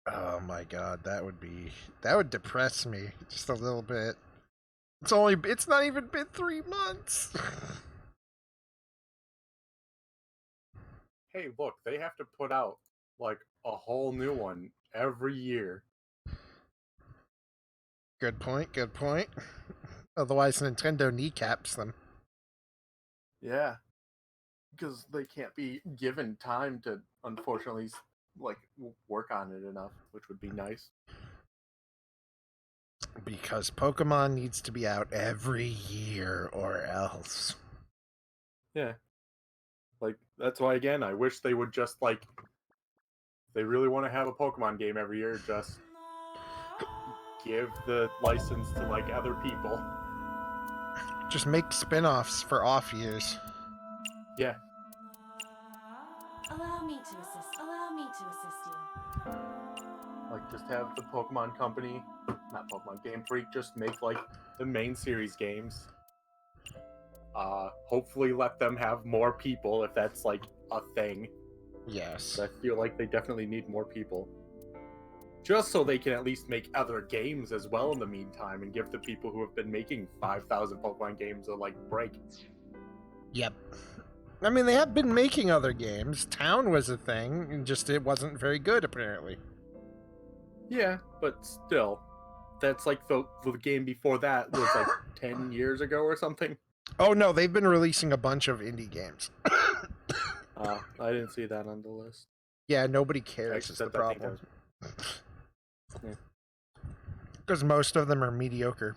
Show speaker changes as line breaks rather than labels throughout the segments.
Oh my god, that would depress me just a little bit. It's not even been 3 months.
Hey, look, they have to put out like a whole new one every year.
Good point, good point. Otherwise Nintendo kneecaps them.
Yeah, because they can't be given time to, unfortunately, like work on it enough, which would be nice.
Because Pokemon needs to be out every year or else.
Yeah, like that's why again, I wish they would just like, if they really want to have a Pokemon game every year, just give the license to like other people.
Just make spin-offs for off years.
Yeah,
Allow me to assist you.
like just have the Pokemon company, not Pokemon Game Freak, just make like the main series games. Hopefully let them have more people if that's like a thing.
Yes.
I feel like they definitely need more people. Just so they can at least make other games as well in the meantime and give the people who have been making 5,000 Pokemon games a like break.
Yep. I mean, they have been making other games. Town was a thing, and just it wasn't very good, apparently.
Yeah, but still, that's like the game before that was like 10 years ago or something.
Oh no, they've been releasing a bunch of indie games.
I didn't see that on the list.
Yeah, nobody cares is the
Except I think
problem.
Yeah.
Because most of them are mediocre.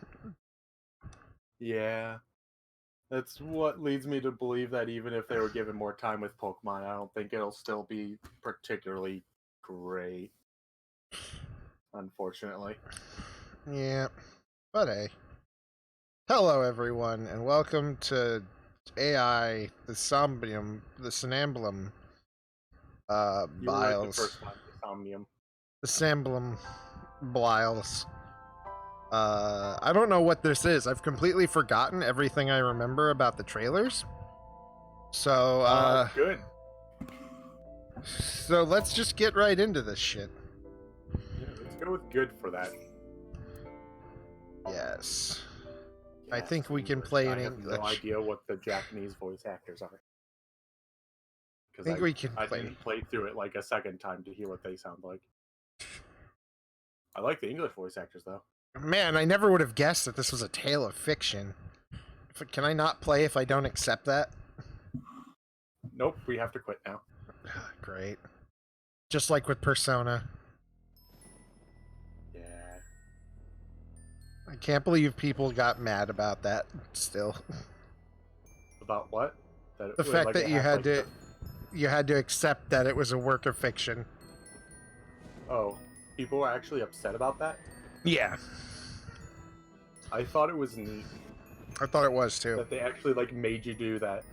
Yeah. That's what leads me to believe that even if they were given more time with Pokemon, I don't think it'll still be particularly great. Unfortunately.
Yeah. But hey. Hello everyone, and welcome to AI, the Somnium,
You were right the
Biles.
first time, the Somnium.
The Samblum Bliles. I don't know what this is. I've completely forgotten everything I remember about the trailers. So,
Good.
so let's just get right into this shit.
Yeah, let's go with good for that.
Yes. I
Yes,
think we can play in
I have no
English.
idea what the Japanese voice actors are.
I
Because
think we can
I
play.
didn't play through it like a second time to hear what they sound like. I like the English voice actors though.
Man, I never would have guessed that this was a tale of fiction. Can I not play if I don't accept that?
Nope, we have to quit now.
Great. Just like with Persona.
Yeah.
I can't believe people got mad about that still.
About what? That
The fact
like,
that
it
you had
like,
you had to accept that it was a work of fiction.
Oh, people were actually upset about that?
Yeah.
I thought it was neat
I thought it was too.
that they actually like made you do that.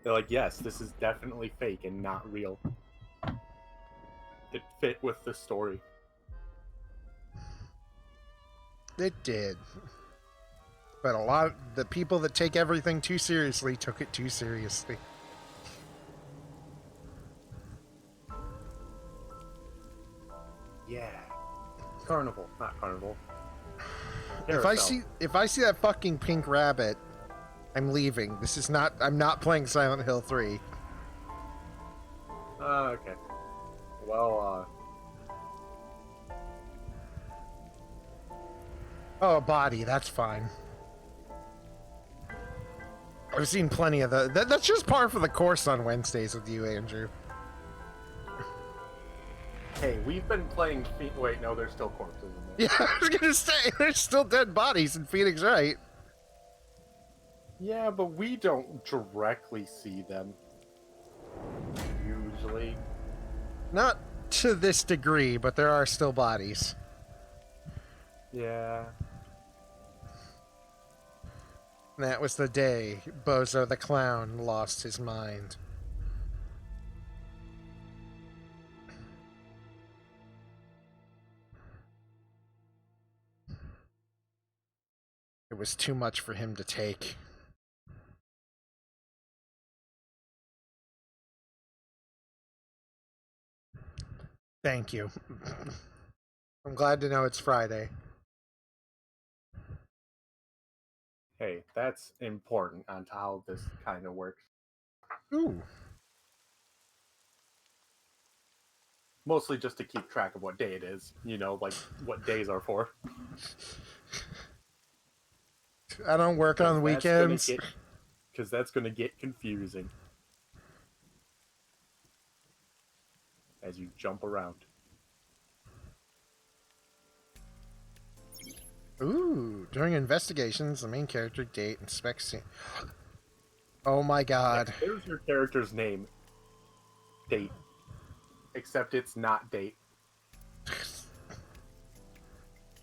They're like, yes, this is definitely fake and not real. It fit with the story.
It did. But a lot of the people that take everything too seriously took it too seriously.
Yeah. Carnival, not carnival.
If I see that fucking pink rabbit, I'm leaving. I'm not playing Silent Hill 3.
Okay. Well,
Oh, a body, that's fine. I've seen plenty of that's just par for the course on Wednesdays with you, Andrew.
hey, we've been playing. Wait, no, there's still corpses in there.
Yeah, I was gonna say there's still dead bodies in Phoenix, right?
Yeah, but we don't directly see them. Usually.
Not to this degree, but there are still bodies.
Yeah.
That was the day Bozo the Clown lost his mind. It was too much for him to take. Thank you. I'm glad to know it's Friday.
Hey, that's important on how this kind of works.
Ooh.
Mostly just to keep track of what day it is. You know, like what days are for.
I don't work on weekends.
Because that's going to get confusing as you jump around.
Ooh. During investigations, the main character date inspects scene. Oh my god.
There's your character's name. Date. Except it's not date.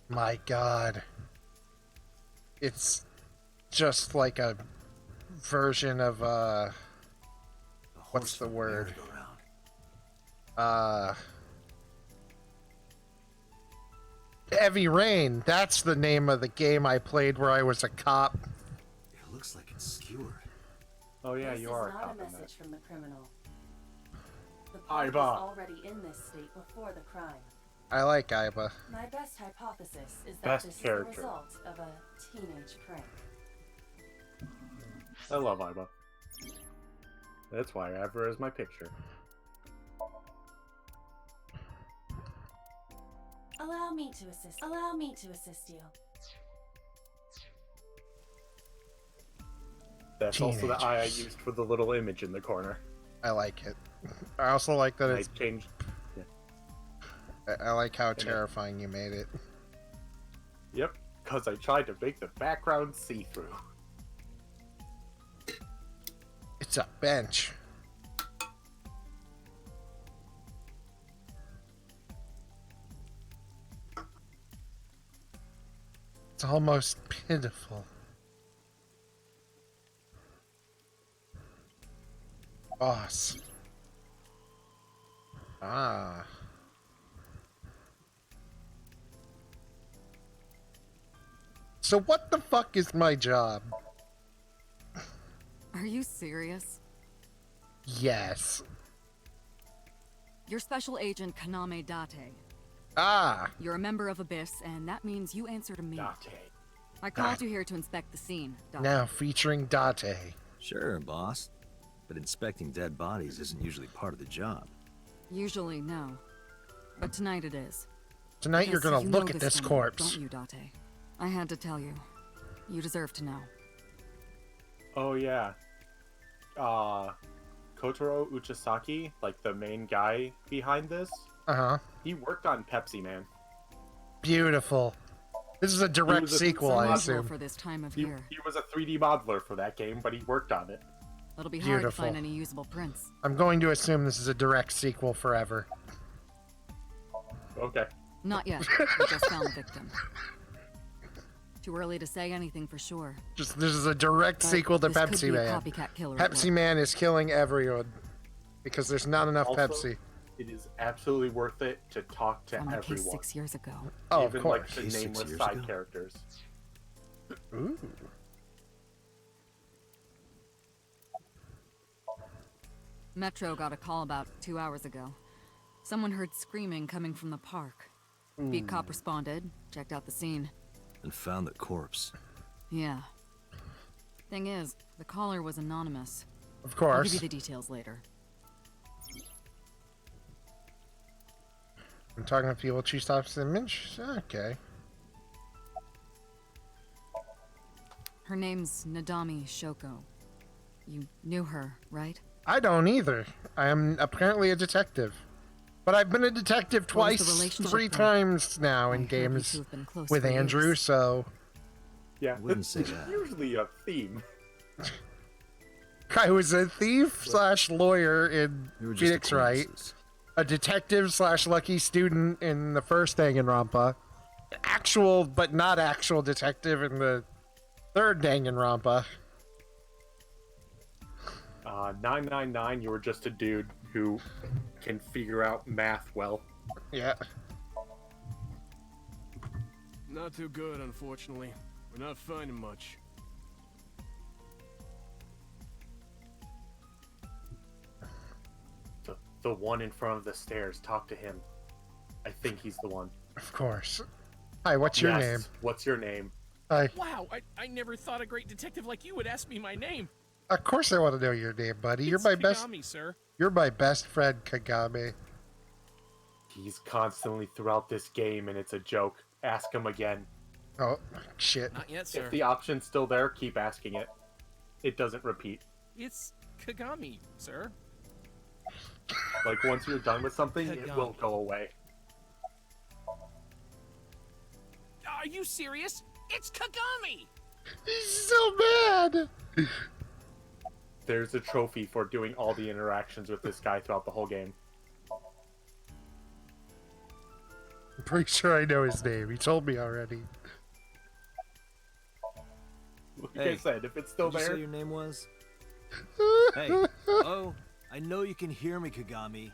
My god. It's just like a version of what's the word? Heavy Rain. That's the name of the game I played where I was a cop.
It looks like it's skewered.
Oh yeah,
This
you
is
are a
not
cop
a
in that.
message from the criminal. The pot
Aiba.
was already in this state before the crime.
I like Iba.
My best hypothesis is that
Best
this
character.
is the result of a teenage prank.
I love Iba. That's why I have her as my picture.
Allow me to assist. Allow me to assist you.
That's also the
Teenagers.
eye I used for the little image in the corner.
I like it. I also like that
And I
it's.
changed.
I like how
it-
terrifying you made it.
Yep, because I tried to make the background see-through.
It's a bench. It's almost pitiful. Boss. Ah. So what the fuck is my job?
Are you serious?
Yes.
You're Special Agent Kaname Date.
Ah.
You're a member of Abyss, and that means you answer to me.
Date.
I called you here to inspect the scene, Date.
Now featuring Date.
Sure, boss. But inspecting dead bodies isn't usually part of the job.
Usually, no. But tonight it is.
Tonight you're
Because
gonna
you
look
know
at this
woman,
corpse.
Don't you, Date? I had to tell you. You deserve to know.
Oh yeah. Kotaro Uchisaki, like the main guy behind this,
Uh-huh.
he worked on Pepsi Man.
Beautiful. This is a direct
was a-
sequel,
It's
I
unusual
assume.
for this time of
He,
year.
he was a 3D modeler for that game, but he worked on it.
It'll be hard to
Beautiful.
find any usable prints.
I'm going to assume this is a direct sequel forever.
Okay.
Not yet. We just found the victim. Too early to say anything for sure.
Just this is a direct
But
sequel to
this could
Pepsi
be a
Man.
copycat killer at
Pepsi
work.
Man is killing everyone because there's not enough
Also,
Pepsi.
It is absolutely worth it to talk to
On the case
everyone.
6 years ago.
Oh,
Even
of
like
course.
the
Case 6
nameless
years
side
ago?
characters.
Ooh.
Metro got a call about 2 hours ago. Someone heard screaming coming from the park. Beat cop responded, checked out the scene.
And found the corpse.
Yeah. Thing is, the caller was anonymous.
Of
I'll give
course.
you the details later.
I'm talking to people. She stops the image. Okay.
Her name's Nadami Shoko. You knew her, right?
I don't either. I am apparently a detective. But I've been a detective
What was the
twice,
relationship
3
like?
times now
I
in
heard you
games
two have been close
with
for
Andrew,
years.
so
Yeah,
Wouldn't
it's
say that.
usually a theme.
I was a thief slash lawyer in
We were just
Phoenix Wright,
acquaintances.
a detective slash lucky student in the first Danganronpa, actual but not actual detective in the third Danganronpa.
999, you were just a dude who can figure out math well.
Yeah.
Not too good, unfortunately. We're not finding much.
The one in front of the stairs, talk to him. I think he's the one.
Of course. Hi, what's your
Yes.
name?
What's your name?
Hi.
Wow, I never thought a great detective like you would ask me my name.
Of course I want to know your name, buddy. You're
It's
my best.
Kagami, sir.
You're my best friend, Kagame.
He's constantly throughout this game, and it's a joke. Ask him again.
Oh, shit.
Not yet, sir.
If the option's still there, keep asking it. It doesn't repeat.
It's Kagami, sir.
Like, once you're done with something, it will
Kagami.
go away.
Are you serious? It's Kagami!
He's so mad.
There's a trophy for doing all the interactions with this guy throughout the whole game.
I'm pretty sure I know his name. He told me already.
Like
Hey,
I said, if it's still
Did you say
there,
your name was? Hey. Oh, I know you can hear me, Kagami.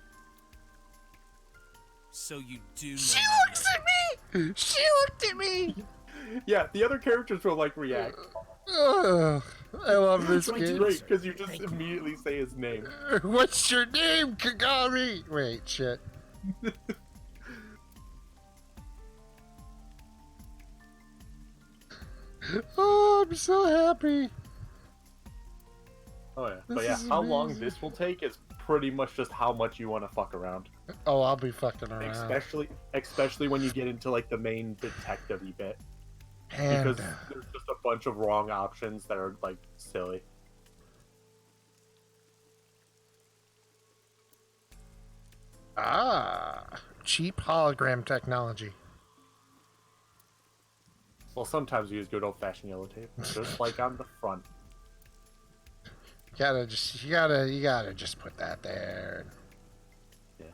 So you do know
She
my
looks
name.
at me. She looked at me.
yeah, the other characters will like react.
Ugh, I love this
What do I
It's
game.
do?
great because you just
Thank you.
immediately say his name.
What's your name, Kagami? Wait, shit. Oh, I'm so happy.
Oh yeah,
This
but yeah,
is
how long
amazing.
this will take is pretty much just how much you want to fuck around.
Oh, I'll be fucking around.
Especially when you get into like the main detective-y bit,
And
because there's just a bunch of wrong options that are like silly.
cheap hologram technology.
Well, sometimes we use good old-fashioned yellow tape, just like on the front.
You gotta just put that there.
Yeah.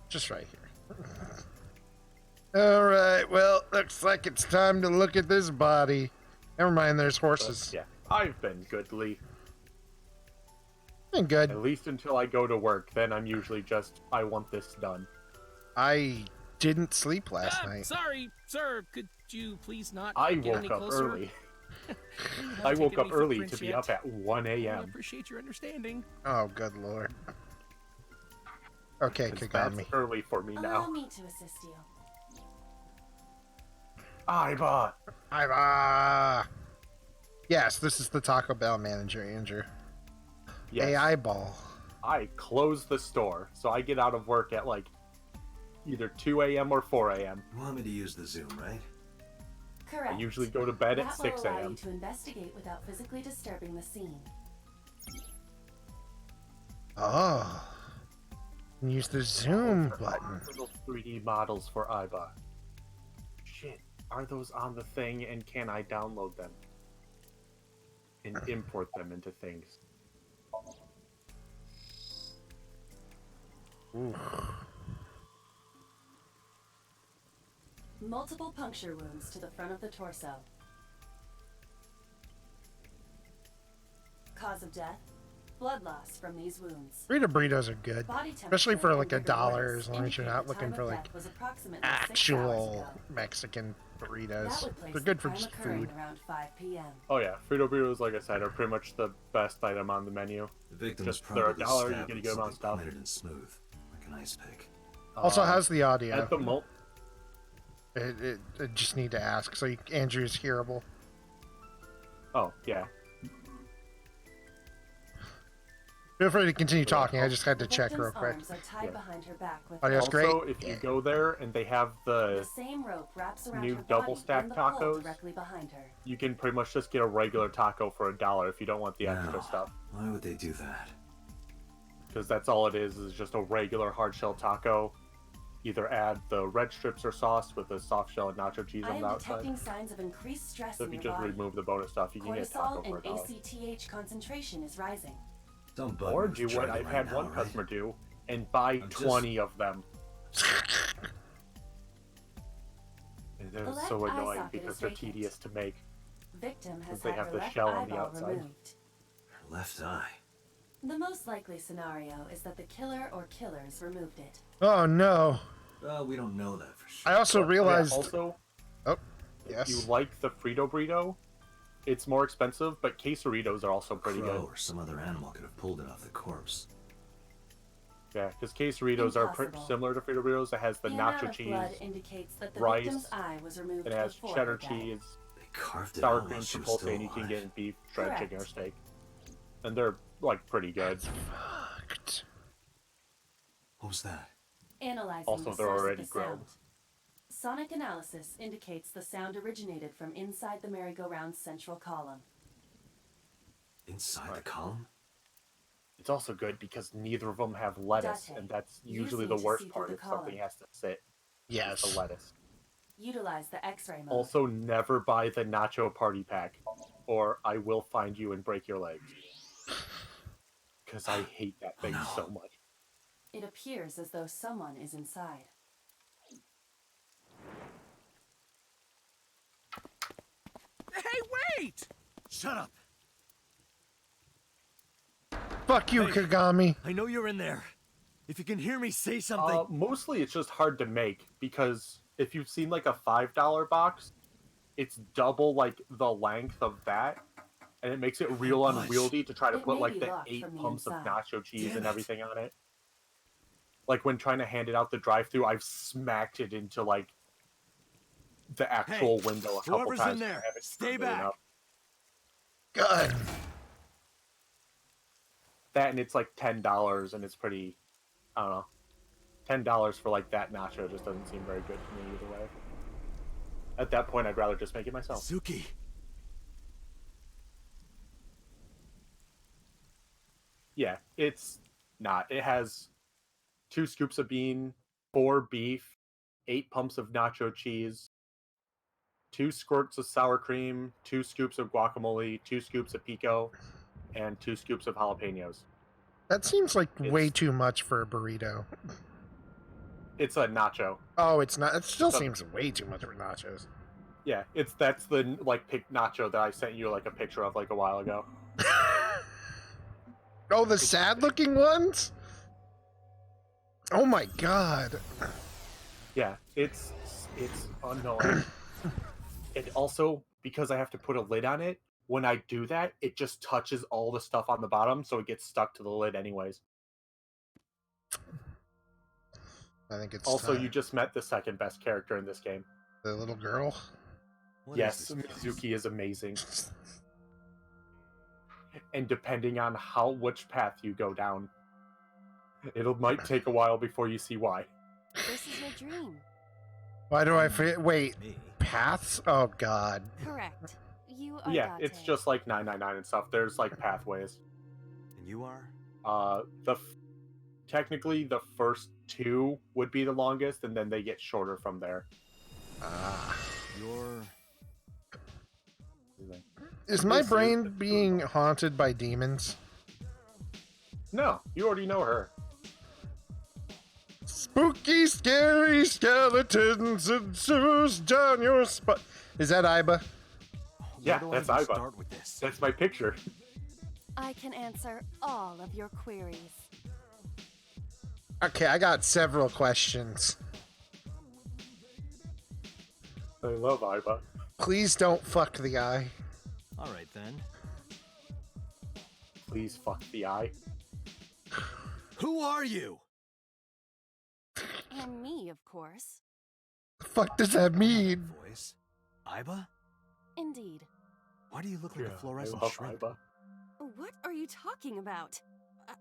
Just right here. All right. Well, looks like it's time to look at this body. Never mind. There's
But,
horses.
yeah, I've been goodly.
Been good.
At least until I go to work. Then I'm usually just, I want this done.
I didn't sleep last night.
Sorry, sir. Could you please not
I
get
woke
any
up
closer?
early.
You haven't
I woke
taken
up
any
early to
footprints
be
yet.
up at 1
I
a.m.
appreciate your understanding.
Oh, good lord. Okay,
That's
Kagami.
early for me
Allow
now.
me to assist you.
Iba!
Yes, this is the Taco Bell manager, Andrew.
Yes,
AI ball.
I close the store, so I get out of work at like either 2 a.m. or 4 a.m.
You want me to use the Zoom, right?
Correct.
I usually go to bed at
That
6
will allow
a.m.
you to investigate without physically disturbing the scene.
Oh. Use the zoom button.
Little 3D models for Iba. Shit, are those on the thing, and can I download them? And import them into things?
Ooh.
Multiple puncture wounds to the front of the torso. Cause of death? Blood loss from these wounds.
Burrito burritos are good.
Body
Especially
temperature
for
and
like $1,
vigor
as long as you're
indicate
not
the
looking
time
for
of
like
death was approximately 6 hours
actual
ago.
Mexican
That
burritos.
would place
They're
the
good for
crime
just
occurring
food.
around 5 p.m.
Oh yeah, Frito burritos, like I said, are pretty much the best item on the menu.
The victim
Just
was
for
probably
$1, you
stabbed
get a
with
good amount of
something
stuff.
pointed and smooth, like an ice pick.
Also, how's the
At
audio?
the moment,
I just need to ask. So Andrew's hearable.
oh yeah,
Feel free to continue
Yeah.
talking. I just had to
The
check real
victim's
quick.
arms are tied
Yeah.
behind her back with
Audio's
also,
great.
if you go there and they have
the
the,
same rope wraps around
new
her
double
body
stack
and the pole
tacos?
directly behind her.
you can pretty much just get a regular taco for $1 if you don't want the extra
No.
stuff.
Why would they do that?
Because that's all it is just a regular hard shell taco. Either add the red strips or sauce with the soft shell and nacho cheese
I
on
am
the outside.
detecting signs of increased stress
So
in
if you
your
just
body.
remove the bonus stuff, you can get a taco
Cortisol
for
and
$1.
ACTH concentration is rising.
Don't bug
Or
me
do
with
what
Charlie
I've
right
had
now,
one
right?
customer do and buy
I'm just-
20 of them. And they're
The left
so
eye
annoying
socket
because
is
they're
vacant.
tedious to make.
Victim has
They
had
have
her
the
left
shell on the
eyeball
outside.
removed.
Her left eye.
The most likely scenario is that the killer or killers removed it.
Oh no!
Well, we don't know that for sure.
I also
But,
realized.
yeah, also,
Oh,
if
yes.
you like the Frito burrito, it's more expensive, but quesaritos are also pretty
Crow
good.
or some other animal could have pulled it off the corpse.
Yeah, because quesadillas are
Impossible.
similar to Frito Burritos. It has the
amount
nacho
of
cheese,
blood indicates that the
rice,
victim's eye was removed
it has
before
cheddar
her death.
cheese,
They carved it
sour
out
cream,
while she was still
chipotle, and you can
alive.
get beef, shredded chicken, or
Correct.
steak. And they're, like, pretty good.
Fucked.
What was that?
Analyzing
Also,
the
they're
source
already
of the
grilled.
sound. Sonic analysis indicates the sound originated from inside the merry-go-round's central column.
Inside the column?
It's also good because neither of them have lettuce,
Date.
and that's
You
usually
seem
the
to
worst
see through
part
the
if something
column.
has to sit. is
Yes.
The lettuce.
Utilize the X-ray mode.
Also, never buy the nacho party pack, or I will find you and break your legs. Because I hate that thing
no.
so much.
It appears as though someone is inside.
Hey, wait!
Shut up!
Fuck you,
Hey.
Kagami.
I know you're in there. If you can hear me, say something.
Mostly it's just hard to make, because if you've seen like a $5 box, it's double like the length of that, and it makes it real
Gosh.
unwieldy to try to
It
put
may
like
be
the
locked
8
from the
pumps of
inside.
nacho cheese
Damn
and
it.
everything on it. Like when trying to hand it out the drive-thru, I've smacked it into like the actual window a couple
whoever's
times.
in
and I
there,
haven't
stay
screwed it
back.
enough.
God.
That and it's like $10, and it's pretty. I don't know. $10 for like that nacho just doesn't seem very good to me either way. At that point, I'd rather just make it myself.
Suki.
Yeah, it's not. It has 2 scoops of bean, 4 beef, 8 pumps of nacho cheese, 2 squirts of sour cream, 2 scoops of guacamole, 2 scoops of pico, and 2 scoops of jalapenos.
That seems like way
It's-
too much for a burrito.
It's a nacho.
Oh, it's not. It still
So-
seems way too much for nachos.
Yeah, that's the like nacho that I sent you like a picture of like a while ago.
Oh, the sad-looking ones. Oh my god.
Yeah, it's annoying. And also because I have to put a lid on it, when I do that, it just touches all the stuff on the bottom, so it gets stuck to the lid anyways.
I think it's
Also,
time.
you just met the second best character in this game.
The little girl.
What is
Yes,
this place?
Mizuki is amazing. And depending on which path you go down, might take a while before you see why.
This is your dream.
Why do I forget? Wait,
Me.
paths? Oh god.
Correct. You are
Yeah, it's
Date.
just like 999 and stuff. There's like pathways.
And you are?
Technically the first 2 would be the longest, and then they get shorter from there.
Ah.
You're...
Is my
This is
brain
the
being haunted by demons?
No, you already know her.
Spooky, scary skeletons and shivers down your spine. Is that Iba?
Yeah,
Where do
that's
I even
Iva.
start with this?
That's my picture.
I can answer all of your queries.
Okay, I got several questions.
I love Iva.
Please don't fuck the eye.
All right, then.
Please fuck the eye.
Who are you?
And me, of course.
The fuck does that mean?
Voice? Iba?
Indeed.
Why do you look like a
I
fluorescent
love
shrimp?
Iva.
What are you talking about?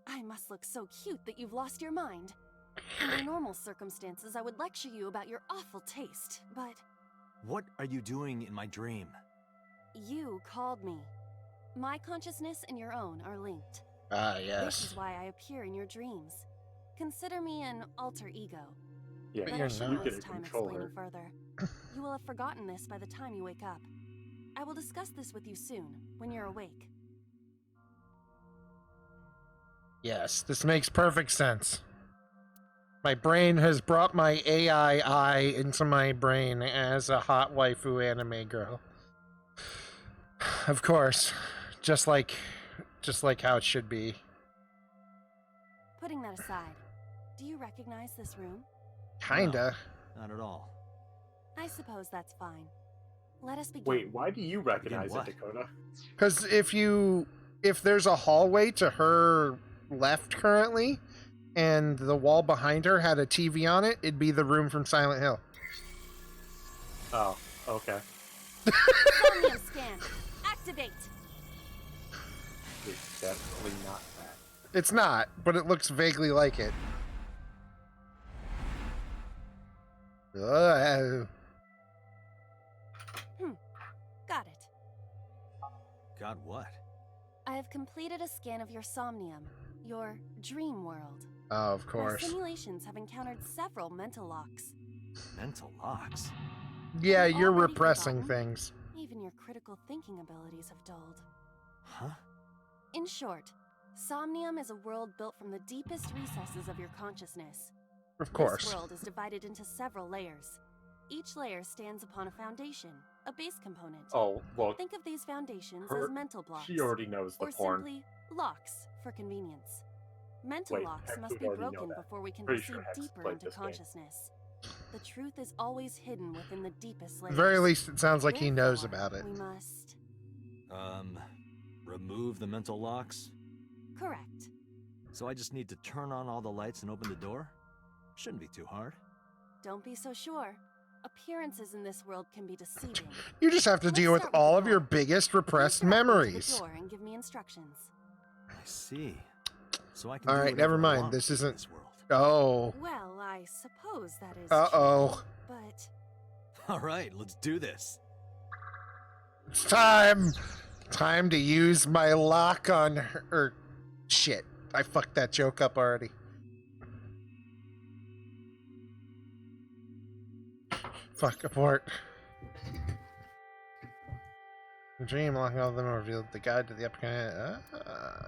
I must look so cute that you've lost your mind. Under normal circumstances, I would lecture you about your awful taste, but
What are you doing in my dream?
you called me. My consciousness and your own are linked.
Ah,
This
yes.
is why I appear in your dreams. Consider me an alter ego.
Yeah,
But
But
you're
I
not.
shouldn't
you get a
waste time
controller.
explaining further. You will have forgotten this by the time you wake up. I will discuss this with you soon, when you're awake.
Yes, this makes perfect sense. My brain has brought my AI eye into my brain as a hot waifu anime girl. Of course, just like how it should be.
Putting that aside, do you recognize this room?
Kinda.
Not at all.
I suppose that's fine. Let us begin.
Wait, why do you recognize it,
what?
Dakota?
Because if there's a hallway to her left currently, and the wall behind her had a TV on it, it'd be the room from Silent Hill.
Oh, okay.
Somnium scan. Activate.
It's definitely not that.
It's not, but it looks vaguely like it. Ugh.
Got it.
God, what?
I have completed a scan of your Somnium, your dream world.
Oh, of
My
course.
simulations have encountered several mental locks.
Mental locks?
Yeah,
Have you
you're
already
repressing
forgotten?
things.
Even your critical thinking abilities have dulled.
Huh?
In short, Somnium is a world built from the deepest recesses of your consciousness.
Of course.
This world is divided into several layers. Each layer stands upon a foundation, a base component.
Oh, look,
Think of these foundations
Her-
as mental blocks.
she already knows the
or
porn.
simply locks for convenience. Mental
Wait,
locks
Hex
must
would
be
already know
broken
that.
before we can
Pretty
proceed
sure Hex
deeper
played
into
this game.
consciousness. The truth is always hidden within the deepest
At
layers.
the very least, it sounds like he knows
Therefore,
about it.
We must.
Remove the mental locks?
Correct.
So I just need to turn on all the lights and open the door? Shouldn't be too hard.
Don't be so sure. Appearances in this world can be deceiving.
You just have to
Let's
deal with
start with
all
the
of your
door.
biggest
Please
repressed
direct me to the
memories.
door and give me instructions.
I see. So I can
All
do
right,
whatever
never
I
mind.
want
This
in
isn't.
this world.
Oh.
Well, I suppose that is
Uh-oh.
true, but
All right, let's do this.
It's time. Time to use my lock on her. Shit. I fucked that joke up already. Fuck, abort. The dream, locking all of them revealed the guide to the upcoming.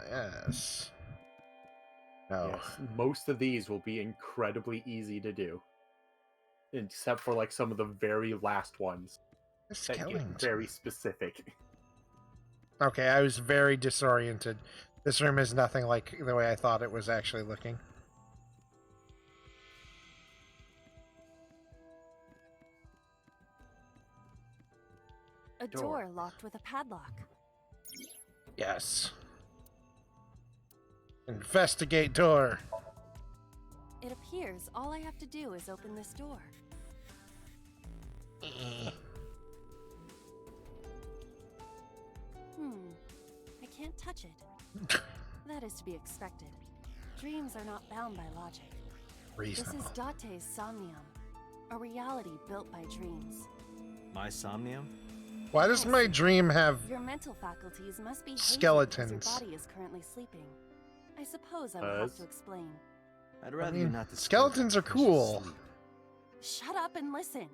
Yes. No.
Yes, most of these will be incredibly easy to do. Except for like some of the very last ones
The
that get
skeleton.
very specific.
Okay, I was very disoriented. This room is nothing like the way I thought it was actually looking.
a door locked with a padlock.
Yes. Investigate door.
It appears all I have to do is open this door. I can't touch it. That is to be expected. Dreams are not bound by logic.
Reasonable.
This is Date's Somnium, a reality built by dreams.
My Somnium?
Why does my dream have...
Your mental faculties must be hazy
Skeletons.
because your body is currently sleeping. I suppose I will have to explain.
I'd rather
mean,
you not disturb
skeletons
my
are
precious
cool.
sleep.
Shut up and listen.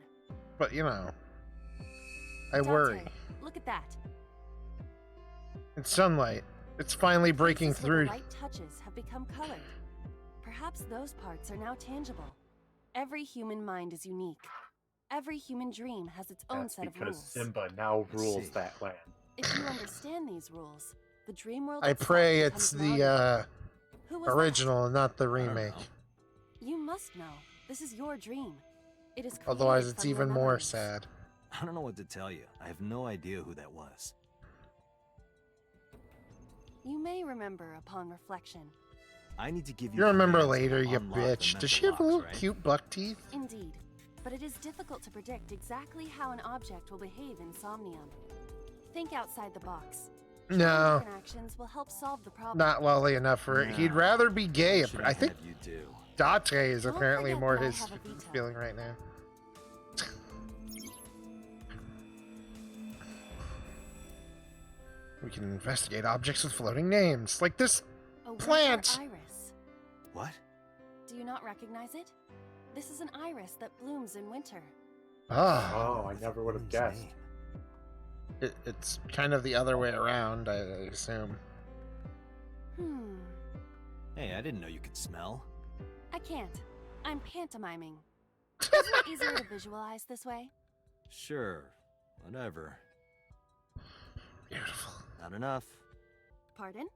But, you know... I
Date,
worry.
Look at that.
It's sunlight. It's finally breaking
Places where
through.
the light touches have become colored. Perhaps those parts are now tangible. Every human mind is unique. Every human dream has its own
That's
set of
because
rules.
Simba now
I
rules
see.
that land.
If you understand these rules, the dream world
I
itself
pray
becomes
it's
knowledge.
the
Who was that?
original and not the
I don't
remake.
know.
You must know. This is your dream. It is created
Otherwise, it's
from your
even more
memories.
sad.
I don't know what to tell you. I have no idea who that was.
You may remember upon reflection.
I need to give you.
You remember
commands
later,
to
you
unlock the
bitch. Does she
mental
have little
locks, right?
cute buck teeth?
Indeed. But it is difficult to predict exactly how an object will behave in Somnium. Think outside the box. Trying
No,
different actions will help solve the problem.
not lolly enough for it. He'd
No.
rather be gay.
What should
I think
have you do?
Date is
Don't
apparently
forget
more
that I
his
have a veto.
feeling right now. We can investigate objects with floating names, like this.
A winter
Plant!
iris.
What?
Do you not recognize it? This is an iris that blooms in winter.
Ah,
Oh, I never would have
Woman's
guessed.
name.
it's kind of the other way around, I assume.
Hey, I didn't know you could smell.
I can't. I'm pantomiming. Isn't it easier to visualize this way?
Sure, whatever.
Beautiful.
Not enough.
Pardon?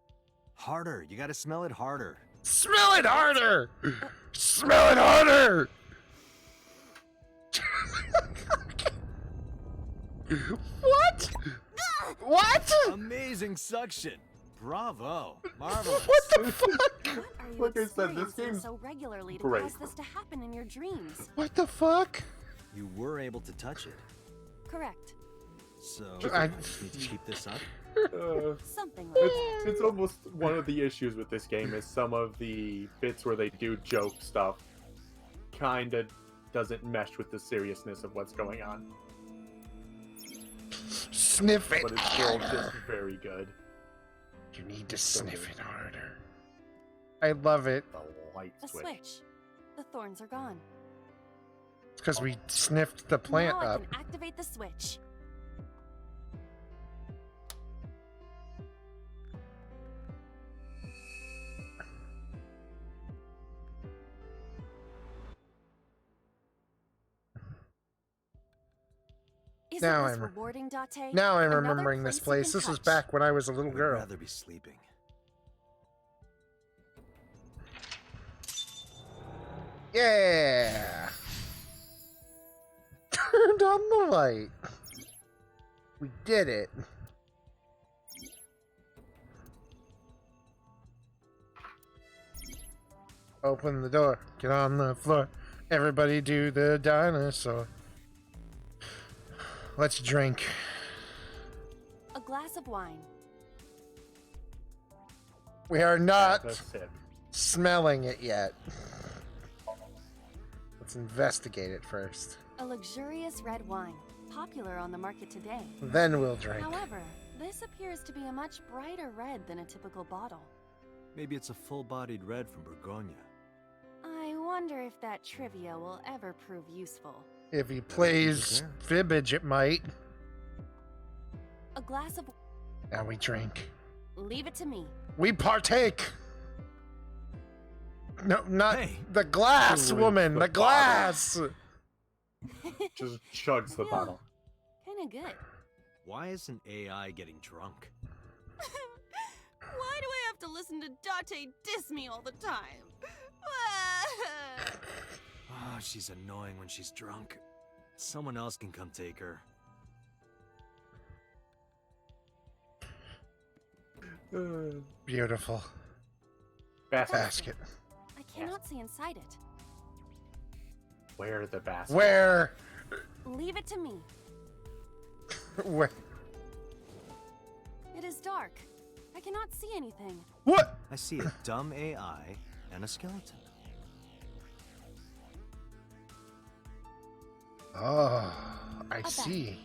Harder. You gotta smell it harder.
Smell it harder! Smell it harder! What? What?
Amazing suction. bravo. Marvelous.
What the fuck?
What are you
Like I said, this
experiencing
game's
so regularly to
great.
cause this to happen in your dreams?
What the fuck?
You were able to touch it.
Correct.
So,
I-
I just need to keep this up?
Something like that.
It's almost one of the issues with this game is some of the bits where they do joke stuff kinda doesn't mesh with the seriousness of what's going on.
Sniff it.
But it's still just very good.
You need to sniff it harder. I love it.
The light
A
switch.
switch. The thorns are gone.
It's because we sniffed the plant
now
up.
I can activate the switch. Isn't
Now
this
I'm-
rewarding, Date?
Now I'm
Another
remembering this
place
place.
you can
This was
touch.
back when I was a little
I'd
girl.
rather be sleeping.
Yeah. Turned on the light. We did it. Open the door. Get on the floor. Everybody do the dinosaur. Let's drink.
A glass of wine.
We are not
That's it.
smelling it yet. Let's investigate it first.
A luxurious red wine, popular on the market today.
Then we'll drink.
However, this appears to be a much brighter red than a typical bottle.
Maybe it's a full-bodied red from Burgonia.
I wonder if that trivia will ever prove useful.
If he plays fibbage, it might.
A glass of...
Now we drink.
Leave it to me.
We partake. No, not
Hey.
the glass,
Drink
woman.
the
The glass.
Just chugs the
Yeah.
bottle.
Kinda good.
Why isn't AI getting drunk?
Why do I have to listen to Date diss me all the time?
Oh, she's annoying when she's drunk. Someone else can come take her.
Beautiful
Basket.
basket.
I cannot see inside it.
Where the basket?
Where?
Leave it to me.
Where?
It is dark. I cannot see anything.
What?
I see a dumb AI and a skeleton.
Oh, I see.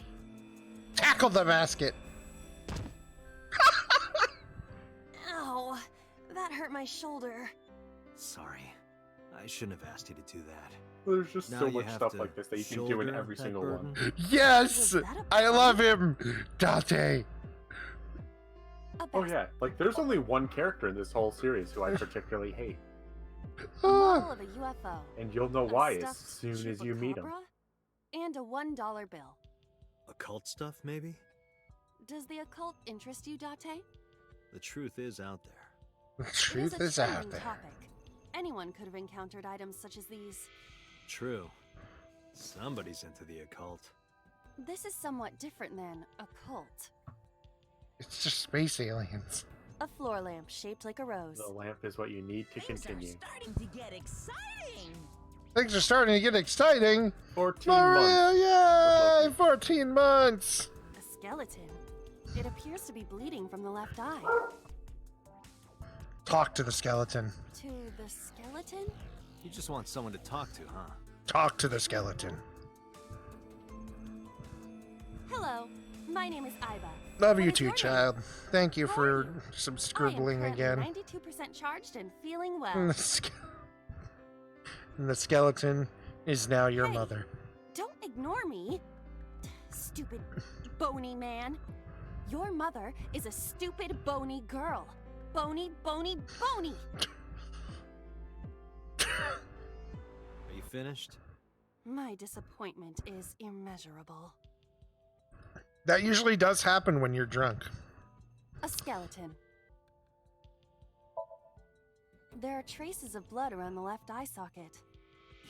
Tackle the basket.
Ow, that hurt my shoulder.
Sorry. I shouldn't have asked you to do that.
There's just
Now
so
you
much
have
stuff
to
like this that you can do in
shoulder
every
that
single
burden?
one.
Yes,
Was that a
I
pun?
love him, Date.
A
Oh
basket.
yeah, like there's only one character in this whole series who I particularly hate,
A model
Ah,
of a UFO.
and you'll know
a
why as
stuffed
soon as you meet him.
chupacabra, And a $1 bill.
Occult stuff, maybe?
Does the occult interest you, Date?
The truth is out there.
the
It
truth
a
is out
trending
there.
Topic. Anyone could have encountered items such as these.
True. Somebody's into the occult.
This is somewhat different than a cult.
It's just space aliens.
A floor lamp shaped like a rose.
The lamp is what you need to continue.
starting to get exciting.
Things are starting to get exciting.
14 months.
Maria, yay!
Lucky.
14 months.
A skeleton. It appears to be bleeding from the left eye.
Talk to the skeleton.
To the skeleton?
You just want someone to talk to, huh?
Talk to the skeleton.
Hello, my name is Iba.
Love
What
you
is
too,
your name?
child. Thank you
How are
for
you?
some
I am
scribbling
currently
again.
92% charged and feeling
And
well.
the, and the skeleton is now your
Hey.
mother.
Don't ignore me. Stupid bony man. Your mother is a stupid bony girl. Bony, bony, bony.
Are you finished?
My disappointment is immeasurable.
That usually does happen when you're drunk.
A skeleton. There are traces of blood around the left eye socket.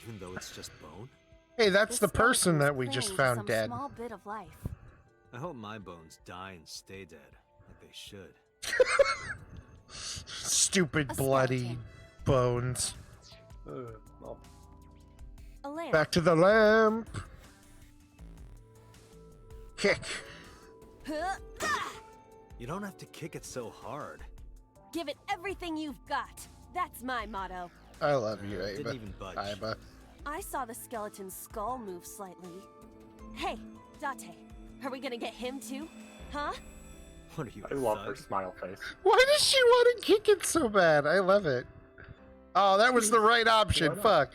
Even though it's just bone?
Hey, that's
This
the person
skeleton is
that we just
clinging to
found
some
dead.
Small bit of life.
I hope my bones die and stay dead, like they should.
Stupid
A
bloody
skeleton.
bones.
Well,
A lamp.
Back to the lamp. Kick.
Huh? Ah!
You don't have to kick it so hard.
Give it everything you've got. That's my motto.
I love you,
Didn't
Ava.
even budge.
Iba.
I saw the skeleton's skull move slightly. Hey, Date, are we gonna get him too? Huh?
What are you,
I
a
love
thug?
her smile face.
Why does she want to kick it so bad? I love it. Oh, that was the right option.
Why not?
Fuck.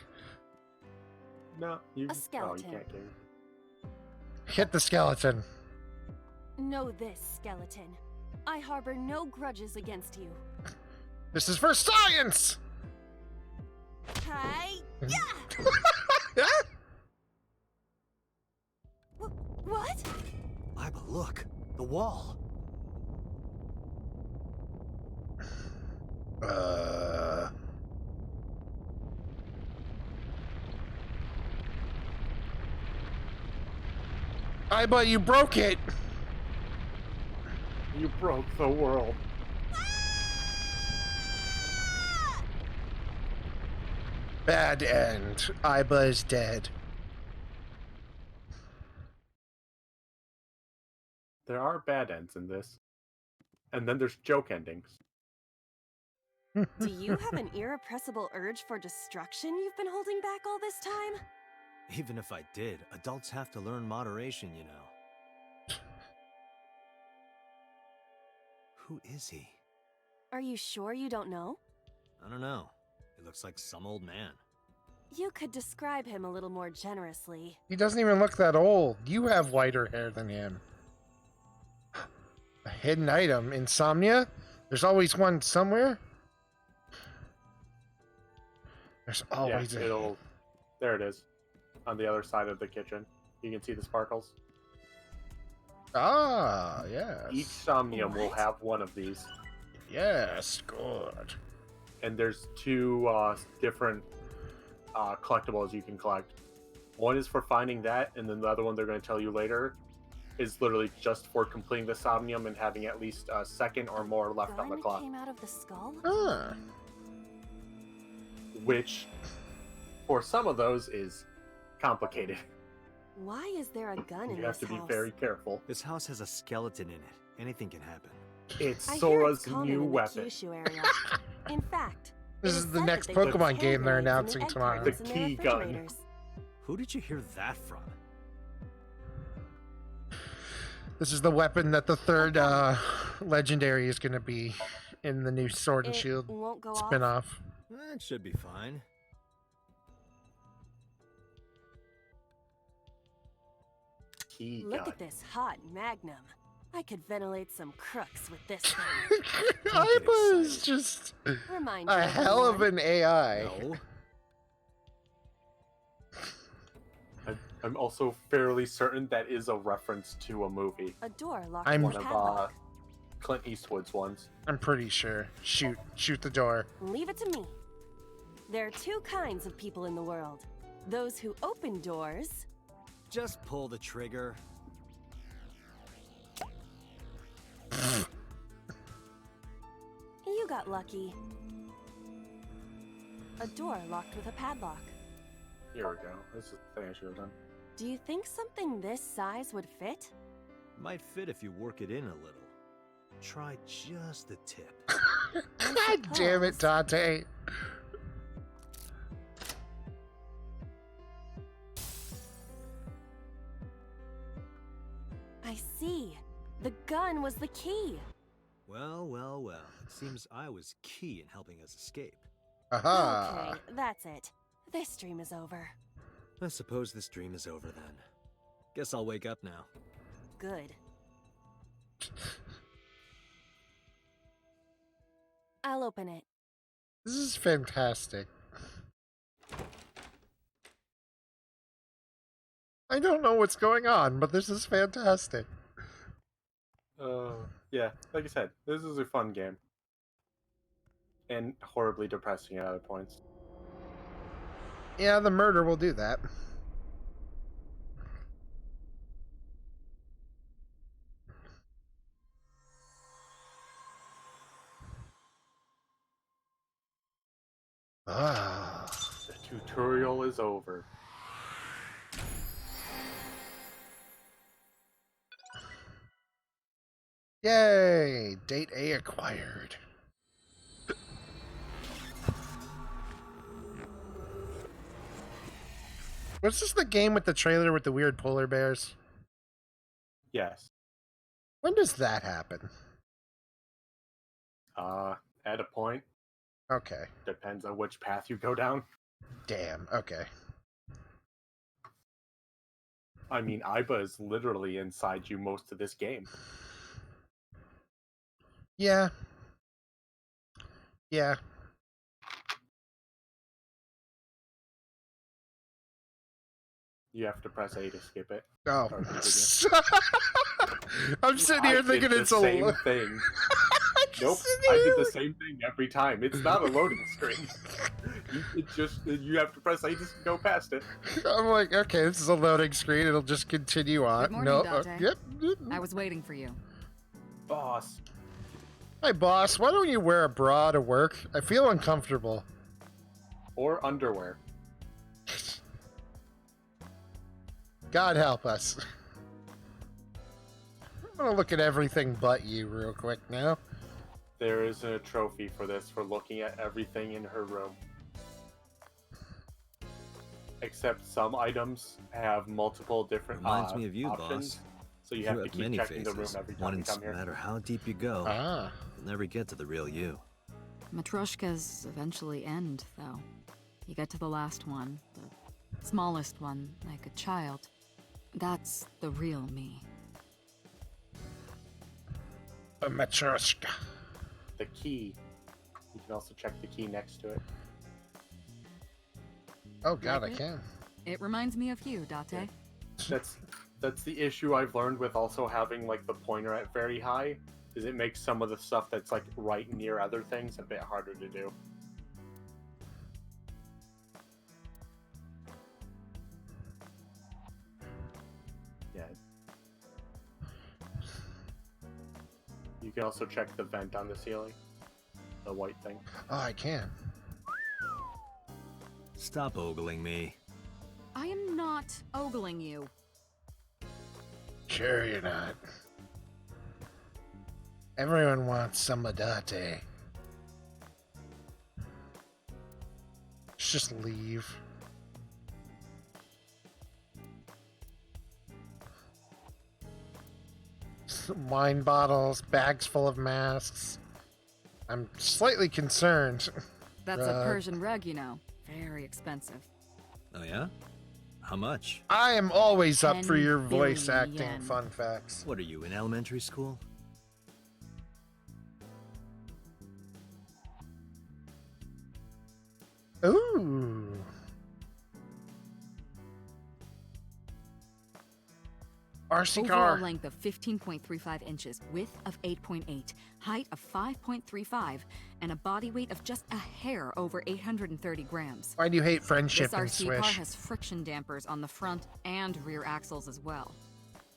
No, you.
A
Oh, you
skeleton.
can't get it.
Hit the skeleton.
Know this, skeleton. I harbor no grudges against you.
This is for science!
Hi! What?
Iba, look. The wall.
Iba, you broke it!
You broke the world.
Bad end. Iba is dead.
There are bad ends in this. And then there's joke endings.
Do you have an irrepressible urge for destruction you've been holding back all this time?
Even if I did, adults have to learn moderation, you know. Who is he?
Are you sure you don't know?
I don't know. He looks like some old man.
You could describe him a little more generously.
He doesn't even look that old. You have whiter hair than him. A hidden item. Insomnia? There's always one somewhere? There's always
Yeah,
a...
it'll. There it is. On the other side of the kitchen. You can see the sparkles.
Ah, yes.
Each Somnium will
What?
have one of these.
Yes, good.
And there's two different collectibles you can collect. One is for finding that, and then the other one they're going to tell you later is literally just for completing the Somnium and having at least a second or more left on the
Gun
clock.
came out of the skull?
Ah.
Which, for some of those, is complicated.
Why is there a gun in
You have
this
to be
house?
very careful.
This house has a skeleton in it. Anything can happen.
It's
I hear
Sora's
it's common
new
in
weapon.
the Kyushu area. In fact,
This
it
is
is
the
said
next
that they
Pokemon
put
game they're
hand grenades
announcing
and egg
tomorrow.
cartons
The
in their
key gun.
refrigerators.
Who did you hear that from?
This is the weapon that the third legendary is going to be in the new Sword and
It
Shield
won't go off.
spin-off.
It should be fine.
Key
Look
gun.
at this hot magnum. I could ventilate some crooks with this thing.
Iba is just
Remind
a
you
hell of
everyone.
an AI.
No.
I'm also fairly certain that is a reference to a movie.
A door locked
I'm-
with
One
a
of
padlock.
Clint Eastwood's ones.
I'm pretty sure. Shoot the door.
Leave it to me. There are two kinds of people in the world. Those who open doors,
Just pull the trigger.
you got lucky. A door locked with a padlock.
Here we go. This is the thing I should have done.
Do you think something this size would fit?
Might fit if you work it in a little. Try just the tip.
God damn it, Tate.
I see. The gun was the key.
Well, well, well. Seems I was key in helping us escape.
Aha.
Okay, that's it. This dream is over.
I suppose this dream is over then. Guess I'll wake up now.
Good. I'll open it.
This is fantastic. I don't know what's going on, but this is fantastic.
Yeah, like I said, this is a fun game. And horribly depressing at other points.
Yeah, the murder will do that.
tutorial is over.
Yay! Date A acquired. Was this the game with the trailer with the weird polar bears?
Yes.
When does that happen?
At a point.
Okay.
Depends on which path you go down.
Damn. Okay.
I mean, Iba is literally inside you most of this game.
Yeah. Yeah.
You have to press A to skip it.
Oh.
Or continue.
I'm sitting here thinking
did
it's
the
a
same thing. Nope, I did the same thing every time. It's not a loading screen. You have to press A to go past it.
I'm like, okay, this is a loading screen. It'll just continue on.
Good morning,
No,
Dante.
yep.
I was waiting for you.
Boss.
Hey, boss, why don't you wear a bra to work? I feel uncomfortable.
Or underwear.
God help us. I'm gonna look at everything but you real quick now.
There is a trophy for this, for looking at everything in her room. Except some items have multiple different
Reminds me of you,
options.
boss.
So you have to
have
keep
many
checking the room
faces.
every time
One
you
in
come
no
here.
matter how deep you go,
Ah.
you'll never get to the real you.
Matryoshkas eventually end, though. You get to the last one, the smallest one, like a child. That's the real me.
A matryoshka.
The key. You can also check the key next to it.
Oh god,
Like
I
it?
can.
It reminds me of you, Date.
That's the issue I've learned with also having like the pointer at very high, is it makes some of the stuff that's like right near other things a bit harder to do. Yeah. You can also check the vent on the ceiling. The white thing.
Oh, I can.
Stop ogling me.
I am not ogling you.
Sure you're not. Everyone wants some Adate. Just leave. Wine bottles, bags full of masks. I'm slightly concerned.
That's a Persian rug, you know. Very expensive.
Oh yeah? How much?
I am always up for
10
your voice
billion
acting
yen.
fun facts.
What are you, in elementary school?
Ooh. RC
Overall
car.
length of 15.35 inches, width of 8.8, height of 5.35, and a body weight of just a hair over 830 grams.
Why do you hate friendship
This
and
RC car
Swish?
has friction dampers on the front and rear axles as well.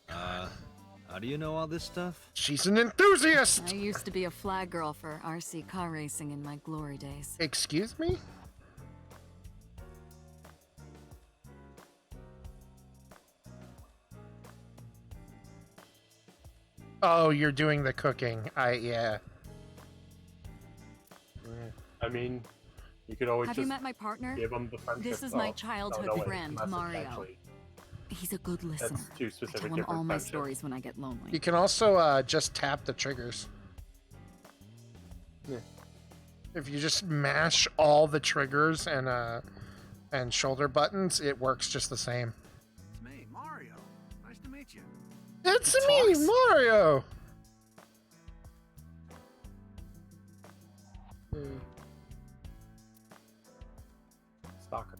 How do you know all this stuff?
She's an enthusiast!
I used to be a flag girl for RC car racing in my glory days.
Excuse me? Oh, you're doing the cooking. Yeah.
I mean, you could always
Have
just
you met my partner?
give them the friendship.
This is my
Oh,
childhood
no, wait,
friend,
unless it's
Mario.
actually-
He's a good listener.
two
I
specific
tell him
different
all my
friendships.
stories when I get lonely.
You can also just tap the triggers.
Yeah.
If you just mash all the triggers and shoulder buttons, it works just the same.
It's me, Mario. Nice to meet you.
It's
It
me,
talks.
Mario!
Stalker.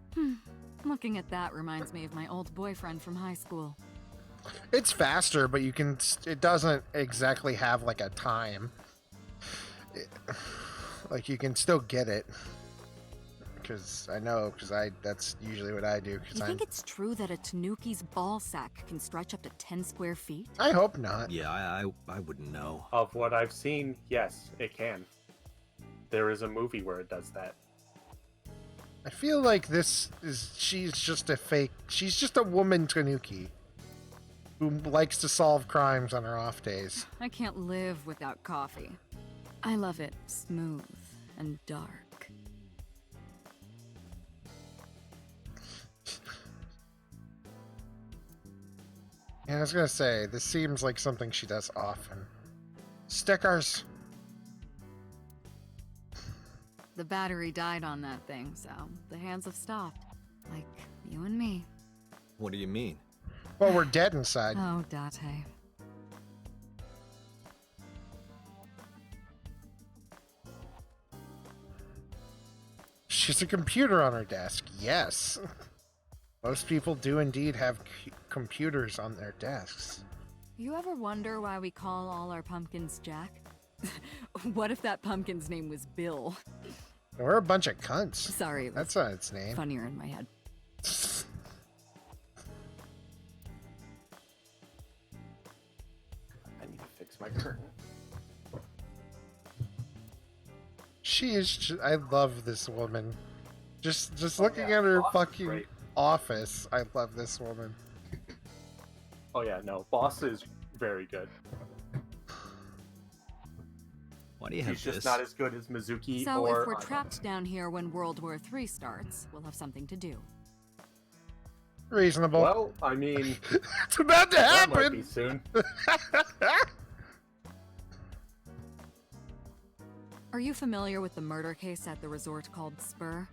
Looking at that reminds me of my old boyfriend from high school.
It's faster, but it doesn't exactly have like a time. Like you can still get it. Because that's usually what I do.
You think it's true that a tanuki's ball sack can stretch up to 10 square feet?
I hope not.
Yeah, I wouldn't know.
Of what I've seen, yes, it can. There is a movie where it does that.
I feel like she's just a fake. She's just a woman Tanuki who likes to solve crimes on her off days.
I can't live without coffee. I love it smooth and dark.
Yeah, I was gonna say, this seems like something she does often. Stickers!
The battery died on that thing, so the hands have stopped. Like you and me.
What do you mean?
Well, we're dead inside.
Oh, Date.
She's a computer on her desk. Yes. Most people do indeed have computers on their desks.
You ever wonder why we call all our pumpkins Jack? What if that pumpkin's name was Bill?
We're a bunch of cunts.
Sorry, it was
That's not its name.
funnier in my head.
I need to fix my curtain.
She is. I love this woman. Just looking at her
Boss is
fucking
great.
office. I love this woman.
Oh yeah, no, Boss is very good.
Why do you have
She's
this?
just not as good as Mizuki
So
or
if we're
Anna.
trapped down here when World War III starts, we'll have something to do.
Reasonable.
Well, I mean,
It's about to
that might be
happen.
soon.
Are you familiar with the murder case at the resort called Spur?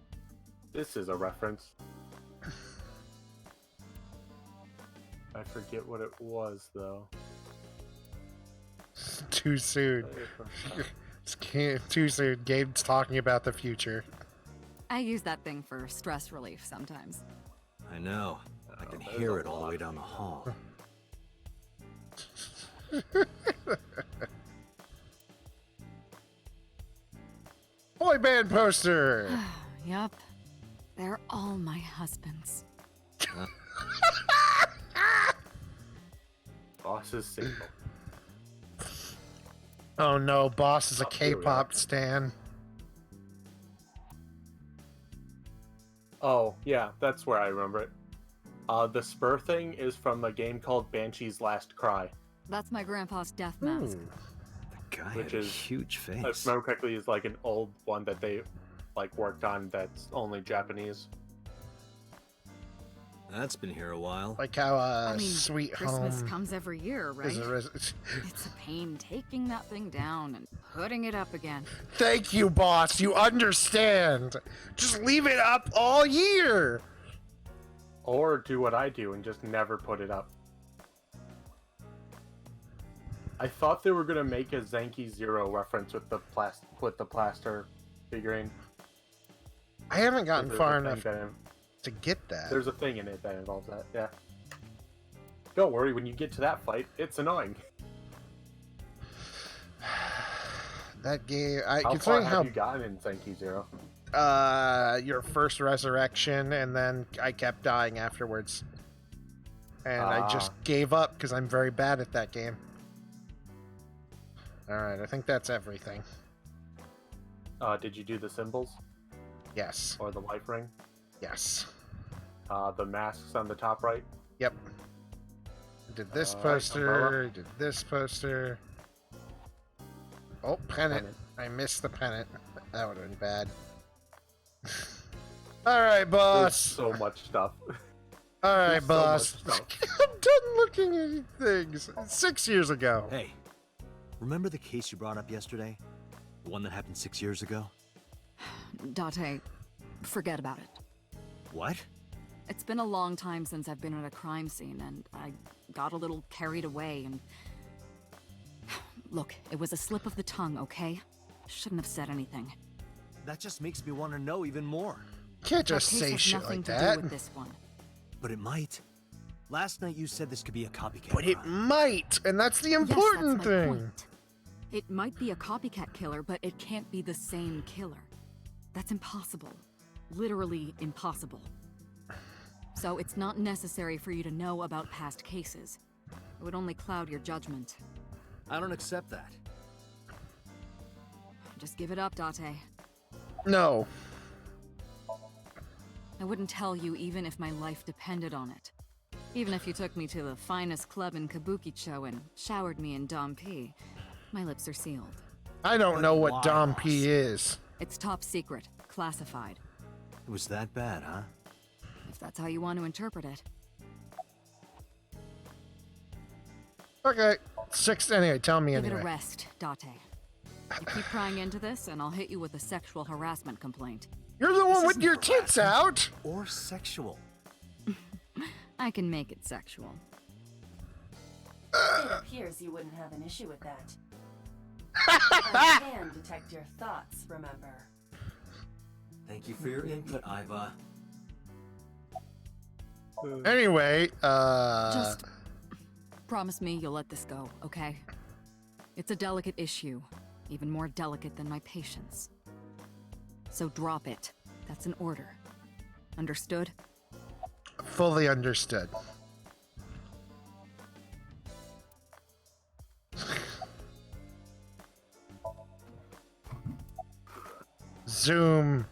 This is a reference. I forget what it was though.
Too soon. Too soon. Gabe's talking about the future.
I use that thing for stress relief sometimes.
I know. I can
there's
hear
a
it all the
lot
way
of
down the hall.
Boy band poster.
Yup. They're all my husbands.
Boss is single.
Oh no, Boss is a
Oh, here we
K-pop stan.
Oh yeah, that's where I remember it. The Spur thing is from a game called Banshee's Last Cry.
That's my grandpa's death mask.
Ooh.
The guy
Which
had a
is-
huge
If I
face.
remember correctly, is like an old one that they like worked on that's only Japanese.
That's been here a while.
Like how
I mean,
Sweet
Christmas
Home
comes every year, right?
is a
It's a pain taking that thing down and putting it up again.
Thank you, Boss. You understand. Just leave it up all year.
Or do what I do and just never put it up. I thought they were gonna make a Zenki Zero reference with the plaster figurine.
I haven't gotten
There's
far
a thing
enough
that-
to get that.
There's a thing in it that involves that. Yeah. Don't worry, when you get to that fight, it's annoying.
That game,
How far
considering
have
how
you gotten in Zenki Zero?
your first resurrection, and then I kept dying afterwards, and I just gave up because I'm very bad at that game. All right, I think that's everything.
Did you do the symbols
Yes,
or the life ring?
yes,
The masks on the top right.
yep. Did this
Alright,
poster?
umbrella.
Did this poster? Oh, pennant.
Pennant.
I missed the pennant. That would have been bad. All right,
There's
boss.
so much stuff.
All right,
there's so
boss.
much stuff.
I'm done looking at things. 6 years ago.
Hey, remember the case you brought up yesterday? The one that happened 6 years ago?
Date, forget about it.
What?
It's been a long time since I've been at a crime scene, and I got a little carried away, and... Look, it was a slip of the tongue, okay? Shouldn't have said anything.
That just makes me want to know even more.
Can't
That
just
case
say
has
shit
nothing
like
to
that.
do with this one.
But it might. Last night you said this could be a copycat.
But it
crime.
might, and that's the important
yes, that's my
thing.
point. It might be a copycat killer, but it can't be the same killer. That's impossible. Literally impossible. So it's not necessary for you to know about past cases. It would only cloud your judgment.
I don't accept that.
Just give it up, Date.
No.
I wouldn't tell you even if my life depended on it. Even if you took me to the finest club in Kabukicho and showered me in Dom P, my lips are sealed.
I don't
But
know what
why,
Dom
boss?
P is.
It's top secret, classified,
It was that bad, huh?
if that's how you want to interpret it.
Okay, anyway, tell me
Give it
anyway.
a rest, Date. You keep prying into this, and I'll hit you with a sexual harassment complaint.
You're the one
This
with
isn't
your tits out!
Or sexual.
I can make it sexual.
It appears you wouldn't have an issue with that. I can detect your thoughts, remember?
Thank you for your input, Iva.
Anyway,
Just promise me you'll let this go, okay? It's a delicate issue, even more delicate than my patience. So drop it. That's an order. Understood?
fully understood. Zoom.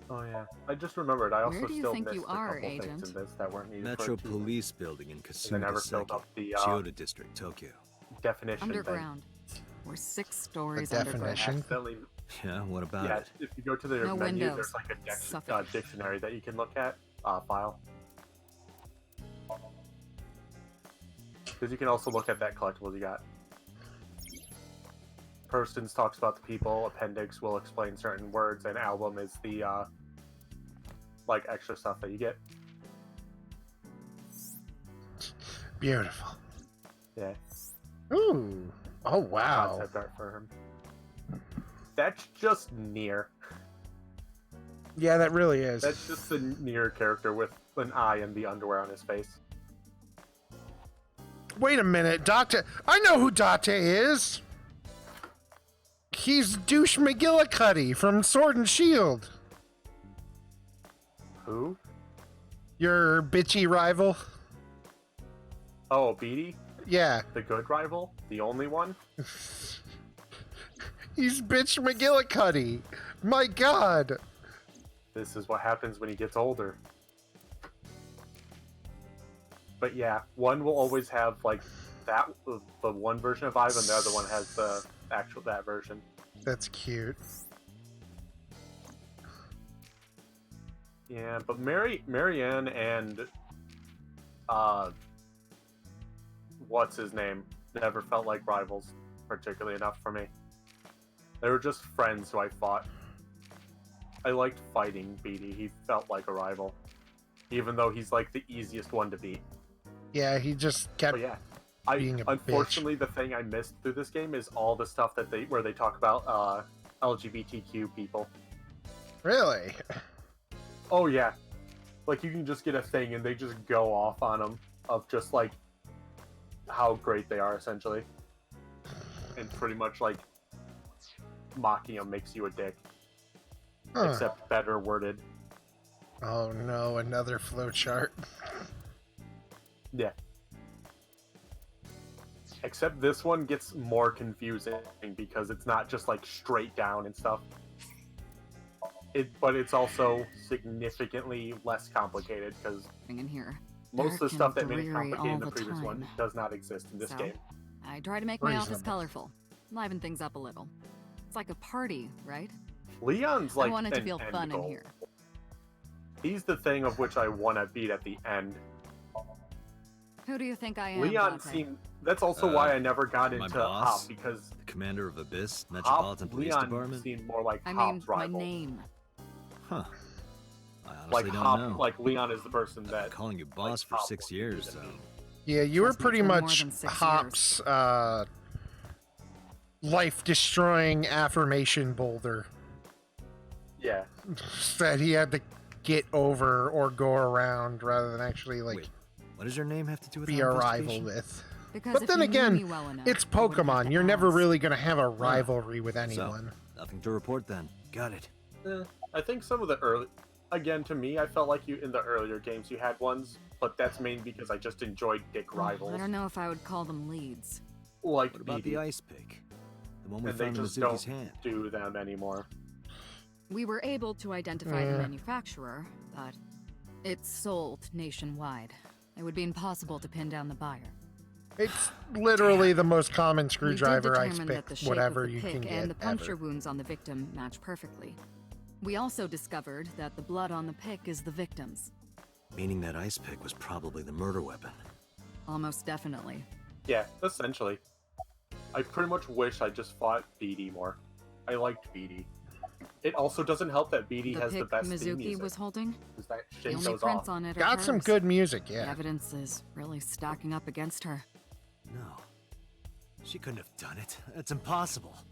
Oh yeah, I just remembered. I also
Where do you
still
think
missed
you
a
are,
couple things
Agent?
in this that weren't needed
Metro
for a
Police Building in
They never filled
Kasumigaseki,
up the
Chiyoda District, Tokyo.
definition thing.
Underground. We're 6 stories
definition?
underground.
Accidentally,
Yeah, what about
yeah.
it?
If you go to their
No
menu,
windows.
there's like a
Suffix.
dictionary that you can look at. File. Because you can also look at that collectibles you got. Persons talks about the people. Appendix will explain certain words, and album is the like extra stuff that you get.
Beautiful.
Yeah.
Ooh. Oh, wow.
Concept art for him. That's just Nier.
Yeah, that really is.
That's just the Nier character with an eye and the underwear on his face.
Wait a minute, Date. I know who Date is. He's Douche McGillicuddy from Sword and Shield.
Who?
Your bitchy rival.
Oh, Beatty?
Yeah.
The good rival? The only one?
He's bitch McGillicuddy. My god.
This is what happens when he gets older. But yeah, one will always have like that, the one version of Ivan, the other one has the actual that version.
That's cute.
Yeah, but Marianne and what's his name never felt like rivals particularly enough for me. They were just friends who I fought. I liked fighting Beatty. He felt like a rival, even though he's like the easiest one to beat.
Yeah, he just kept.
But yeah,
being a
unfortunately the thing I missed through this game is all the stuff that where they talk about LGBTQ people.
Really?
Oh yeah, like you can just get a thing and they just go off on them of just like how great they are essentially, and pretty much like mocking them makes you a dick,
Huh.
except better worded.
Oh no, another flowchart.
Yeah. Except this one gets more confusing because it's not just like straight down and stuff. But it's also significantly less complicated because
In here.
most of the
Dark
stuff that
and
made it
dreary
complicated in
all
the previous one
time.
does not exist in this
So,
game.
I try to make my office
Reasonable.
colorful. Liven things up a little. It's like a party, right?
Leon's like
I want it to
an
feel
end
fun in
goal.
here.
He's the thing of which I want to beat at the end.
Who do you think I am,
Leon
Dante?
seemed. That's also why I never got
my
into
boss?
Hop because
The commander of Abyss
Hop,
Metropolitan Police
Leon
Department?
seemed more like
I mean,
Hop's
my
rival.
name.
Huh. I honestly
Like
don't
Hop,
know.
like Leon is the person
I've
that
been calling you boss for
Hop
6
would be
years,
to
so...
me.
Yeah, you were
Trust me,
pretty
for more
much
than 6
Hop's life-destroying affirmation boulder
Yeah.
that he had to get over or go around rather than actually like
Wait, what does your name have to do with
be
our
a rival
investigation?
with.
Because
But
if
then
you
again,
knew me well enough,
it's
you wouldn't have
Pokemon.
to
You're never
ask.
really gonna have a rivalry with anyone.
Nothing to report then. Got it.
I think some of the early, again, to me, I felt like you in the earlier games you had ones, but that's mainly because I just enjoyed dick rivals.
I don't know if I would call them leads.
Like
What about
Beatty,
the ice pick? The one we
and they
found in
just
Mizuki's
don't
hand.
do them anymore.
We were able to identify the
Yeah.
manufacturer, but it's sold nationwide. It would be impossible to pin down the buyer.
It's literally the most common screwdriver,
we did
ice
determine
pick,
that the shape
whatever
of the
you
pick
can get
and the puncture
ever.
wounds on the victim match perfectly. We also discovered that the blood on the pick is the victim's.
Meaning that ice pick was probably the murder weapon.
Almost definitely.
Yeah, essentially. I pretty much wish I just fought BD more. I liked BD. It also doesn't help that BD
The
has the
pick
best theme
Mizuki
music.
was holding?
Because that
The
shit
only
goes
prints
off.
on it are
Got some
hers.
good music,
The
yeah.
evidence is really stacking up against her.
No. She couldn't have done it. That's impossible.
And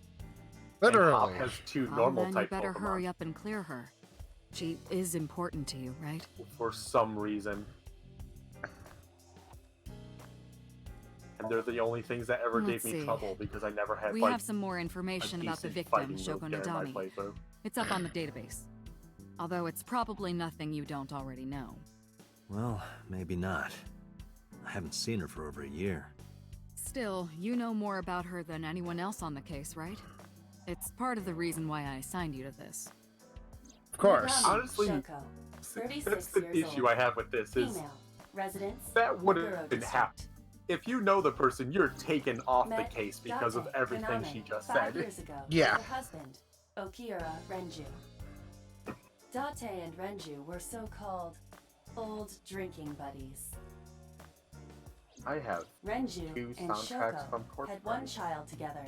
Hop
Literally.
has two
Well,
normal
then
type
you better
Pokemon
hurry up and clear her. She is important to you, right?
for some reason. And they're the only things that ever
Let's
gave me
see.
trouble because I never had
We
like
have some more
a
information about the
decent
victim,
fighting
Shoko
move during my
Nadami.
playthrough.
It's up on the database. Although it's probably nothing you don't already know.
Well, maybe not. I haven't seen her for over a year.
Still, you know more about her than anyone else on the case, right? It's part of the reason why I assigned you to this.
Of course.
Nadami
Honestly,
Shoko, 36
That's the
years
issue
old.
I have with this is
Female. Residence.
that wouldn't
Meguro
have
District.
happened. If you know the person, you're taken off the
Met
case because of
Date
everything
Konami
she just
5
said.
years ago
Yeah.
with her husband, Okiura Renju. Date and Renju were so-called old drinking buddies.
I have
Renju
two
and
soundtracks from
Shoko
Corpse
had one
Party.
child together,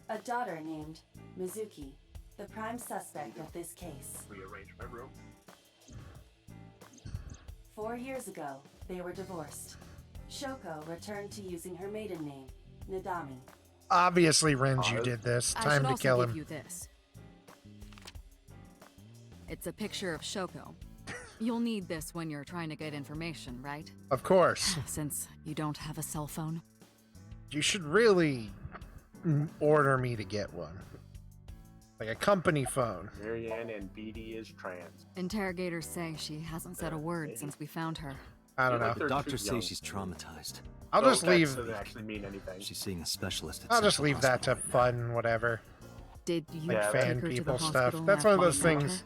a daughter named Mizuki, the prime suspect of this case.
Rearrange my room.
4 years ago, they were divorced. Shoko returned to using her maiden name, Nadami.
Obviously, Renju
Pause.
did this.
I
Time
should
to
also
kill
give
him.
you this. It's a picture of Shoko. You'll need this when you're trying to get information, right?
Of course.
Since you don't have a cell phone.
You should really order me to get one. Like a company phone.
Marianne and BD is trans.
Interrogators say she hasn't said a word since we found her.
I don't
Feel
know.
like
The
they're
doctors
too
say
young.
she's traumatized.
I'll
So
just
that
leave.
doesn't actually mean anything.
She's seeing a specialist at
I'll just
Central
leave that to
Hospital right now.
fun, whatever.
Did you
Like
Yeah,
take
fan
her to the
people stuff.
hospital
That's one of
after
those
you met
things
her?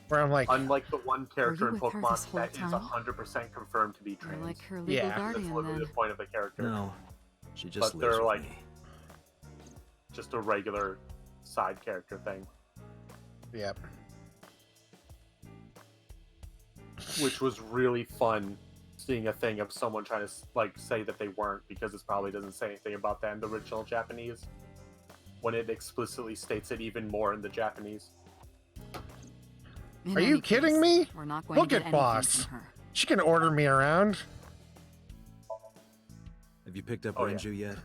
where I'm like,
Unlike the one character
you
in
with her this
Pokemon
whole
that is
time?
100% confirmed to be
You're
trans.
like her legal
Yeah.
That's
guardian
literally
then.
the point of the character.
No, she just
But
lives
they're
with
like-
me.
Just a regular side character thing.
yep.
Which was really fun seeing a thing of someone trying to like say that they weren't because it probably doesn't say anything about that in the original Japanese when it explicitly states it even more in the Japanese.
In
Are you
any
kidding
case,
me?
We're not going
Look
to get
at
anything
Boss.
from her.
She can order me around.
Have you picked up
Oh, yeah.
Renju yet?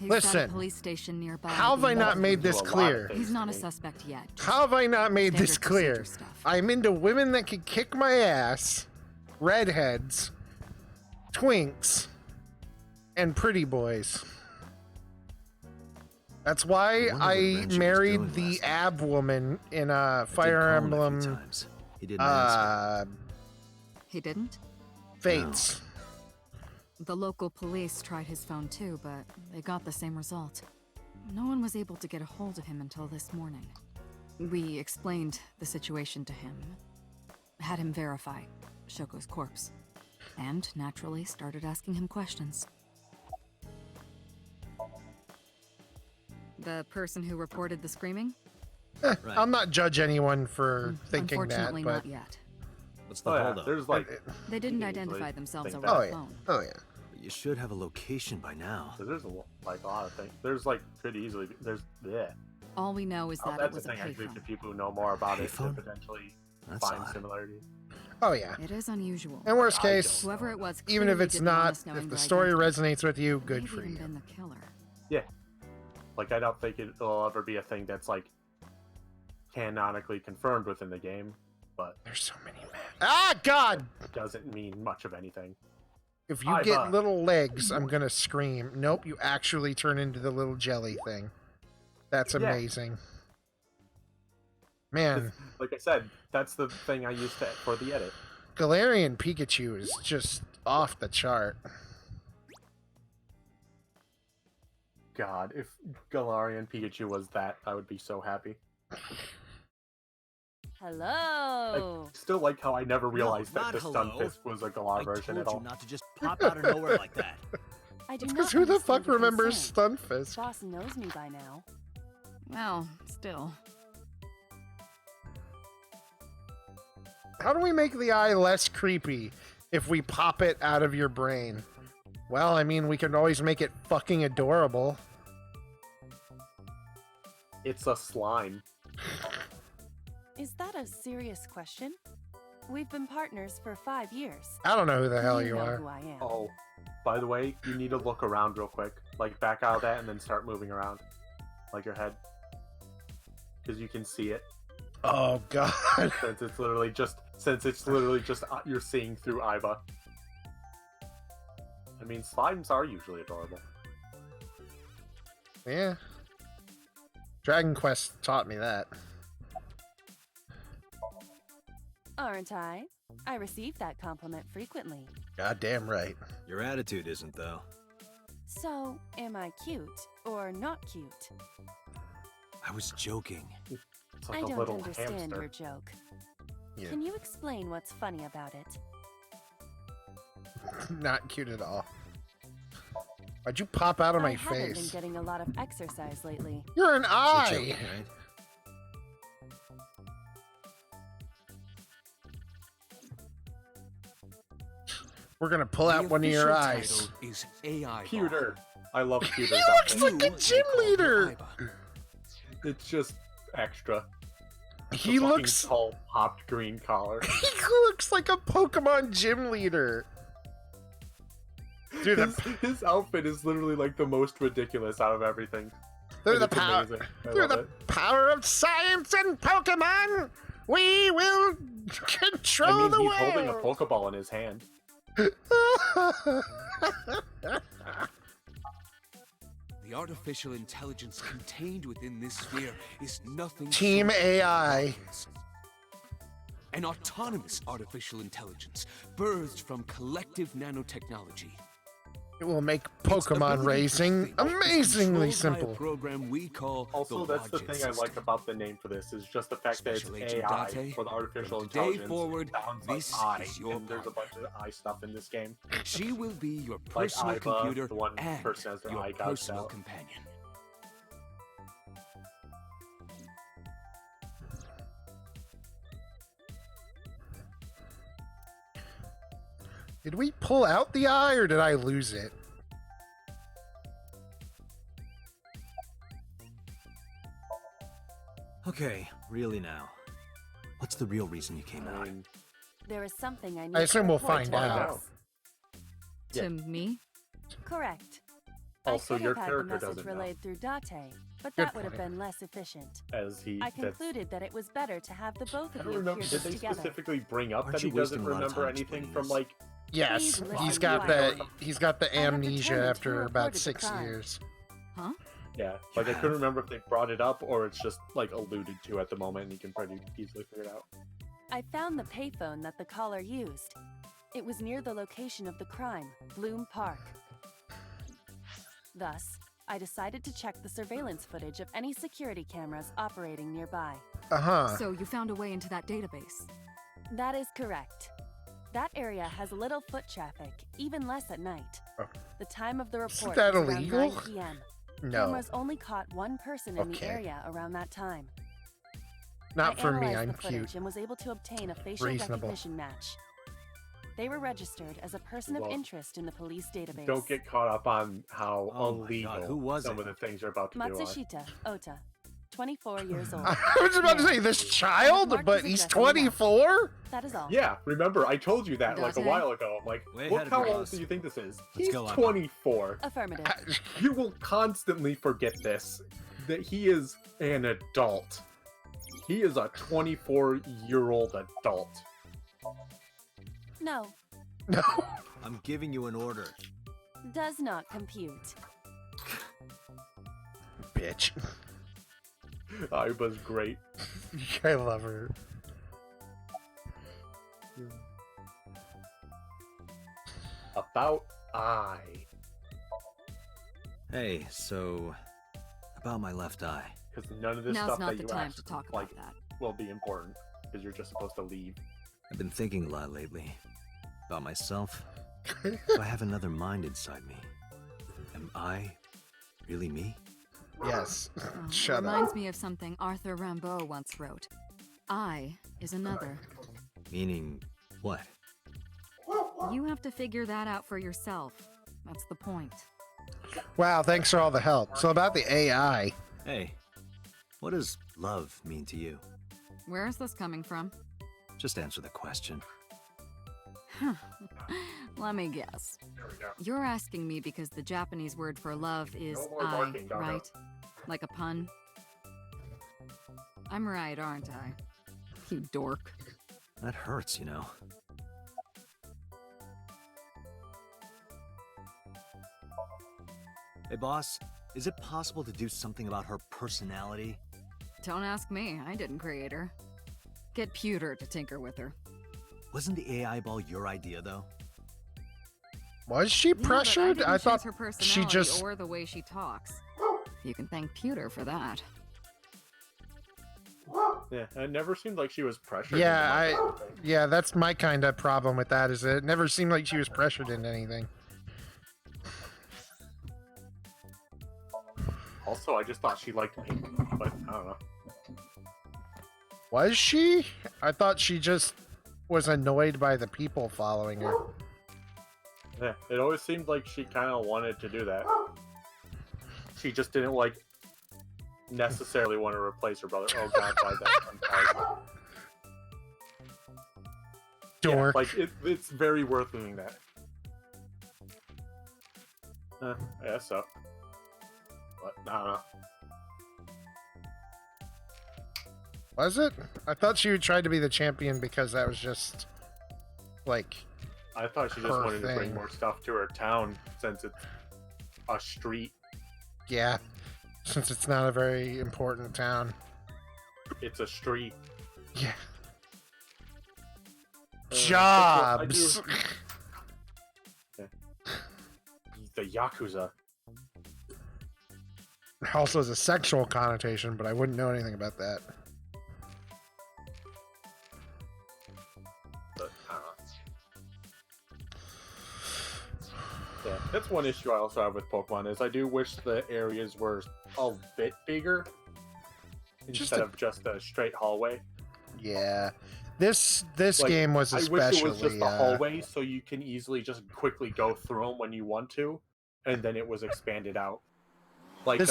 He's got
Listen,
a police station nearby.
How have I
being
not
monitored.
made
Do
this
a lot of
clear?
things.
He's not a
to me.
suspect yet.
How have I not made this
Standard
clear?
procedure stuff.
I'm into women that can kick my ass, redheads, twinks, and pretty boys. That's why
I wonder what
I
Renju was
married
doing
the
last night.
ab woman in
I did
Fire
call him a few
Emblem
times. He didn't answer.
He didn't?
Fates.
The local police tried his phone too, but they got the same result. No one was able to get a hold of him until this morning. We explained the situation to him, had him verify Shoko's corpse, and naturally started asking him questions. The person who reported the screaming?
Right.
I'll not judge anyone for thinking that,
Unfortunately,
but
not yet.
What's the
Oh yeah,
holdup?
there's like
They didn't
Easily
identify themselves
think
over
oh
the
yeah,
phone.
oh yeah.
But you should have a location by now.
there's like a lot of things. There's like could easily there's yeah.
All we know is that it
That's the
was a
thing. I leave
payphone.
to people who know more about it to
Payphone?
potentially
That's
find
odd.
similarities.
Oh yeah.
It is unusual.
In worst
I
case,
Whoever it was,
even if
clearly
it's
didn't want
not,
us knowing
if the
their
story
identity.
resonates with you, good
May have
for
even
you.
been the killer.
Yeah. Like I don't think it'll ever be a thing that's like canonically confirmed within the game, but
There's so many men. Ah, God!
it doesn't mean much of anything.
If you
I've,
get little legs, I'm gonna scream. Nope, you actually turn into the little jelly thing. That's
Yeah.
amazing. Man,
Like I said, that's the thing I used for the edit.
Galarian Pikachu is just off the chart.
God, if Galarian Pikachu was that, I would be so happy.
Hello.
I still like how I never realized that
not
the
hello.
Stunfisk was a Galar
I
version
told
at
you
all.
not to just pop out of nowhere like that.
I do
Because
not
who the
understand
fuck
your
remembers
concern.
Stunfisk?
Boss knows me by now.
Well, still.
How do we make the eye less creepy if we pop it out of your brain? Well, I mean, we can always make it fucking adorable.
It's a slime.
Is that a serious question? We've been partners for 5 years.
I don't know who the hell you
know
are.
who I am.
Oh, by the way, you need to look around real quick. Like, back out of that and then start moving around. Like your head. Because you can see it.
Oh, God.
Since it's literally just you're seeing through Iva. I mean, slimes are usually adorable.
Yeah. Dragon Quest taught me that.
Aren't I? I receive that compliment frequently.
Goddamn right.
Your attitude isn't, though.
So, am I cute or not cute?
I was joking.
It's like
I
a
don't
little
understand
hamster.
your joke.
Yeah.
Can you explain what's funny about it?
Not cute at all. Why'd you pop out of my
I haven't been
face?
getting a lot of exercise lately.
You're an
You're
eye!
joking, right?
We're gonna pull out one of your eyes.
Title is AI
Pewter. I love
He
Pewter's
looks
outfit.
like a gym leader!
It's just extra.
He
A fucking
looks...
tall, popped green collar.
He looks like a Pokemon gym leader. Dude,
His outfit is literally like the most ridiculous out of everything.
through
And
the
it's
power...
amazing. I
Through
love
the
it.
power of science and Pokemon, we will control
I mean,
the
he's
world.
holding a Pokeball in his hand.
The artificial intelligence contained within this sphere is nothing
Team
short of
AI.
intelligence. An autonomous artificial intelligence birthed from collective nanotechnology.
It will make
Its
Pokemon
ability to
raising
think is
amazingly
controlled by a
simple.
program we call
Also,
the
that's the
Logit
thing I like
system.
about the name for this is just the fact that it's
Special Agent
AI
Date,
for the artificial
from today
intelligence.
forward,
Sounds
this
like
is your
and there's a bunch of eye stuff in this game.
She will be your
Like
personal
Iva,
computer
the one
and
person has their
your
eye gouged
personal
out.
companion.
Did we pull out the eye or did I lose it?
Okay, really now. What's the real reason you came
I
out?
mean,
There is something I need
I assume
to
we'll
report
find
to the
out.
boss.
Yeah.
To me?
Correct.
Also,
I could
your
have had the
character
message
doesn't know.
relayed through Date, but
Good
that would have
point.
been less efficient.
as he.
I
that's-
concluded that it was better to have the both
I
of
don't
you
remember.
here
Did they
together.
specifically bring up
Aren't
that he
you
doesn't
wasting a lot of
remember
time
anything
explaining
from
this?
like?
Yes,
Please
he's
listen
got the
quietly.
he's got the
I have
amnesia
determined
after
who
about
reported the
6
crime.
years.
Huh?
Yeah, like I couldn't remember if they brought it up or it's just like alluded to at the moment, and you can pretty easily figure it out.
I found the payphone that the caller used. It was near the location of the crime, Bloom Park. Thus, I decided to check the surveillance footage of any security cameras operating nearby.
Uh-huh.
So you found a way into that database.
That is correct. That area has little foot traffic, even less at night.
Oh.
The time of the report
that
was around
illegal?
9 p.m.
No,
Cameras only caught one person in
Okay.
the area around that time.
not
I
for me.
analyzed
I'm
the footage
cute.
and was able to obtain a facial
Reasonable.
recognition match. They were registered as a person of
Well,
interest in the police database.
Don't get caught up on how
Oh my
illegal
God, who was
some
it?
of the things you're about to do are.
Matsushita Ota, 24 years old.
I was about to say this child,
Marked
but
his
he's
address on the map.
24?
That is all.
Yeah, remember I told you that like a
Date?
while ago. I'm like,
Way
look
ahead of
how
your
old
boss.
do you think this is?
Let's
He's
go, Iva.
24.
Affirmative.
You will constantly forget this, that he is an adult. He is a 24-year-old adult.
No,
No.
I'm giving you an order.
does not compute.
Bitch.
Iba's great.
I love her.
About I.
Hey, so about my left eye.
Because none of this
Now's
stuff
not
that
the
you
time
asked
to talk
like,
about that.
will be important. because you're just supposed to leave.
I've been thinking a lot lately. About myself. Do I have another mind inside me? Am I really me?
Yes.
Oh,
Shut
reminds
up.
me of something Arthur Rimbaud once wrote. I is another.
Meaning what?
You have to figure that out for yourself. That's the point.
Wow, thanks for all the help. So about the AI.
Hey, what does love mean to you?
Where is this coming from?
Just answer the question.
Let me guess.
There we go.
You're asking me because the Japanese word for love is
No more
I,
barking, doggo.
right? Like a pun? I'm right, aren't I? You dork.
That hurts, you know. Hey, boss, is it possible to do something about her personality?
Don't ask me, I didn't create her. Get Pewter to tinker with her.
Wasn't the AI ball your idea, though?
Was she
Yeah, but
pressured?
I
I
didn't
thought
choose her
she
personality
just.
or the way she talks. You can thank Pewter for that.
Yeah, it never seemed like she was pressured.
Yeah,
into much anything.
yeah, that's my kind of problem with that. Is that it never seemed like she was pressured into anything.
Also, I just thought she liked pink, but I don't know.
Was she? I thought she just was annoyed by the people following her.
Yeah, it always seemed like she kind of wanted to do that. She just didn't like necessarily want to replace her brother. Oh god, why is that? I'm sorry.
Dork.
Yeah, like it's very worth doing that. Yeah, so. But I don't know.
Was it? I thought she would try to be the champion because that was just like.
I thought she just
Her
wanted to bring
thing.
more stuff to her town since it's a street.
Yeah, since it's not a very important town.
It's a street.
Yeah.
I
Jobs.
The Yakuza.
Also has a sexual connotation, but I wouldn't know anything about that.
But, yeah, that's one issue I also have with Pokemon is I do wish the areas were a bit bigger instead of just a straight hallway.
Yeah. This
Like,
game was
I
especially.
wish it was just a hallway so you can easily just quickly go through them when you want to, and then it was expanded out. Like
This-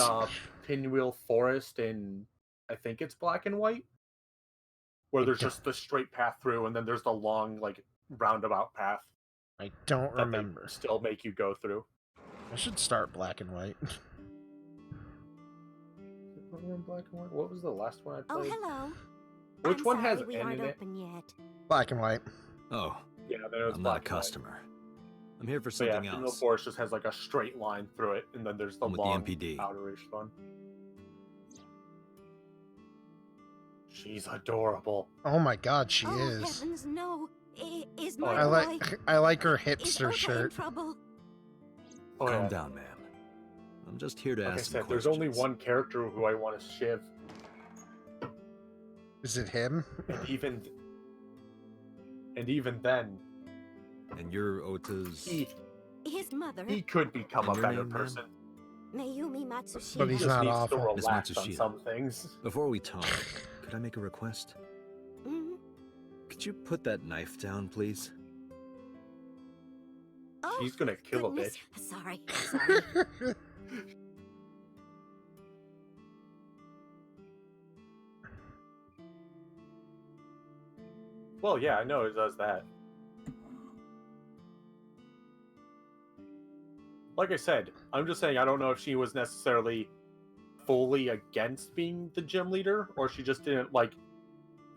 Pinwheel Forest in, I think it's Black and White, where there's just the straight path through, and then there's the long like roundabout path
I don't
that
remember.
they still make you go through.
I should start Black and White.
Black and White? What was the last one I
Oh,
played?
hello.
Which
I'm
one
sorry,
has
we
N
aren't
in it?
open yet.
Black and White.
Oh,
Yeah, there was
I'm
Black
not a
and White.
customer. I'm here for
So yeah,
something
Pinwheel
else.
Forest just has like a straight line through it, and then there's the
I'm with the
long
MPD.
outerish one. She's adorable.
Oh my god, she
oh,
is.
heavens, no. Is
Oh,
my
I
wife...
like her
Is
hipster
Ota in
shirt.
trouble?
Oh,
Calm
yeah.
down, ma'am. I'm just here to
Like I
ask some
said,
questions.
there's only one character who I want to shiv,
Is it him?
and even then,
And you're Ota's...
His mother,
he could become
And
a
your
better
name, ma'am?
person.
Mayumi Matsushita.
But he's
Just
not
needs
awful.
to
Miss
relax on
Matsushita.
some things.
Before we talk, could I make a request?
Mhm.
Could you put that knife down, please?
Oh,
She's gonna kill
goodness.
a
Sorry, sorry.
Well, yeah, I know it does that. Like I said, I'm just saying I don't know if she was necessarily fully against being the gym leader, or she just didn't like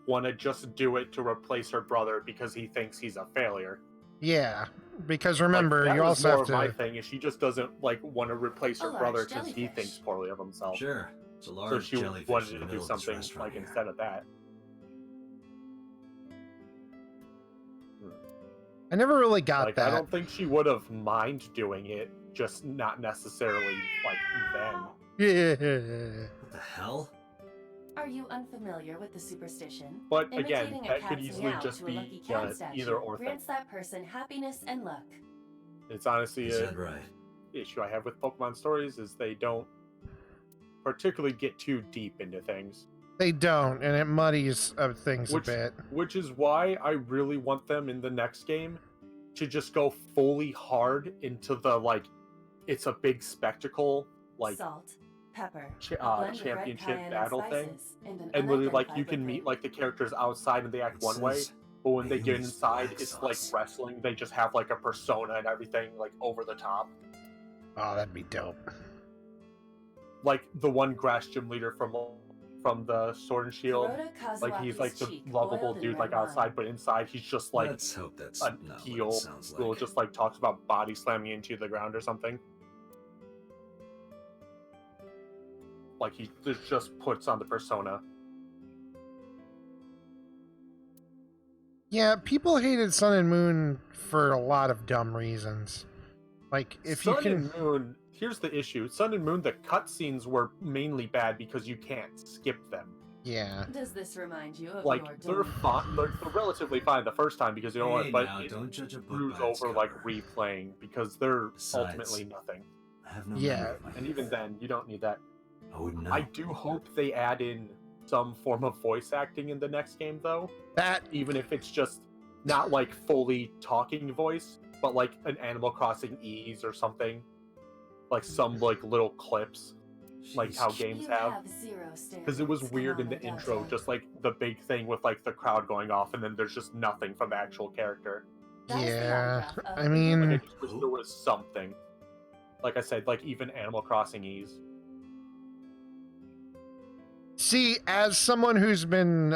want to just do it to replace her brother because he thinks he's a failure.
Yeah, because remember,
Like, that
you
was
also
more
have
of my
to.
thing is she just doesn't like want to replace her
A large
brother because he
jellyfish.
thinks poorly of himself.
Sure. It's a
So
large
she
jellyfish
wanted
in the
to do
middle of this
something
restaurant
like
here.
instead of that.
I never really got
Like
that.
I don't think she would have mind doing it, just not necessarily like then.
Yeah.
What the hell?
Are you unfamiliar with the superstition?
But again,
Imitating a
that could
cat's
easily
meow
just
to a
be
lucky cat statue
either or thing.
grants that person happiness and luck.
It's honestly
Is
a
that right?
issue I have with Pokemon stories is they don't particularly get too deep into things.
They don't, and it muddies things
Which,
a bit.
which is why I really want them in the next game to just go fully hard into the, like, it's a big spectacle, like,
Salt, pepper, a blend of red
championship
cayenne
battle
and
thing.
spices, and an
And literally, like, you
unidentified
can meet,
liquid.
like, the characters outside and they act
It
one way,
says
but when they get
mayonnaise
inside,
black
it's like
sauce.
wrestling. They just have, like, a persona and everything, like, over the top.
Oh, that'd be dope.
Like, the one grass gym leader from the Sword and Shield.
Kuroda
Like, he's like
Kazuaki's
the
cheek
lovable
boiled in
dude,
red
like,
wine.
outside, but inside he's just like
Let's hope that's
a
not what
heel
it sounds
who
like.
just like talks about body slamming into the ground or something. Like, he just puts on the persona.
Yeah, people hated Sun and Moon for a lot of dumb reasons. Like, if you
Sun
can...
and Moon, here's the issue. Sun and Moon, the cutscenes were mainly bad because you can't skip them.
Yeah.
Does this remind you of
Like,
your
they're fine, they're relatively fine the first time because you know what,
Hey
but
now,
it
don't judge a book
screws
by its
over like
cover.
replaying because they're
Besides,
ultimately nothing.
I have no
Yeah,
memory of my
And even
youth.
then, you don't need that.
I wouldn't know.
I do hope they add in some form of voice acting in the next game, though.
That...
Even if it's just not like fully talking voice, but like an Animal Crossing Ease or something. Like some like little clips, like how
Jeez.
games
You
have.
zero
Because it was
steroids,
weird in the
Konami
intro,
Dante.
just like the big thing with like the crowd going off, and then there's just nothing from the actual character.
That is the
Yeah,
autograph of
I
the
mean...
Like, I just wish there was something. Like I said, like even Animal Crossing Ease.
See, as someone who's been,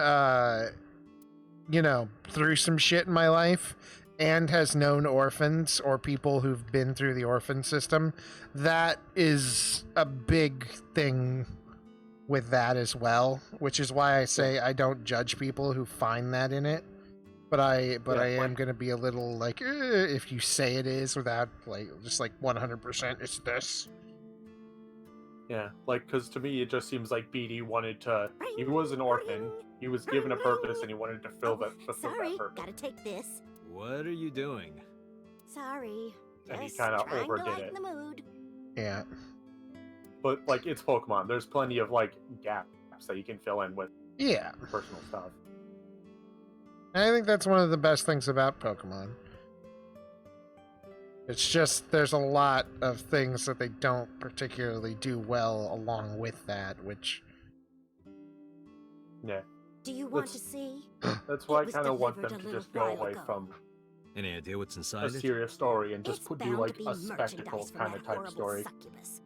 you know, through some shit in my life and has known orphans or people who've been through the orphan system, that is a big thing with that as well, which is why I say I don't judge people who find that in it. But I am going to be a little like, if you say it is without, like, just like 100% it's this.
Yeah, like, because to me, it just seems like BD wanted to. He was an orphan. He was given a purpose, and he wanted to fulfill
Sorry,
that purpose.
gotta take this.
What are you doing?
Sorry.
And he
Just
kinda
trying
overdid
to lighten
it.
the mood.
Yeah.
But like, it's Pokemon. There's plenty of like gaps that you can fill in with
Yeah.
personal stuff.
I think that's one of the best things about Pokemon. It's just there's a lot of things that they don't particularly do well along with that, which...
Yeah,
Do you want
That's-
to see?
that's why I
was
kind of want
delivered
them
a
to
little
just go
while
away
ago.
from
Any idea what's
a
inside it?
serious story and just
It's
do
bound
like
to be
a
merchandise
spectacle
from
kind
that
of type
horrible
story.
succubus.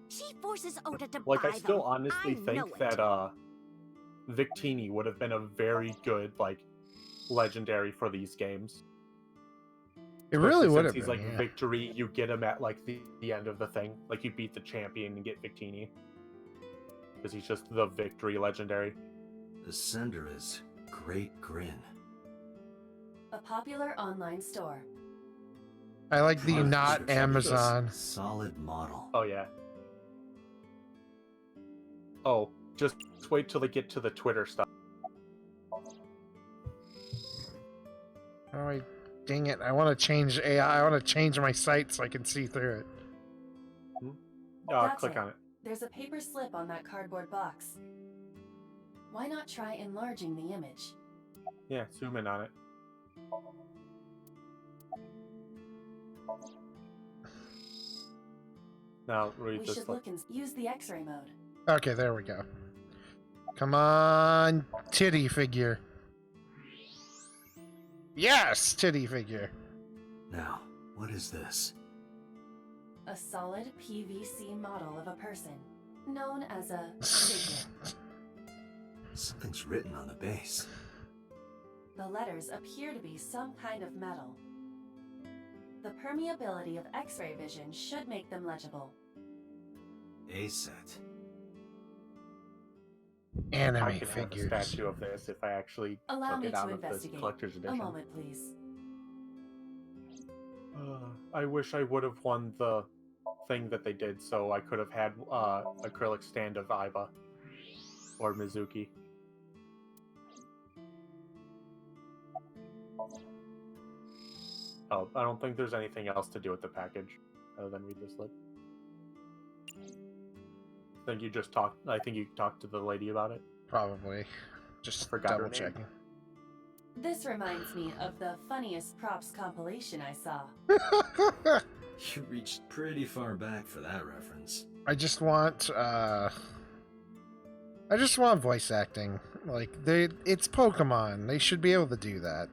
She forces Oda to
Like,
buy
I still
them.
honestly
I know
think
it.
that Victini would have been a very good like legendary for these games.
It really
Especially
would
since
have
he's
been,
like
yeah.
victory, you get him at like the end of the thing. Like you beat the champion and get Victini. Because he's just the victory legendary.
The sender is Great Grin.
A popular online store.
I like the
Product
not
description is
Amazon.
Solid model.
Oh yeah. Oh, just wait till they get to the Twitter stuff.
Oh, dang it. I want to change AI. I want to change my site so I can see through it.
That's
Click
it.
on it.
There's a paper slip on that cardboard box. Why not try enlarging the image?
Yeah, zoom in on it. Now read
We
this.
should look and use the X-ray mode.
Okay, there we go. Come on, titty figure. Yes, titty figure.
Now, what is this?
A solid PVC model of a person, known as a figure.
Something's written on the base.
The letters appear to be some kind of metal. The permeability of X-ray vision should make them legible.
A set.
I
Anime
can have a
figures.
statue of this if I actually
Allow
took
me
it
to
out of the
investigate.
collector's
A
edition.
moment, please.
I wish I would have won the thing that they did, so I could have had acrylic stand of Iva. or Mizuki. Oh, I don't think there's anything else to do with the package other than read this list. I think you talked to the lady about it.
Probably. Just
Forgot her
double
name.
checking.
This reminds me of the funniest props compilation I saw.
You reached pretty far back for that reference.
I just want voice acting. Like it's Pokemon. They should be able to do that.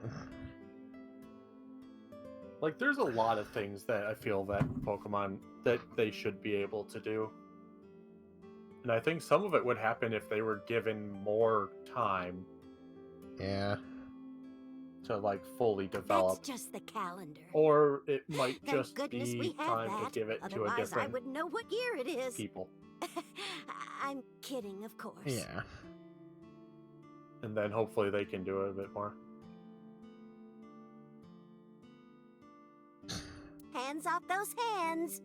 Like, there's a lot of things that I feel that Pokemon that they should be able to do. And I think some of it would happen if they were given more time
Yeah.
to, like, fully develop.
That's just the calendar.
Or it might
Thank
just
goodness
be
we have
time
that.
to give it to a
Otherwise, I
different
wouldn't know what year it is.
people.
I'm kidding, of course.
Yeah.
And then hopefully they can do it a bit more.
Hands off those hands.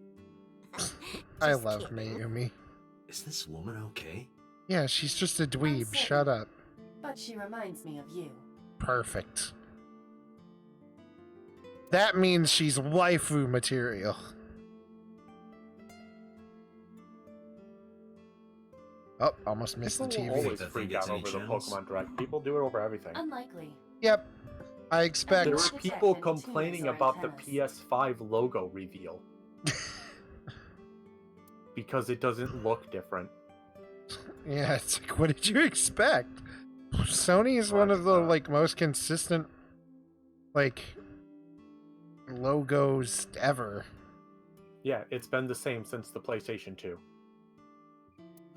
I
Just
love
kidding.
Mayumi.
Is this woman okay?
Yeah, she's just a dweeb.
certain.
Shut up.
But she reminds me of you.
Perfect. That means she's waifu material. Oh, almost missed the
People will
TV.
always
That thing
freak
gets
out
any
over the
channels?
Pokemon Direct. People do it over everything.
Unlikely.
Yep. I expect.
There
Detect
were people
any
complaining
tumors or
about the
antennas.
PS5 logo reveal because it doesn't look different.
Yeah, it's like, what did you expect? Sony is one of the like most consistent like logos ever.
Yeah, it's been the same since the PlayStation 2.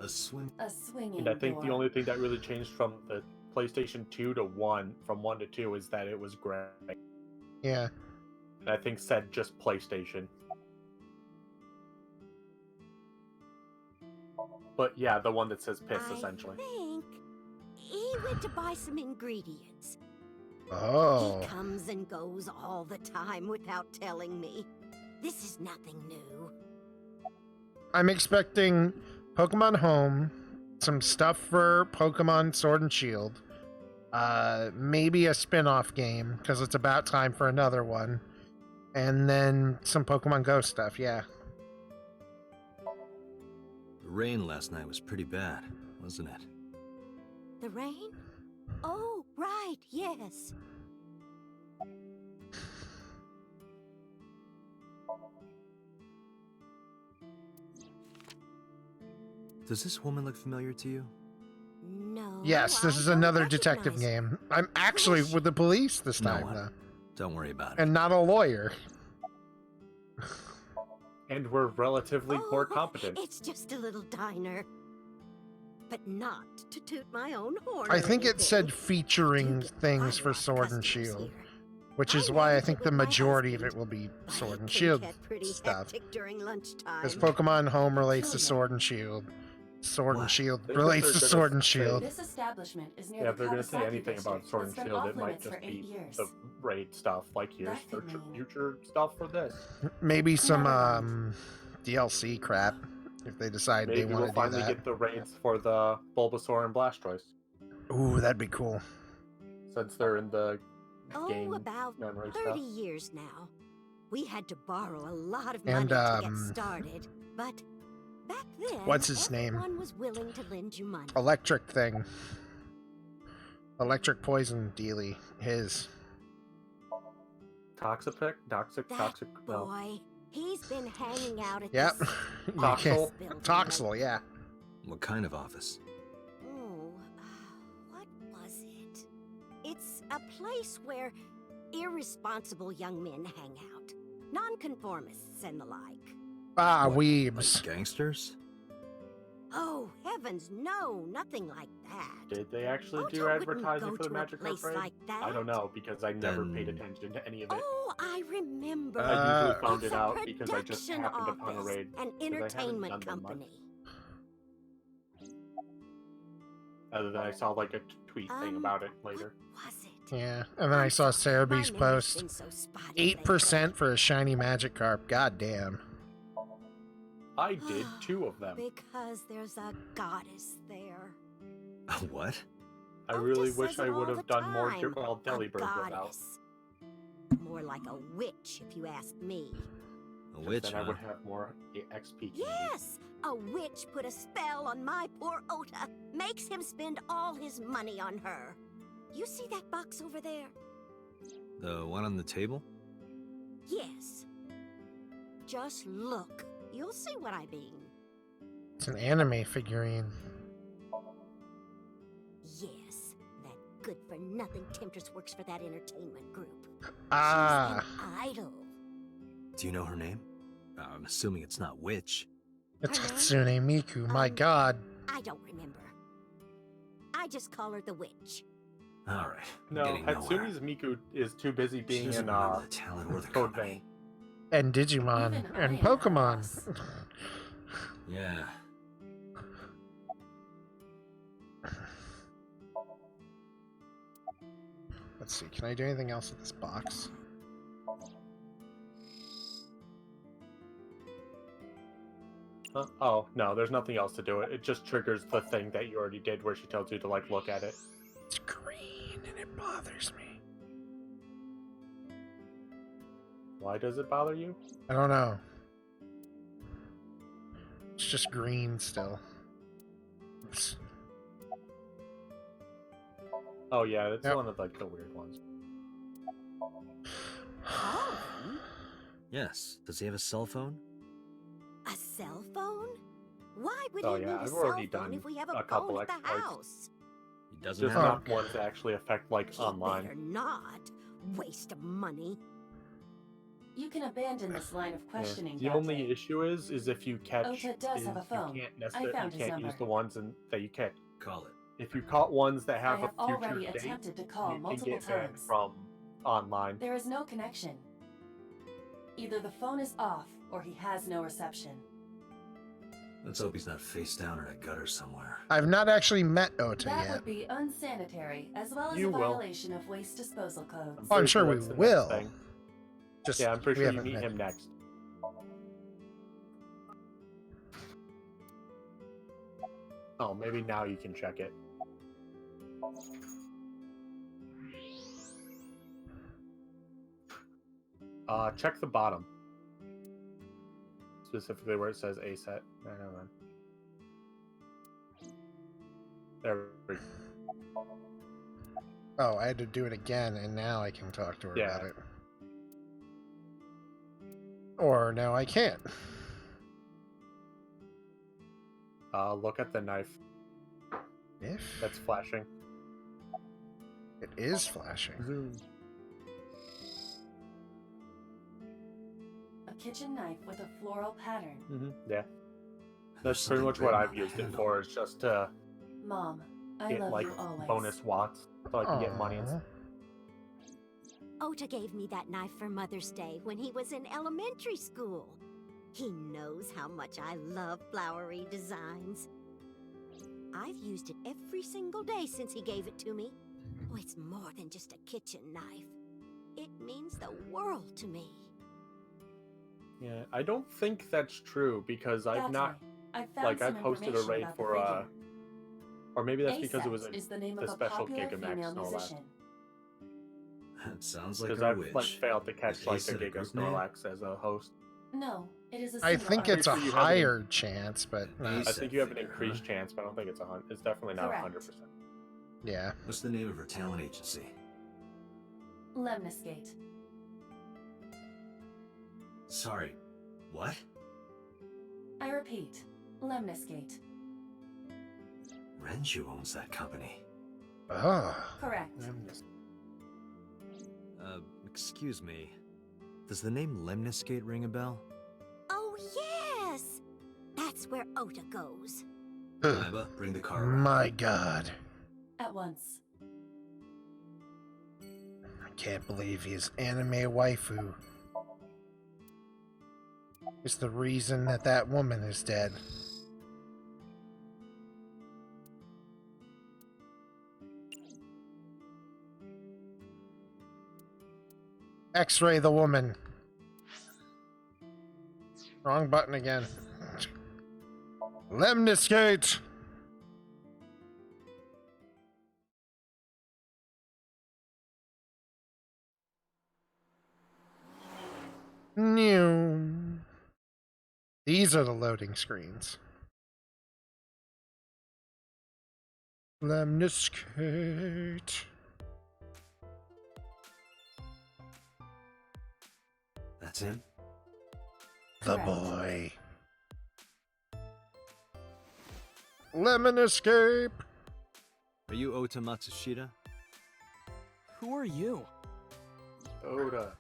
A swim.
A swinging
And I think the
door.
only thing that really changed from the PlayStation 2 to 1, from 1 to 2, is that it was gray.
Yeah.
And I think said just PlayStation. But yeah, the one that says piss, essentially.
I think he went to buy some ingredients.
Oh.
He comes and goes all the time without telling me. This is nothing new.
I'm expecting Pokemon Home, some stuff for Pokemon Sword and Shield, maybe a spin-off game because it's about time for another one, and then some Pokemon Go stuff. Yeah.
The rain last night was pretty bad, wasn't it?
The rain? Oh, right, yes.
Does this woman look familiar to you?
No.
Yes, this
I
is
don't
another detective
recognize her.
game. I'm actually
Who is
with the police this
No
time,
one.
though,
Don't worry about it.
and not a lawyer.
And we're relatively more
Oh,
competent.
It's just a little diner. But not to toot my own horn.
I
or
think it
anything.
said
Do
featuring
get
things
quite a
for
lot of
Sword and
customers
Shield,
here.
which is
I
why I
manage
think
it
the
with my
majority of it
husband,
will be
but
Sword
it
and
can
Shield
get pretty
stuff.
hectic during lunchtime.
Because Pokemon Home relates to
Peculiar.
Sword and Shield. Sword and
What?
Shield
I think if
relates
they're
to
gonna
Sword and
say-
Shield.
This establishment is near
Yeah, if
the
they're going to say
Kawasaki
anything about
district
Sword
that's
and
been
Shield,
off
it might
limits
just
for 8
be
years.
the raid stuff. Like, here's
That could mean-
future stuff for this.
Maybe some
Never mind.
DLC crap if they decide
Maybe
they
we'll
want to do
finally
that.
get the raids for the Bulbasaur and Blastoise,
Ooh, that'd be cool.
since they're in the
Oh,
game
about
memory
30
stuff.
years now. We had to borrow a lot of
And,
money to get started, but back then,
what's his name?
everyone was willing to lend you money.
Electric thing. Electric poison dealy. His.
Toxic?
That
No.
boy, he's been hanging out at
Yep.
this
You
Toxel?
can't-
building
Toxel, yeah.
What kind of office?
Oh, what was it? It's a place where irresponsible young men hang out. Nonconformists and the like.
Ah,
What,
weebs.
Like gangsters?
Oh, heavens, no, nothing like that.
Did they actually
Oto
do
wouldn't
advertising
go
for the
to a
Magic
place
Parade?
like that.
I don't know, because I never paid
Then-
attention to any of it.
Oh, I remember.
I usually found
It's
it
a
out because I just
production
happened upon a
office,
raid.
an
'cause I haven't
entertainment
done them much.
company.
Other than I saw like a tweet thing about it later.
What was it?
Yeah. And then I saw Cerebee's
My memory's
post.
been so spotty
8% for a shiny Magikarp. God damn.
I did 2 of them.
Because there's a goddess there.
What?
I
Ota
really
says
wish
it
I
all
would
the
have done more
time.
while
A
Delibird was out.
goddess. More like a witch, if you ask me.
A witch,
Then I
huh?
would have more XP candy.
Yes! A witch put a spell on my poor Ota. Makes him spend all his money on her. You see that box over there?
The one on the table?
Yes. Just look. You'll see what I mean.
It's an anime figurine.
Yes. That good-for-nothing temptress works for that entertainment group.
Ah,
She's an idol.
Do you know her name? I'm assuming it's not witch.
it's
Her name?
Hatsune Miku. My God.
I don't remember. I just call her the witch.
All right.
No,
getting nowhere.
Hatsune's Miku is too busy
She
being
doesn't
in
remember the talent or the
Code
company.
Vein.
And Digimon
Even I
and
am at a
Pokemon.
loss.
Yeah.
Let's see. Can I do anything else with this box?
Oh, no, there's nothing else to do. It just triggers the thing that you already did where she tells you to, like, look at it.
It's green and it bothers me.
Why does it bother you?
I don't know. It's just green still. It's-
Oh, yeah, it's
Yep.
one of, like, the weird ones.
Colin?
Yes. Does he have a cell phone?
A cell phone? Why would
Oh,
he
yeah,
need a
I've
cell
already
phone
done
if we have a
a couple
phone at the
exploits.
house?
He doesn't
Just
have
not
Oh.
ones that actually affect, like,
He
online.
better not. Waste of money.
You can abandon this line of
Yeah.
questioning.
The only
Dante.
issue is if you catch,
Ota does have a
is
phone.
you can't,
I found
you
his
can't use
number.
the ones that you catch.
Call it.
If you caught ones that
I
have
have
a future
already
date,
attempted to call
you can
multiple
get banned
times.
from online.
There is no connection. Either the phone is off or he has no reception.
Let's hope he's not face down in a gutter somewhere.
I've not actually met Ota
That
yet.
would be unsanitary, as well as
You
a
will.
violation of waste disposal codes.
Oh, I'm
Pretty
sure we
that's the next
will.
thing.
Just
Yeah, I'm pretty
we
sure you
haven't
meet
met
him next. Oh, maybe now you can check it. Check the bottom. Specifically where it says A set. No, never mind. There we go.
Oh, I had to do it again, and now I can talk to her
Yeah.
about it. Or now I can't.
Look at the knife.
If
That's flashing.
it is flashing.
Zoom.
A kitchen knife with a floral pattern.
Yeah.
There's
That's pretty
something
much what
written
I've
on the
used it
handle.
for, is just to
Mom, I
get,
love
like,
you always.
bonus watts so I can get money and
Aw.
Ota gave me that knife for Mother's Day when he was in elementary school. He knows how much I love flowery designs. I've used it every single day since he gave it to me. Oh, it's more than just a kitchen knife. It means the world to me.
Yeah, I don't think that's true because I've
Dante,
not,
I've found
like,
some
I've posted a
information
raid
about the
for,
figure.
or maybe that's because it was
Aset is the name
the
of a
special
popular
Gigamax
female
and all that.
musician.
That sounds like
Because
a
I've,
witch.
like, failed to catch,
Is
like, a
Ace a
Giga
group name?
Snorlax as a host.
No, it is a
I
single
think it's a
artist.
you have it in-
higher chance, but
Ace.
I think you have an
figure,
increased
huh?
chance, but I don't think it's it's definitely not
Correct.
100%.
yeah.
What's the name of her talent agency?
Lemniscate.
Sorry. What?
I repeat, Lemniscate.
Renju owns that company.
Oh,
Correct.
Excuse me. Does the name Lemniscate ring a bell?
Oh, yes! That's where Ota goes.
Iba, bring the car around.
my God.
At once.
I can't believe his anime waifu is the reason that that woman is dead. X-ray the woman. Wrong button again. Lemniscate! New. These are the loading screens. Lemniscate.
That's him?
The
Correct.
boy. Lemon escape.
Are you Ota Matsushita?
Who are you?
Oda.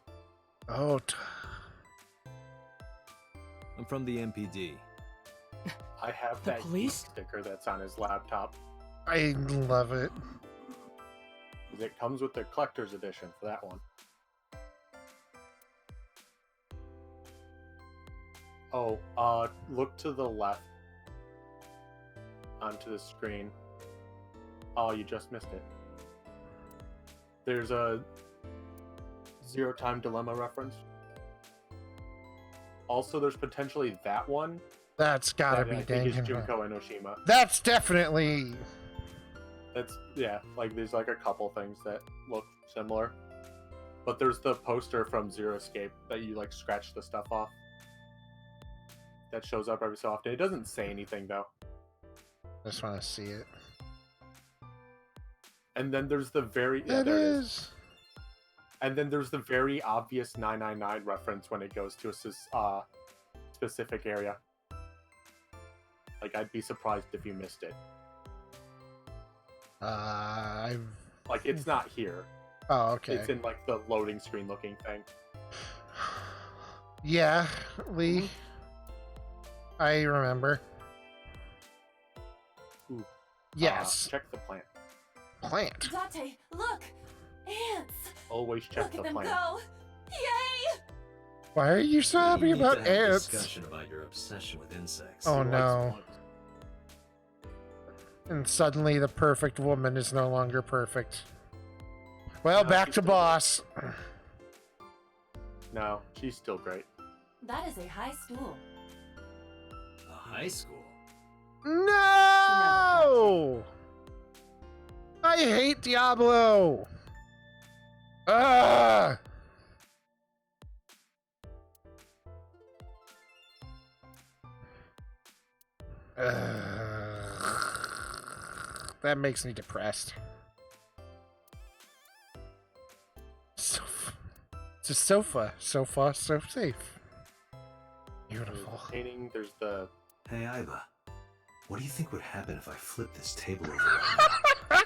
Oh,
I'm from the MPD.
I have
The
that
police?
sticker that's on his laptop.
I love it.
'Cause it comes with the collector's edition for that one. Oh, look to the left onto the screen. Oh, you just missed it. There's a Zero Time Dilemma reference. Also, there's potentially that one.
That's gotta
that
be
I think is
dang.
Junko Enoshima.
That's definitely.
That's, yeah, like there's like a couple things that look similar. But there's the poster from Zero Escape that you like scratch the stuff off. That shows up every so often. It doesn't say anything though.
Just want to see it.
And then there's the very
It
there it
is.
And then there's the very obvious 999 reference when it goes to a specific area. Like I'd be surprised if you missed it.
I've.
Like it's not here.
Oh, okay.
It's in like the loading screen looking thing.
Yeah, Lee. I remember.
Ooh.
Yes.
Check the plant.
Plant.
Date, look! Ants!
Always check
Look
the
at them
plant.
go! Yay!
Why are you so happy
We need
about
to have a
ants?
discussion about your obsession with insects.
Oh
He likes
no.
bugs.
And suddenly the perfect woman is no longer perfect. Well,
No,
back
she's
to
still
boss.
No, she's still great.
That is a high school.
A high school?
No! I hate Diablo! Ah! That makes me depressed. It's a sofa. Sofa, so safe.
There's
Beautiful.
the painting, there's the
Hey, Iva. What do you think would happen if I flip this table over right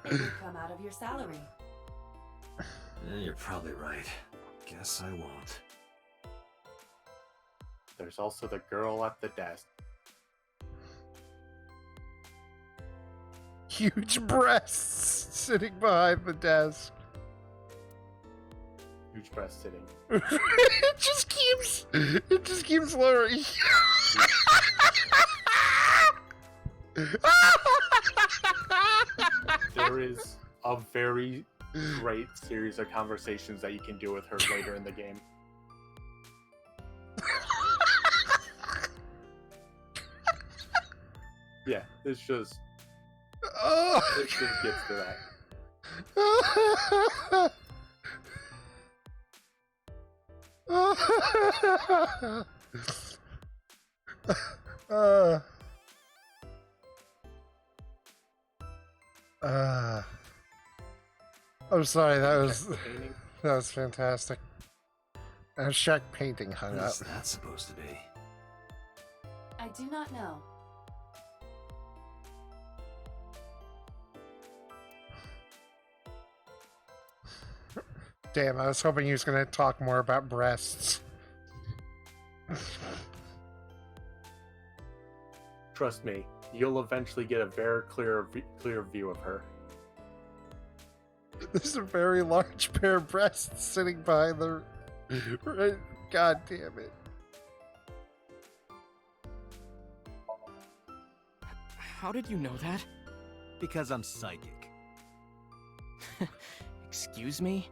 It would come out of your salary.
now? You're probably right. Guess I won't.
there's also the girl at the desk.
Huge breasts sitting behind the desk.
Huge breast sitting.
It just keeps lowering.
There is a very great series of conversations that you can do with her later in the game. Yeah, it's just
Oh.
it just gets to that.
I'm sorry, that was
The painting.
fantastic. And Shark painting hung
What
up.
is that supposed to be?
I do not know.
Damn, I was hoping he was going to talk more about breasts.
Trust me, you'll eventually get a very clear view of her.
There's a very large pair of breasts sitting behind the. God damn it.
How did you know that?
Because I'm psychic.
Excuse me?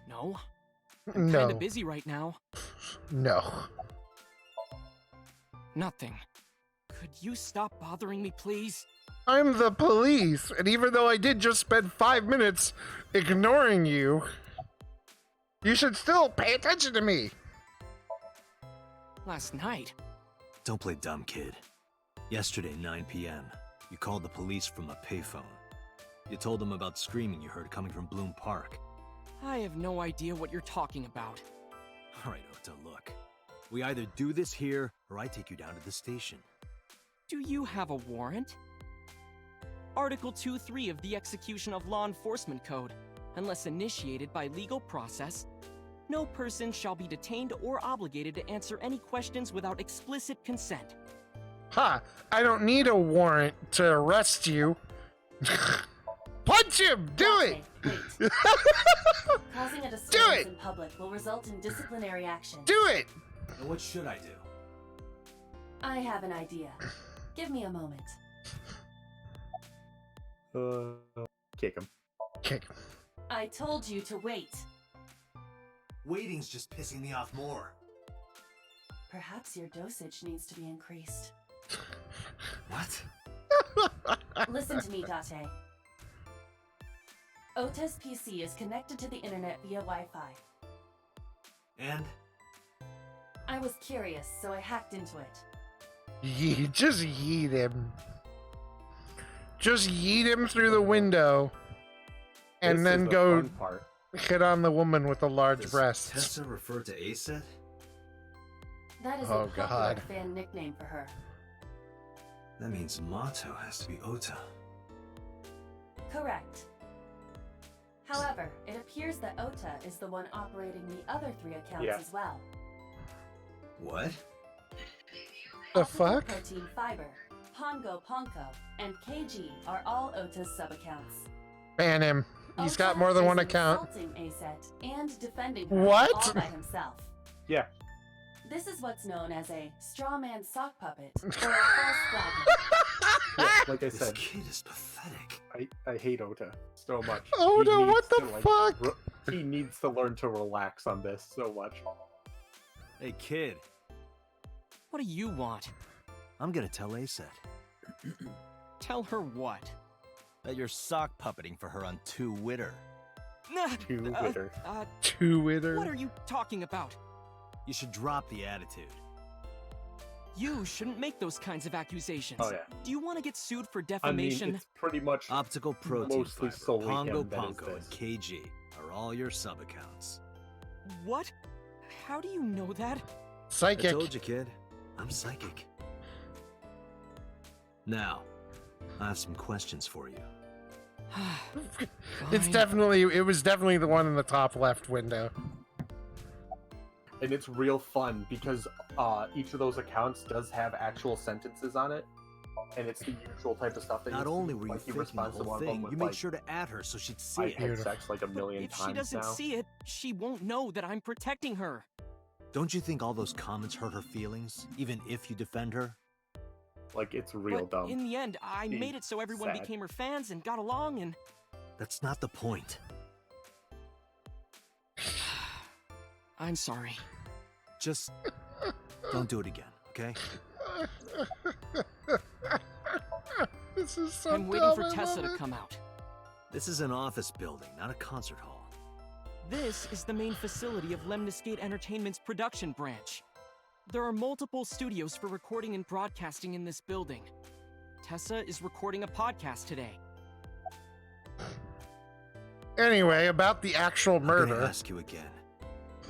No? I'm
No.
kinda busy right now.
No.
Nothing. Could you stop bothering me, please?
I'm the police, and even though I did just spend 5 minutes ignoring you, you should still pay attention to me.
Last night?
Don't play dumb, kid. Yesterday, 9 p.m., you called the police from a payphone. You told them about screaming you heard coming from Bloom Park.
I have no idea what you're talking about.
All right, Ota, look. We either do this here, or I take you down to the station.
Do you have a warrant? Article 2.3 of the Execution of Law Enforcement Code. Unless initiated by legal process, no person shall be detained or obligated to answer any questions without explicit consent.
Ha! I don't need a warrant to arrest you. Punch him! Do it!
Wait. Causing a disturbance
Do it!
in public will result in disciplinary action.
Do it!
And what should I do?
I have an idea. Give me a moment.
Kick him.
Kick him.
I told you to wait.
Waiting's just pissing me off more.
Perhaps your dosage needs to be increased.
What?
Listen to me, Date. Ota's PC is connected to the internet via Wi-Fi.
And?
I was curious, so I hacked into it.
Just yeet him. Just yeet him through the window. And
This
then
is the
go
fun part.
hit on the woman with the large
Does
breasts.
Tessa refer to Aset?
That is
Oh,
a popular
God.
fan nickname for her.
That means motto has to be Ota.
Correct. However, it appears that Ota is the one operating the other 3 accounts
Yeah.
as well.
What?
The
Optical
fuck?
Protein Fiber, Pongo Ponko, and KG are all Ota's sub-accounts.
Ban him. He's got
Ota
more than
is
one account.
insulting Aset and defending her
What?
all by himself.
Yeah.
This is what's known as a straw man sock puppet or a false flag.
Yeah, like I
This
said,
kid is pathetic.
I hate Ota so much.
Ota,
He needs
what the
to, like,
fuck?
he needs to learn to relax on this so much.
Hey, kid.
What do you want?
I'm gonna tell Aset
Tell her what?
that you're sock puppeting for her on Twitter.
Twitter.
Twitter.
What are you talking about?
You should drop the attitude.
You shouldn't make those kinds of accusations.
Oh, yeah.
Do you want to get sued for
I mean,
defamation?
it's pretty much
Optical protein
mostly
fiber,
solely
Pongo
him that is
Ponko, and
this.
KG are all your sub-accounts.
What? How do you know that?
I
Psychic.
told you, kid. I'm psychic. Now, I have some questions for you.
It was definitely the one in the top left window.
and it's real fun because each of those accounts does have actual sentences on it, and it's the usual type of stuff that
Not
you
only
see,
were you
like, he
thinking the
responds to
whole
one of them
thing,
with,
you made
like,
sure to add her so she'd see
I
it.
had sex like a
But
million
if
times
she doesn't
now.
see it, she won't know that I'm protecting her.
Don't you think all those comments hurt her feelings, even if you defend her?
Like, it's real
But
dumb.
in the end, I
Being
made it so everyone
sad.
became her fans and got along, and
That's not the point.
I'm sorry.
Just don't do it again, okay?
This is so
I'm waiting for
dumb, I
Tessa
love
to
it.
come out.
This is an office building, not a concert hall.
This is the main facility of Lemniscate Entertainment's production branch. There are multiple studios for recording and broadcasting in this building. Tessa is recording a podcast today.
Anyway, about the actual
I'm gonna
murder.
ask you again.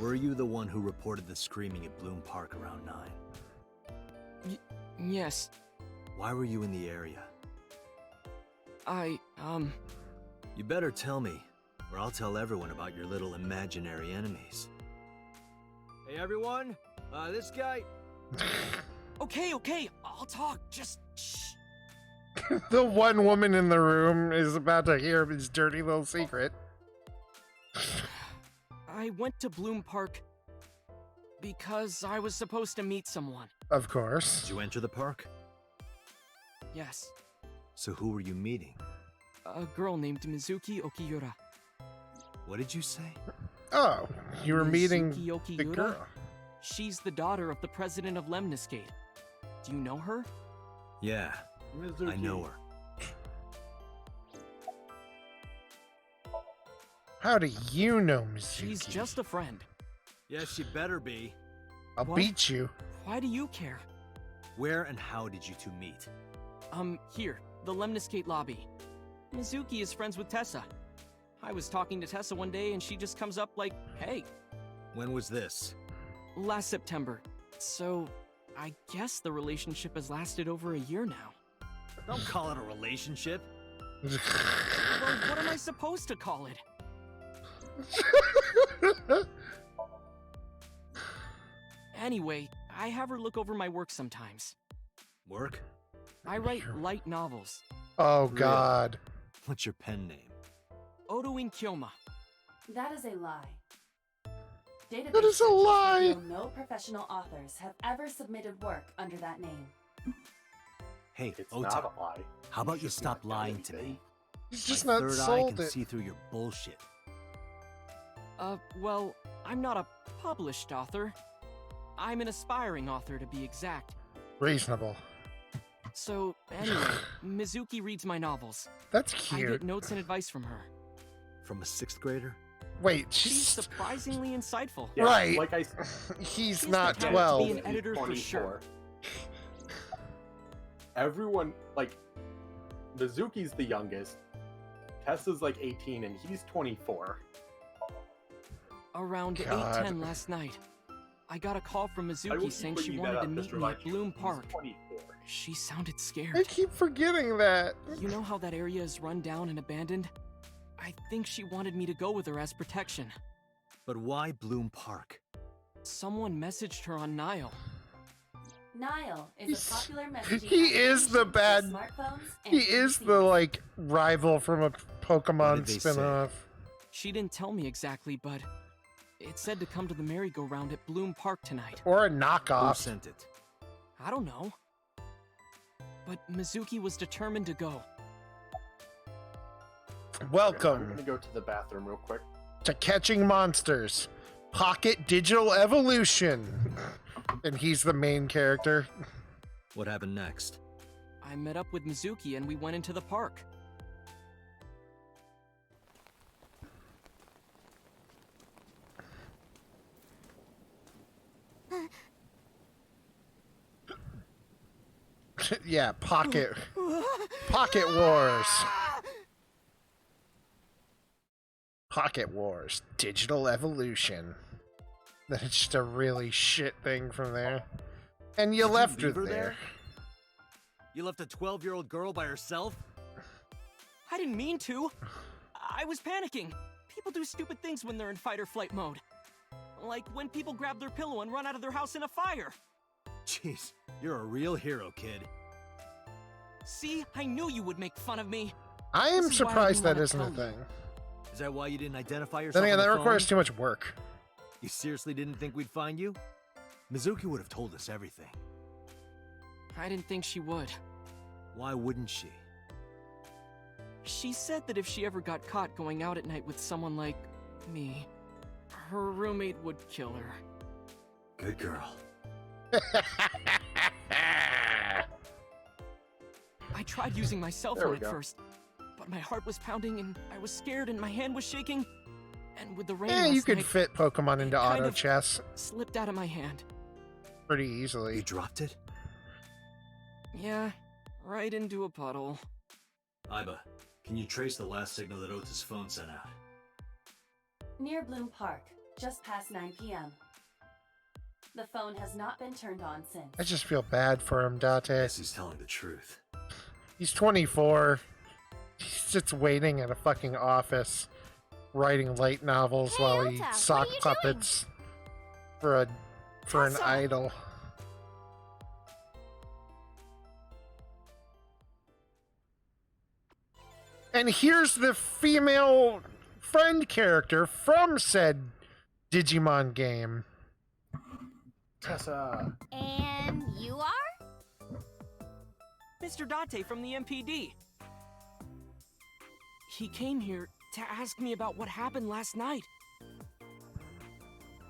Were you the one who reported the screaming at Bloom Park around 9?
Yes,
Why were you in the area?
You
better tell me, or I'll tell everyone about your little imaginary enemies. Hey everyone, this guy...
Okay, I'll talk, just shh.
The one woman in the room is about to hear his dirty little secret.
I went to Bloom Park because I was supposed to meet someone.
Of course.
Did you enter the park?
Yes,
So who were you meeting?
a girl named Mizuki Okiura.
What did you say?
Oh, you were meeting
Mizuki
the
Okiura?
girl.
She's the daughter of the president of Lemniscate. Do you know her?
Yeah, I know her.
How do you know Mizuki?
She's just a friend.
Yes, she better be.
I'll
What?
beat you.
Why do you care?
Where and how did you two meet?
Here, the Lemniscate lobby. Mizuki is friends with Tessa. I was talking to Tessa one day and she just comes up like, hey,
When was this?
last September. So, I guess the relationship has lasted over a year now.
Don't call it a relationship.
Well, what am I supposed to call it? Anyway, I have her look over my work sometimes.
Work?
I write light novels.
Oh God.
What's your pen name?
Odoin Kyoma.
That is a lie. Database
That is a
searches
lie.
reveal no professional authors have ever submitted work under that name.
Hey,
It's
Ota,
not a lie.
how about
He's
you
just
stop
not done
lying to
anything.
me?
He's just
My
not
third eye
sold
can
it.
see through your bullshit.
Well, I'm not a published author. I'm an aspiring author, to be exact.
Reasonable.
So, anyway, Mizuki reads my novels.
That's
I
cute.
get notes and advice from her.
From a 6th grader?
Wait,
She's
she's
surprisingly insightful.
Yeah,
right.
Like I
He's
She's
not
the type to
12.
be an editor for sure.
Everyone, like, Mizuki's the youngest. Tessa's like 18 and he's 24.
Around
God.
8:10 last night, I got a call from
I will
Mizuki
keep
saying
bringing
she
that
wanted
up
to
just
meet me at
remind you,
Bloom
he's
Park.
24.
She sounded
I
scared.
keep forgetting that.
You know how that area is run down and abandoned? I think she wanted me to go with her as protection.
But why Bloom Park?
Someone messaged her on Nile.
Nile is
He's-
a popular messaging
he is the
application for
bad-
smartphones and
He is the
PCs.
like rival from a
What
Pokemon
did they say?
spinoff.
She didn't tell me exactly, but it said to come to the merry-go-round at Bloom Park tonight.
Or a
Who
knockoff.
sent it?
I don't know. But Mizuki was determined to go.
I'm
Welcome
gonna go to the bathroom real quick.
to Catching Monsters. Pocket Digital Evolution. And he's the main character.
What happened next?
I met up with Mizuki and we went into the park.
Yeah, Pocket Wars. Pocket Wars Digital Evolution. Then it's just a really shit thing from there. And you
Did you
left her
leave her
there.
there? You left a 12-year-old girl by herself?
I didn't mean to. I was panicking. People do stupid things when they're in fight or flight mode. Like when people grab their pillow and run out of their house in a fire.
Jeez, you're a real hero, kid.
See, I knew you would make fun of me.
I am
This is why I
surprised
didn't
that
wanna
isn't a
tell you.
thing.
Is that why you didn't identify yourself
Then again,
on
that
the
requires
phone?
too much work.
You seriously didn't think we'd find you? Mizuki would have told us everything.
I didn't think she would.
Why wouldn't she?
She said that if she ever got caught going out at night with someone like me, her roommate would kill her.
Good girl.
I tried using my cell
There
phone
we
at
go.
first, but my heart was pounding and I was scared and my hand was shaking. And with the rain
Yeah, you
last
could
night,
fit Pokemon into
kind
auto
of-
chess
slipped out of my hand.
pretty
You
easily.
dropped it?
Yeah, right into a puddle.
Iba, can you trace the last signal that Ota's phone sent out?
Near Bloom Park, just past 9 p.m. The phone has not been turned on since.
I just feel bad for him, Date.
Guess he's telling the truth.
He's 24. He sits waiting at a fucking office, writing light novels
Hey,
while
Ota,
he
what are
sock
you doing?
puppets for an
Tessa!
idol. And here's the female friend character from said Digimon game.
Tessa.
And you are?
Mr. Date from the MPD. He came here to ask me about what happened last night.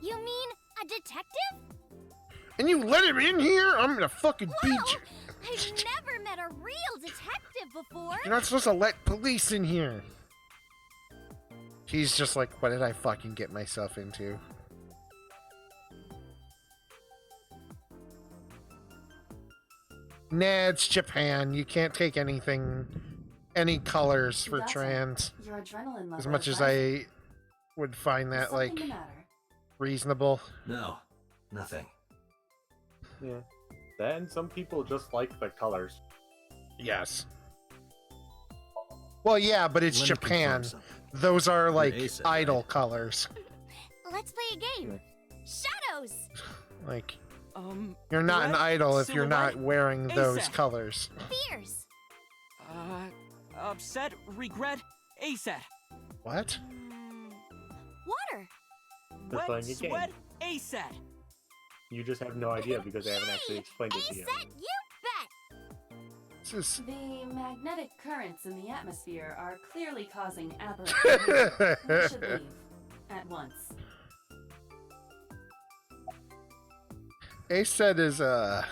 You mean a detective?
And you let him in here? I'm gonna fucking beat
Whoa!
you.
I've never met a real detective before.
You're not supposed to let police in here. He's just like, what did I fucking get myself into? Nah, it's Japan. You can't take anything, any colors for
That's it.
trans.
Your adrenaline level
As much
is
as
rising.
I would find
Is
that,
something
like,
the matter?
reasonable.
No, nothing.
Yeah. Then some people just like the colors.
Yes. Well, yeah, but it's
Let me
Japan.
confirm something.
Those are, like,
Ace,
idol
right?
colors.
Let's play a game. Shadows.
Like,
You're
not an idol if you're not
silhouette,
wearing those
ASAP.
colors.
Fierce.
Upset, regret, ASAP.
What?
Water.
They're
Wet,
playing a game.
sweat, ASAP.
You just have no idea because they haven't actually explained it to you.
Ace, you bet.
This is...
The magnetic currents in the atmosphere are clearly causing aberrant behavior. We should leave at once.
Ace said is, I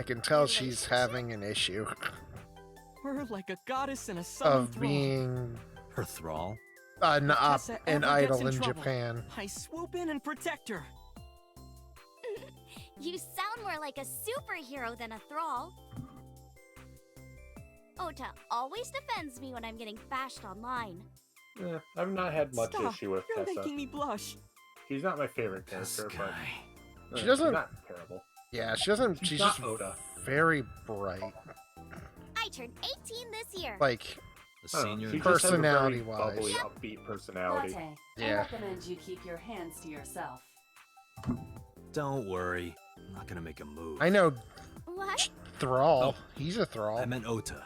can tell she's having an issue
We're like a goddess and a son
of
thrall.
being
Her thrall?
an,
If Tessa
an
ever gets
idol in
trouble,
Japan.
I swoop in and protect her.
You sound more like a superhero than a thrall. Ota always defends me when I'm getting bashed online.
I've not had much
Stop.
issue with
You're
Tessa.
making me blush.
She's not my favorite
This
character,
guy.
but
She doesn't-
She's not terrible.
Yeah, she doesn't. She's
not
just
Oda.
very bright.
I turned 18 this year.
Like,
The
I don't know,
senior?
she just has a very
Personality-wise.
bubbly, upbeat personality.
Latte, I
Yeah.
recommend you keep your hands to yourself.
Don't worry. I'm not gonna make a move.
I know
What?
Thrall. He's a Thrall.
I meant Ota.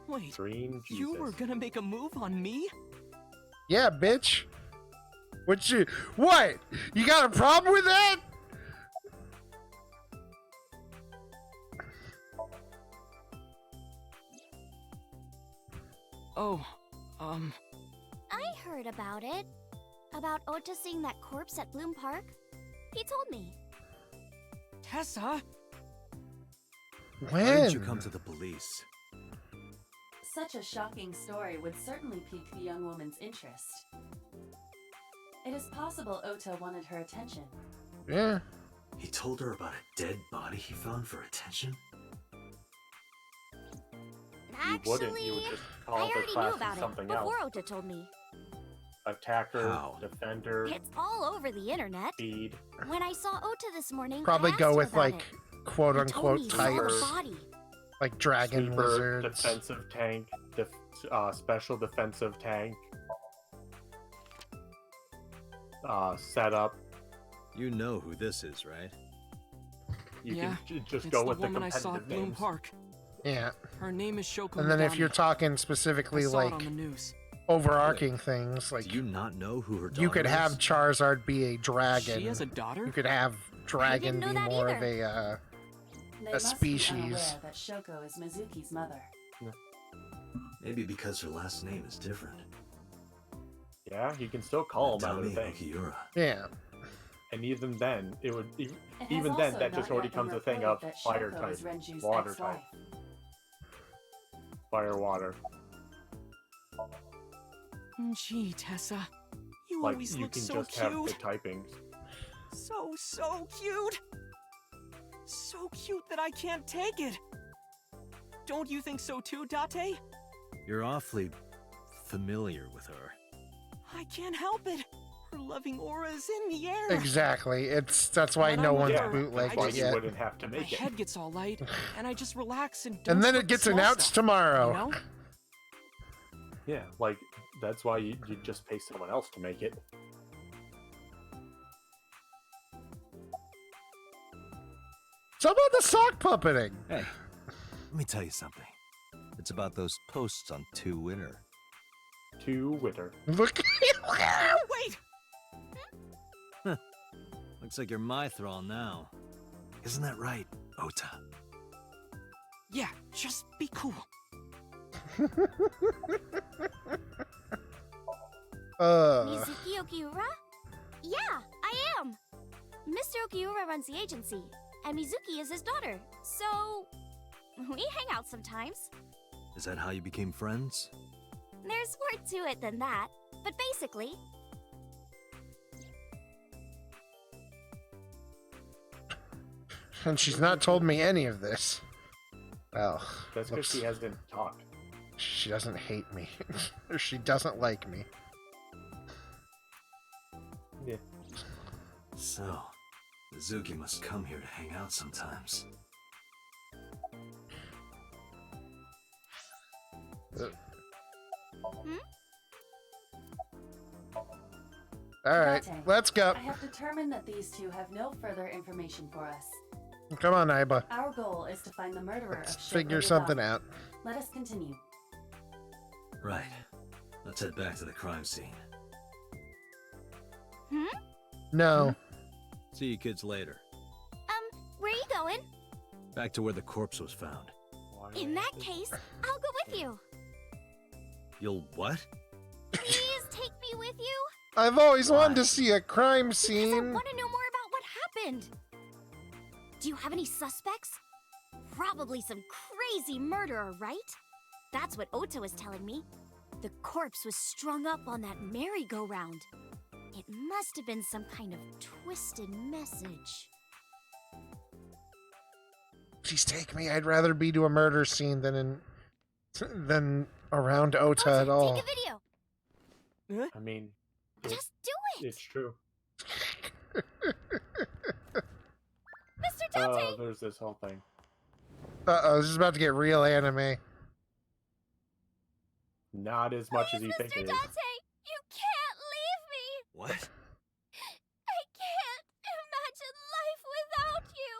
Wait,
Green Jesus.
you were gonna make a move on me?
Yeah, bitch. What you? What? You got a problem with that?
Oh,
I heard about it. About Ota seeing that corpse at Bloom Park. He told me.
Tessa?
When?
Why didn't you come to the police?
Such a shocking story would certainly pique the young woman's interest. It is possible Ota wanted her attention.
Yeah.
He told her about a dead body he found for attention?
You wouldn't. You would
Actually,
just
I
call the
already knew
class
about it
something else.
before Ota told me.
Attacker,
How?
defender,
It's all over the internet.
feed.
When I saw Ota this morning,
Probably
I
go
asked
with
her about
like
it.
quote
He told me
unquote
he saw the
types,
body.
like dragon
Sweeper,
lizards.
defensive tank, special defensive tank. Setup.
You know who this is, right?
You
Yeah,
can just
it's
go
the
with the
woman I saw
competitive
at Bloom
names.
Park.
Yeah.
Her name is Shoko
And then if
Madami.
you're talking
I
specifically
saw it
like
on the news.
overarching things, like
Do you not know who her daughter
you could have
is?
Charizard be a dragon.
She has a daughter?
You could have Dragon
know
be
that
more of
either.
They
a
must
species.
be unaware that Shoko is Mizuki's mother.
Maybe because her last name is different.
Yeah, you can still call them out of
Madami
the thing.
Okiura.
Yeah.
And even then, it would
It has
even then
also
that just
not
already
yet been
comes a thing
reported
of
that
fire
Shoko
type,
is Renju's
water
ex-wife.
type, fire water.
Gee, Tessa. You
Like
always
you
look
can
so
just have the
cute.
typings.
So cute. So cute that I can't take it. Don't you think so too, Date?
You're awfully familiar with her.
I can't help it. Her loving aura is in the air.
Exactly. That's why
When
no
I'm
one's
with her,
bootlegged
I
But
it
just-
you
yet.
wouldn't have to
My
make it.
head gets all light, and I just relax and don't
And then
sweat
it
the
gets
small
announced
stuff,
tomorrow.
You know?
Yeah, like that's why you just pay someone else to make it.
So about the sock puppeting.
Hey, let me tell you something. It's about those posts on 2 Winter.
To Witter.
Look.
Wait!
Looks like you're my thrall now. Isn't that right, Ota?
Yeah, just be cool.
Mizuki Okiura? Yeah, I am. Mr. Okiura runs the agency, and Mizuki is his daughter, so we hang out sometimes.
Is that how you became friends?
There's more to it than that, but basically,
And she's not told me any of this. Well,
That's because she hasn't talked.
she doesn't hate me. Or she doesn't like me.
Yeah.
So, Mizuki must come here to hang out sometimes.
Alright,
Date,
let's go.
I have determined that these two have no further information for us.
Come on, Aiba.
Our goal is to find the murderer
Let's
of
figure
Shibuya
something
Dai.
out.
Let us continue.
Right. Let's head back to the crime scene.
No.
See you kids later.
where are you going?
Back to where the corpse was found.
In that case, I'll go with you.
You'll what?
Please take me with you.
I've always wanted to
Why?
see a crime
Because I
scene.
want to know more about what happened. Do you have any suspects? Probably some crazy murderer, right? That's what Ota was telling me. The corpse was strung up on that merry-go-round. It must have been some kind of twisted message.
Please take me. I'd rather be to a murder scene than around Ota at all.
Take a video.
I mean,
Just do it.
it's true.
Mr. Dante!
There's this whole thing.
Uh-oh, this is about to get real anime.
Not as much as you think
Mr.
it is.
Dante, you can't leave me.
What?
I can't imagine life without you.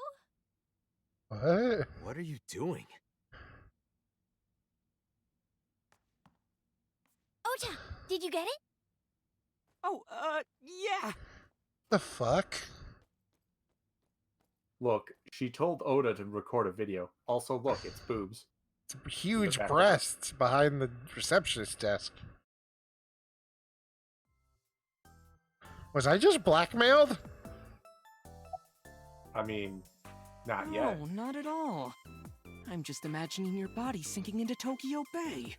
What?
What are you doing?
Ota, did you get it?
Oh, yeah.
The fuck?
Look, she told Oda to record a video. Also, look, it's boobs.
Huge
back.
breasts behind the receptionist desk. Was I just blackmailed?
I mean, not yet.
No, not at all. I'm just imagining your body sinking into Tokyo Bay.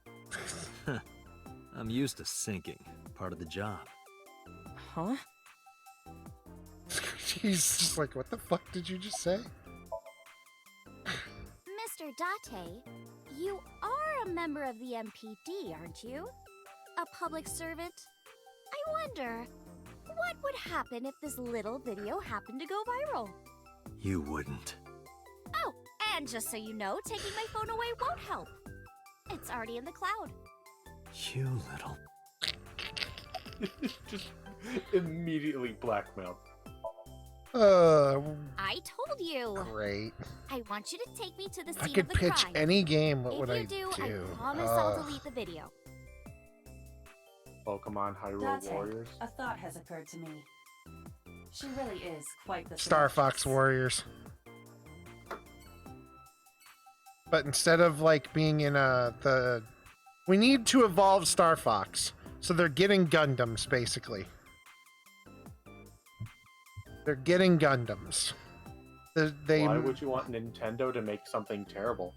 I'm used to sinking. Part of the job.
Huh?
He's just like, what the fuck did you just say?
Mr. Date, you are a member of the MPD, aren't you? A public servant? I wonder, what would happen if this little video happened to go viral?
You wouldn't.
Oh, and just so you know, taking my phone away won't help. It's already in the cloud.
You little...
Just immediately blackmailed.
I told you.
Great.
I want you to take me to the
If I
scene
could
of the
pitch
crime.
any game, what
If
would
you
I
do,
do?
I promise I'll delete the video.
Pokemon Hyrule
Date,
Warriors.
a thought has occurred to me. She really is quite the
Star
synopsis.
Fox Warriors. But instead of like being in we need to evolve Star Fox. So they're getting Gundams, basically. They're getting Gundams.
Why would you want Nintendo to make something terrible?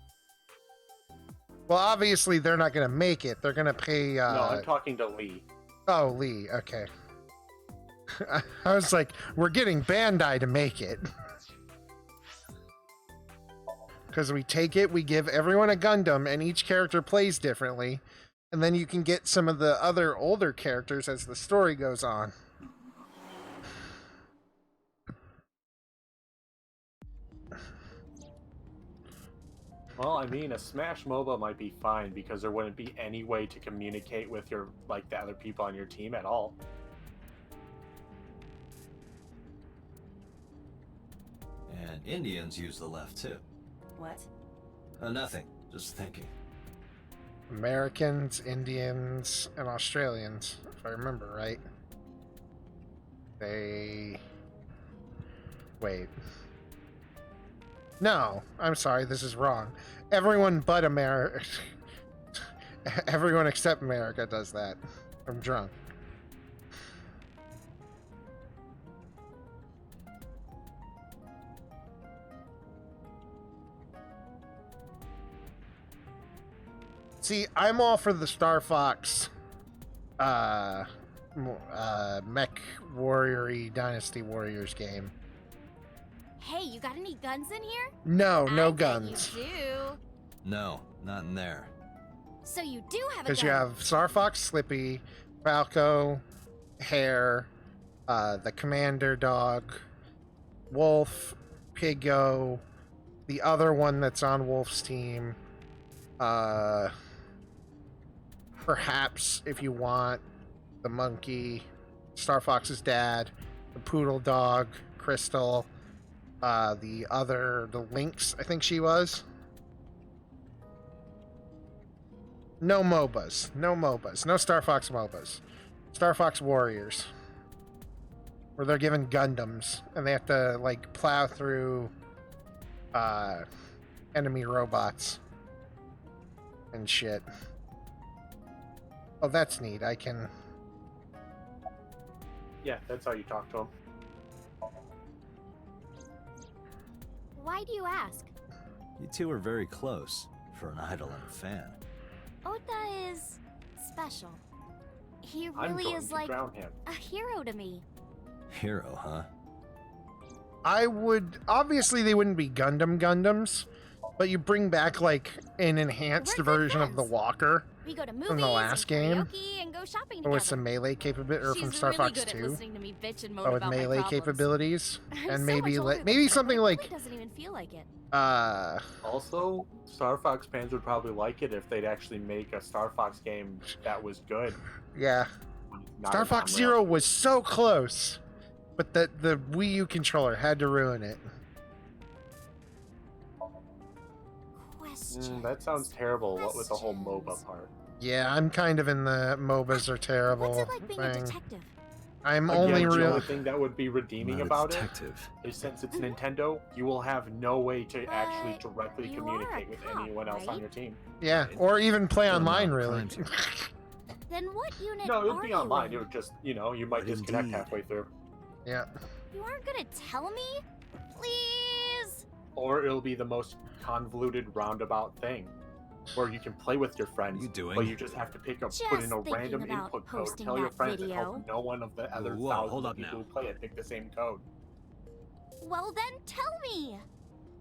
Well, obviously they're not going to make it. They're going to pay.
No, I'm talking to Lee.
Oh, Lee. Okay. I was like, we're getting Bandai to make it. Because we take it, we give everyone a Gundam, and each character plays differently. And then you can get some of the other older characters as the story goes on.
Well, I mean, a Smash MOBA might be fine because there wouldn't be any way to communicate with the other people on your team at all.
And Indians use the left too.
What?
Nothing. Just thinking.
Americans, Indians, and Australians, if I remember right. Wait. No, I'm sorry, this is wrong. Everyone but America. Everyone except America does that. I'm drunk. See, I'm all for the Star Fox Mech Warrior Dynasty Warriors game.
Hey, you got any guns in here?
No, no
I bet
guns.
You do.
No, not in there.
So you do have a gun.
Because you have Star Fox Slippy, Falco, Hare, the Commander Dog, Wolf, Piggo, the other one that's on Wolf's team. Perhaps, if you want, the Monkey, Star Fox's dad, the Poodle Dog, Crystal, the Lynx, I think she was. No MOBAs. No Star Fox MOBAs. Star Fox Warriors. Where they're given Gundams and they have to, like, plow through enemy robots and shit. Oh, that's neat. I can...
Yeah, that's how you talk to him.
Why do you ask?
You two are very close for an idol and a fan.
Ota is special. He
I'm
really
going
is
to
like
drown him.
a hero to me.
Hero, huh?
I would... Obviously, they wouldn't be Gundams, but you bring back, like, an enhanced
We're good
version of the
friends.
Walker
We go to movies
from the last game.
and karaoke and go shopping
Or
together.
with some melee capability, or
She's
from Star
really
Fox
good at
2.
listening to me bitch and moan
But with
about my
melee
problems.
capabilities.
I'm
And
so
maybe,
much older than
maybe
her,
something
but it
like...
really doesn't even feel like it.
Also, Star Fox fans would probably like it if they'd actually make a Star Fox game that was good.
Yeah.
Not
Star
an
Fox
on-rail.
Zero was so close, but the Wii U controller had to ruin it.
Questions.
That sounds terrible. What with the whole MOBA part?
Yeah, I'm kind of in the MOBAs are terrible
What's it like being a
thing.
detective?
I'm
Again,
only
the
real.
only thing that would be redeeming
Not a
about
detective.
it is since it's Nintendo, you will have no way to actually
But
directly
you are a
communicate with
cop,
anyone else on
right?
your team.
Yeah, or even play
Well,
online,
no,
really.
crimes
Then what unit
No, it
are
would be
you
online.
in?
It would just, you know, you might
But
disconnect
indeed.
halfway through.
Yeah.
You aren't gonna tell me? Please?
Or it'll be the most convoluted roundabout thing. Where you can play with your friends,
you doing?
but you just have to put in a
Just
random
thinking about
input code,
posting
tell your
that
friends, and
video.
hope no one of the other
Whoa,
thousands
hold
of
up
people
now.
who play it pick the same code.
Well then tell me!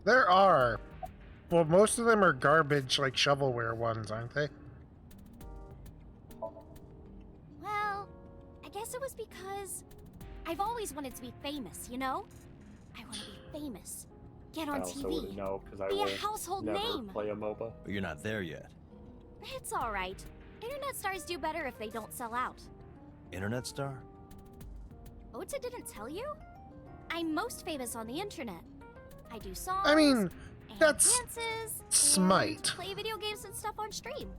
There are. Well, most of them are garbage, like shovelware ones, aren't they?
Well, I guess it was because I've always wanted to be famous, you know? I want to be famous. Get
I
on
also wouldn't
TV.
know because I
Be a
will
household
never
name.
play a MOBA.
But you're not there yet.
It's alright. Internet stars do better if they don't sell out.
Internet star?
Ota didn't tell you? I'm most famous on the internet. I do songs.
I mean,
and
that's
dances.
smite.
And play video games and stuff on stream.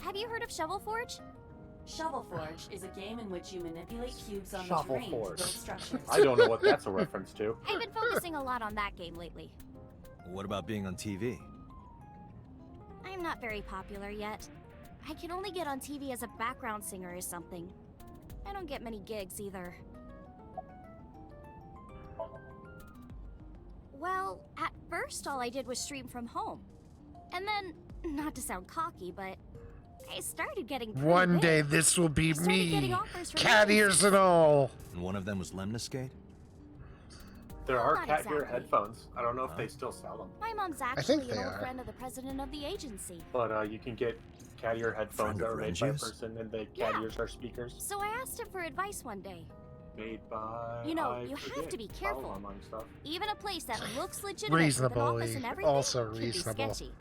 Have you heard of Shovel Forge?
Shovel Forge is a game in which you manipulate cubes on
Shovel
the terrain
Forge.
to build structures.
I don't know what that's a reference to.
I've been focusing a lot on that game lately.
What about being on TV?
I'm not very popular yet. I can only get on TV as a background singer or something. I don't get many gigs either. Well, at first all I did was stream from home. And then, not to sound cocky, but I started getting pretty
One
big.
day this will be
I started getting
me.
offers from
Cat
agencies.
ears and all.
And one of them was Lemniscate?
There are
Not
cat ear
exactly.
headphones. I don't know if
Huh?
they still sell them,
My mom's
think
actually
they
an old
are.
friend of the president of the agency.
but you can get cat ear headphones
Friend
that
of
are made by a
Renji's?
person, and the cat
Yeah.
ears are speakers
So I asked him for advice one day.
made by.
You know,
I
you have
forget,
to be careful.
Follow among stuff.
Even a place that looks legitimate with an office
Reasonably,
and everything
also
can be
reasonable.
sketchy.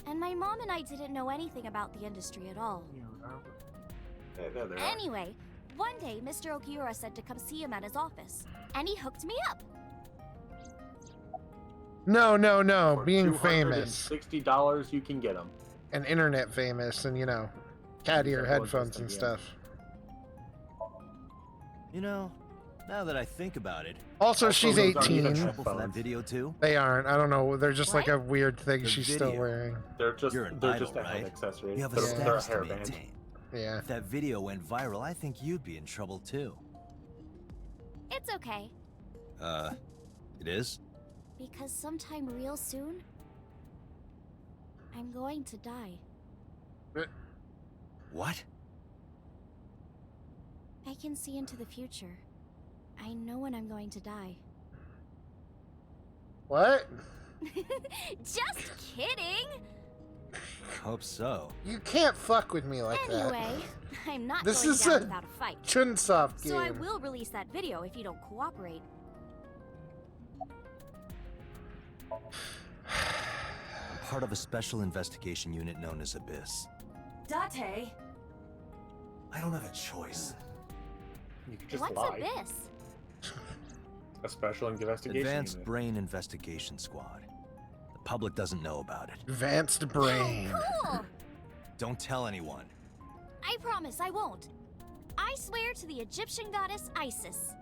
And my mom and I didn't know anything about the industry at all.
Yeah, there they are.
Anyway, one day Mr. Okiura said to come see him at his office, and he hooked me up.
No,
For
being famous.
$260, you can get them.
And internet famous and, cat ear
Everyone's
headphones
just
and
like,
stuff.
You know, now that I think about it,
Also,
Also,
she's
those aren't even
18.
trouble for that
Headphones.
video too?
They aren't. I don't know. They're just like
What?
a weird thing
The
she's still
video.
wearing.
They're just
You're an
they're
idol,
just a head
right?
accessory.
You have a
Yeah.
They're a
status to
hairband.
maintain.
Yeah.
If that video went viral, I think you'd be in trouble too.
It's okay,
It is?
because sometime real soon, I'm going to die.
What?
I can see into the future. I know when I'm going to die.
What?
Just kidding!
Hope so.
You can't fuck with me like
Anyway,
that.
I'm not
This
going
is
down
a
without a fight.
Chunsoft game.
So I will release that video if you don't cooperate.
I'm part of a special investigation unit known as Abyss.
Date,
I don't have a choice.
You could just
What's
lie.
Abyss?
A special investigation
Advanced
unit.
Brain Investigation Squad. The public doesn't know about it.
Advanced brain.
Cool!
Don't tell anyone.
I promise I won't. I swear to the Egyptian goddess Isis.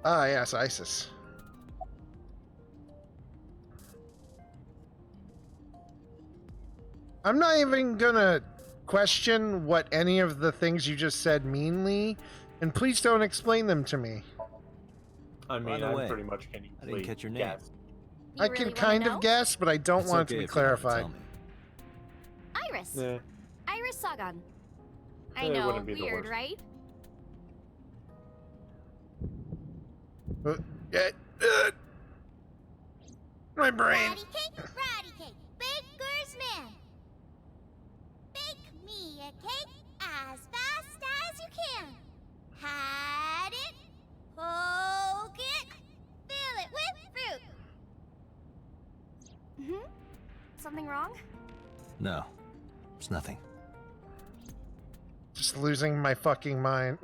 Ah, yes, ISIS. I'm not even gonna question what any of the things you just said mean, Lee, and please don't explain them to me.
I
By
mean,
the
I
way,
pretty much can
I didn't catch your name.
guess.
You
I
really
can
wanna
kind
know?
of guess, but I don't
It's
want
okay
it to be
if you don't have to
clarified.
tell me.
Iris.
Yeah.
Iris Sagan. I
It
know,
wouldn't be the
weird,
worst.
right?
Uh, my brain.
Ratty cake, baker's man. Bake me a cake as fast as you can. Had it, poke it, fill it with fruit. Something wrong?
No, there's nothing.
Just losing my fucking mind.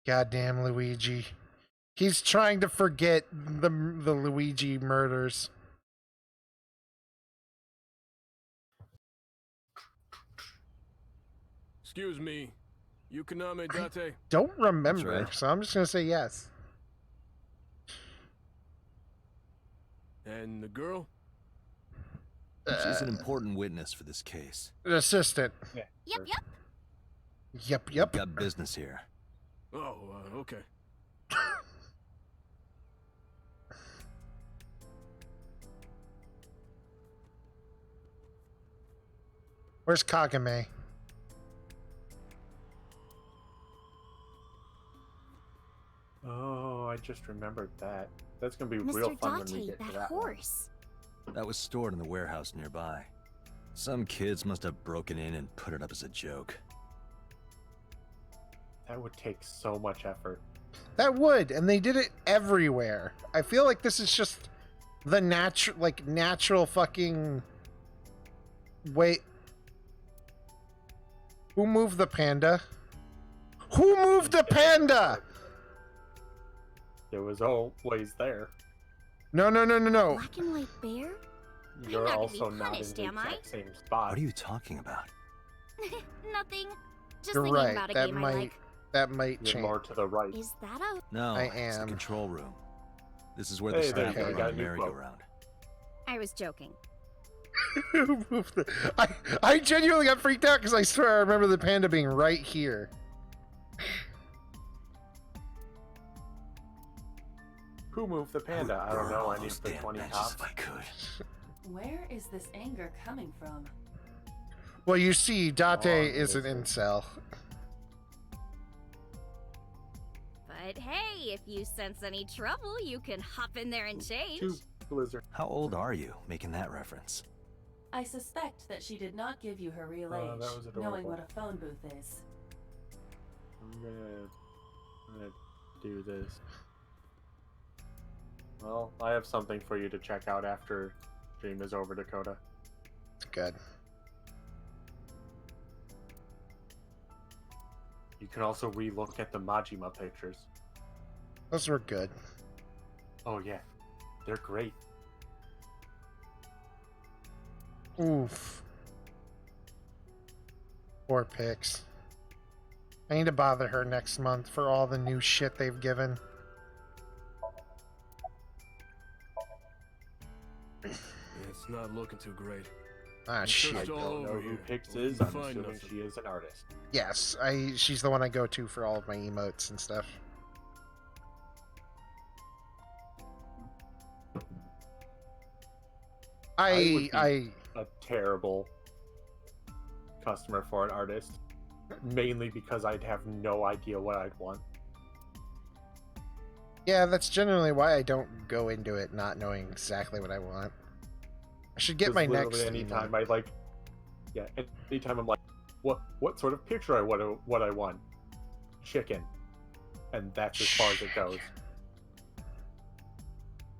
Goddamn Luigi. He's trying to forget the Luigi murders.
Excuse me. Yukoname Date?
Don't remember,
That's right.
so I'm just gonna say yes.
And the girl?
She's an important witness for this case.
An assistant.
Yeah.
Yep, yep.
Yep, yep.
Got business here.
Oh, okay.
Where's Kagame?
Oh, I just remembered that. That's gonna be real
Mr.
fun when we
Date,
get to
that
that one.
horse.
That was stored in the warehouse nearby. Some kids must have broken in and put it up as a joke.
That would take so much effort.
That would, and they did it everywhere. I feel like this is just the natural fucking wait. Who moved the panda? Who moved the panda?
It was always there.
No.
Black and white bear?
You're
not gonna
also
be
not in
punished,
the
am I?
exact same spot.
What are you talking about?
Nothing. Just
You're
thinking
right.
about a
That
game I
might
like.
change.
You're more to the right.
Is that a...
No,
I
it's the
am.
control room. This is where
Hey,
the
there
staff
you go.
run
We got
the
a new quote.
merry-go-round.
I was joking.
Who moved the? I genuinely got freaked out because I swear I remember the panda being right here.
Who moved the panda? I don't know. I need
Those
the
damn
20
benches
tops.
if I could.
where is this anger coming from?
Well, you see, Date
Oh,
is an
listen.
incel.
But hey, if you sense any trouble, you can hop in there and change.
Two Blizzard.
How old are you, making that reference?
I suspect that she did not give you her real age,
Oh, that was
knowing
adorable.
what a phone booth is.
I'm gonna do this. Well, I have something for you to check out after stream is over, Dakota.
It's good.
You can also re-look at the Majima pictures.
Those were good.
Oh yeah, they're great.
Oof. Poor Pix. I need to bother her next month for all the new shit they've given.
It's not looking too great.
Ah,
We
shit.
I
searched all
don't know
over
who
here.
Pix
We
is.
didn't
I'm
find
assuming
nothing.
she is an artist.
Yes, she's the one I go to for all of my emotes and stuff.
would
I
be a terrible customer for an artist, mainly because I'd have no idea what I'd want.
yeah, that's generally why I don't go into it not knowing exactly what I want. I should get
'Cause
my
literally
next
anytime
emote.
I like, yeah, anytime I'm like, what sort of picture what I want, chicken, and that's as far as it goes.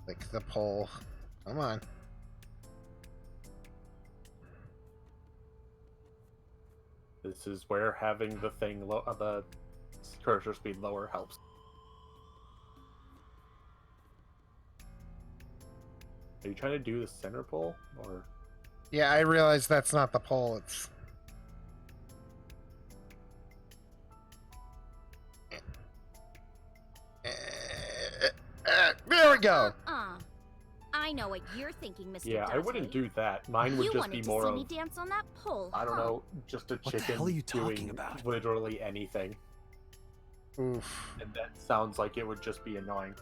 Like the poll. Come on.
This is where having the thing the cursor speed lower helps. Are you trying to do the center pole, or?
Yeah, I realize that's not the poll. It's there we go.
I know what you're thinking, Mr.
Yeah, I
Dante.
wouldn't do that. Mine would
You
just
wanted
be
to
more
see
of,
me dance on that pole,
I don't
huh?
know, just a
What the
chicken
hell are you talking
doing
about?
literally anything.
Oof.
And that sounds like it would just be annoying.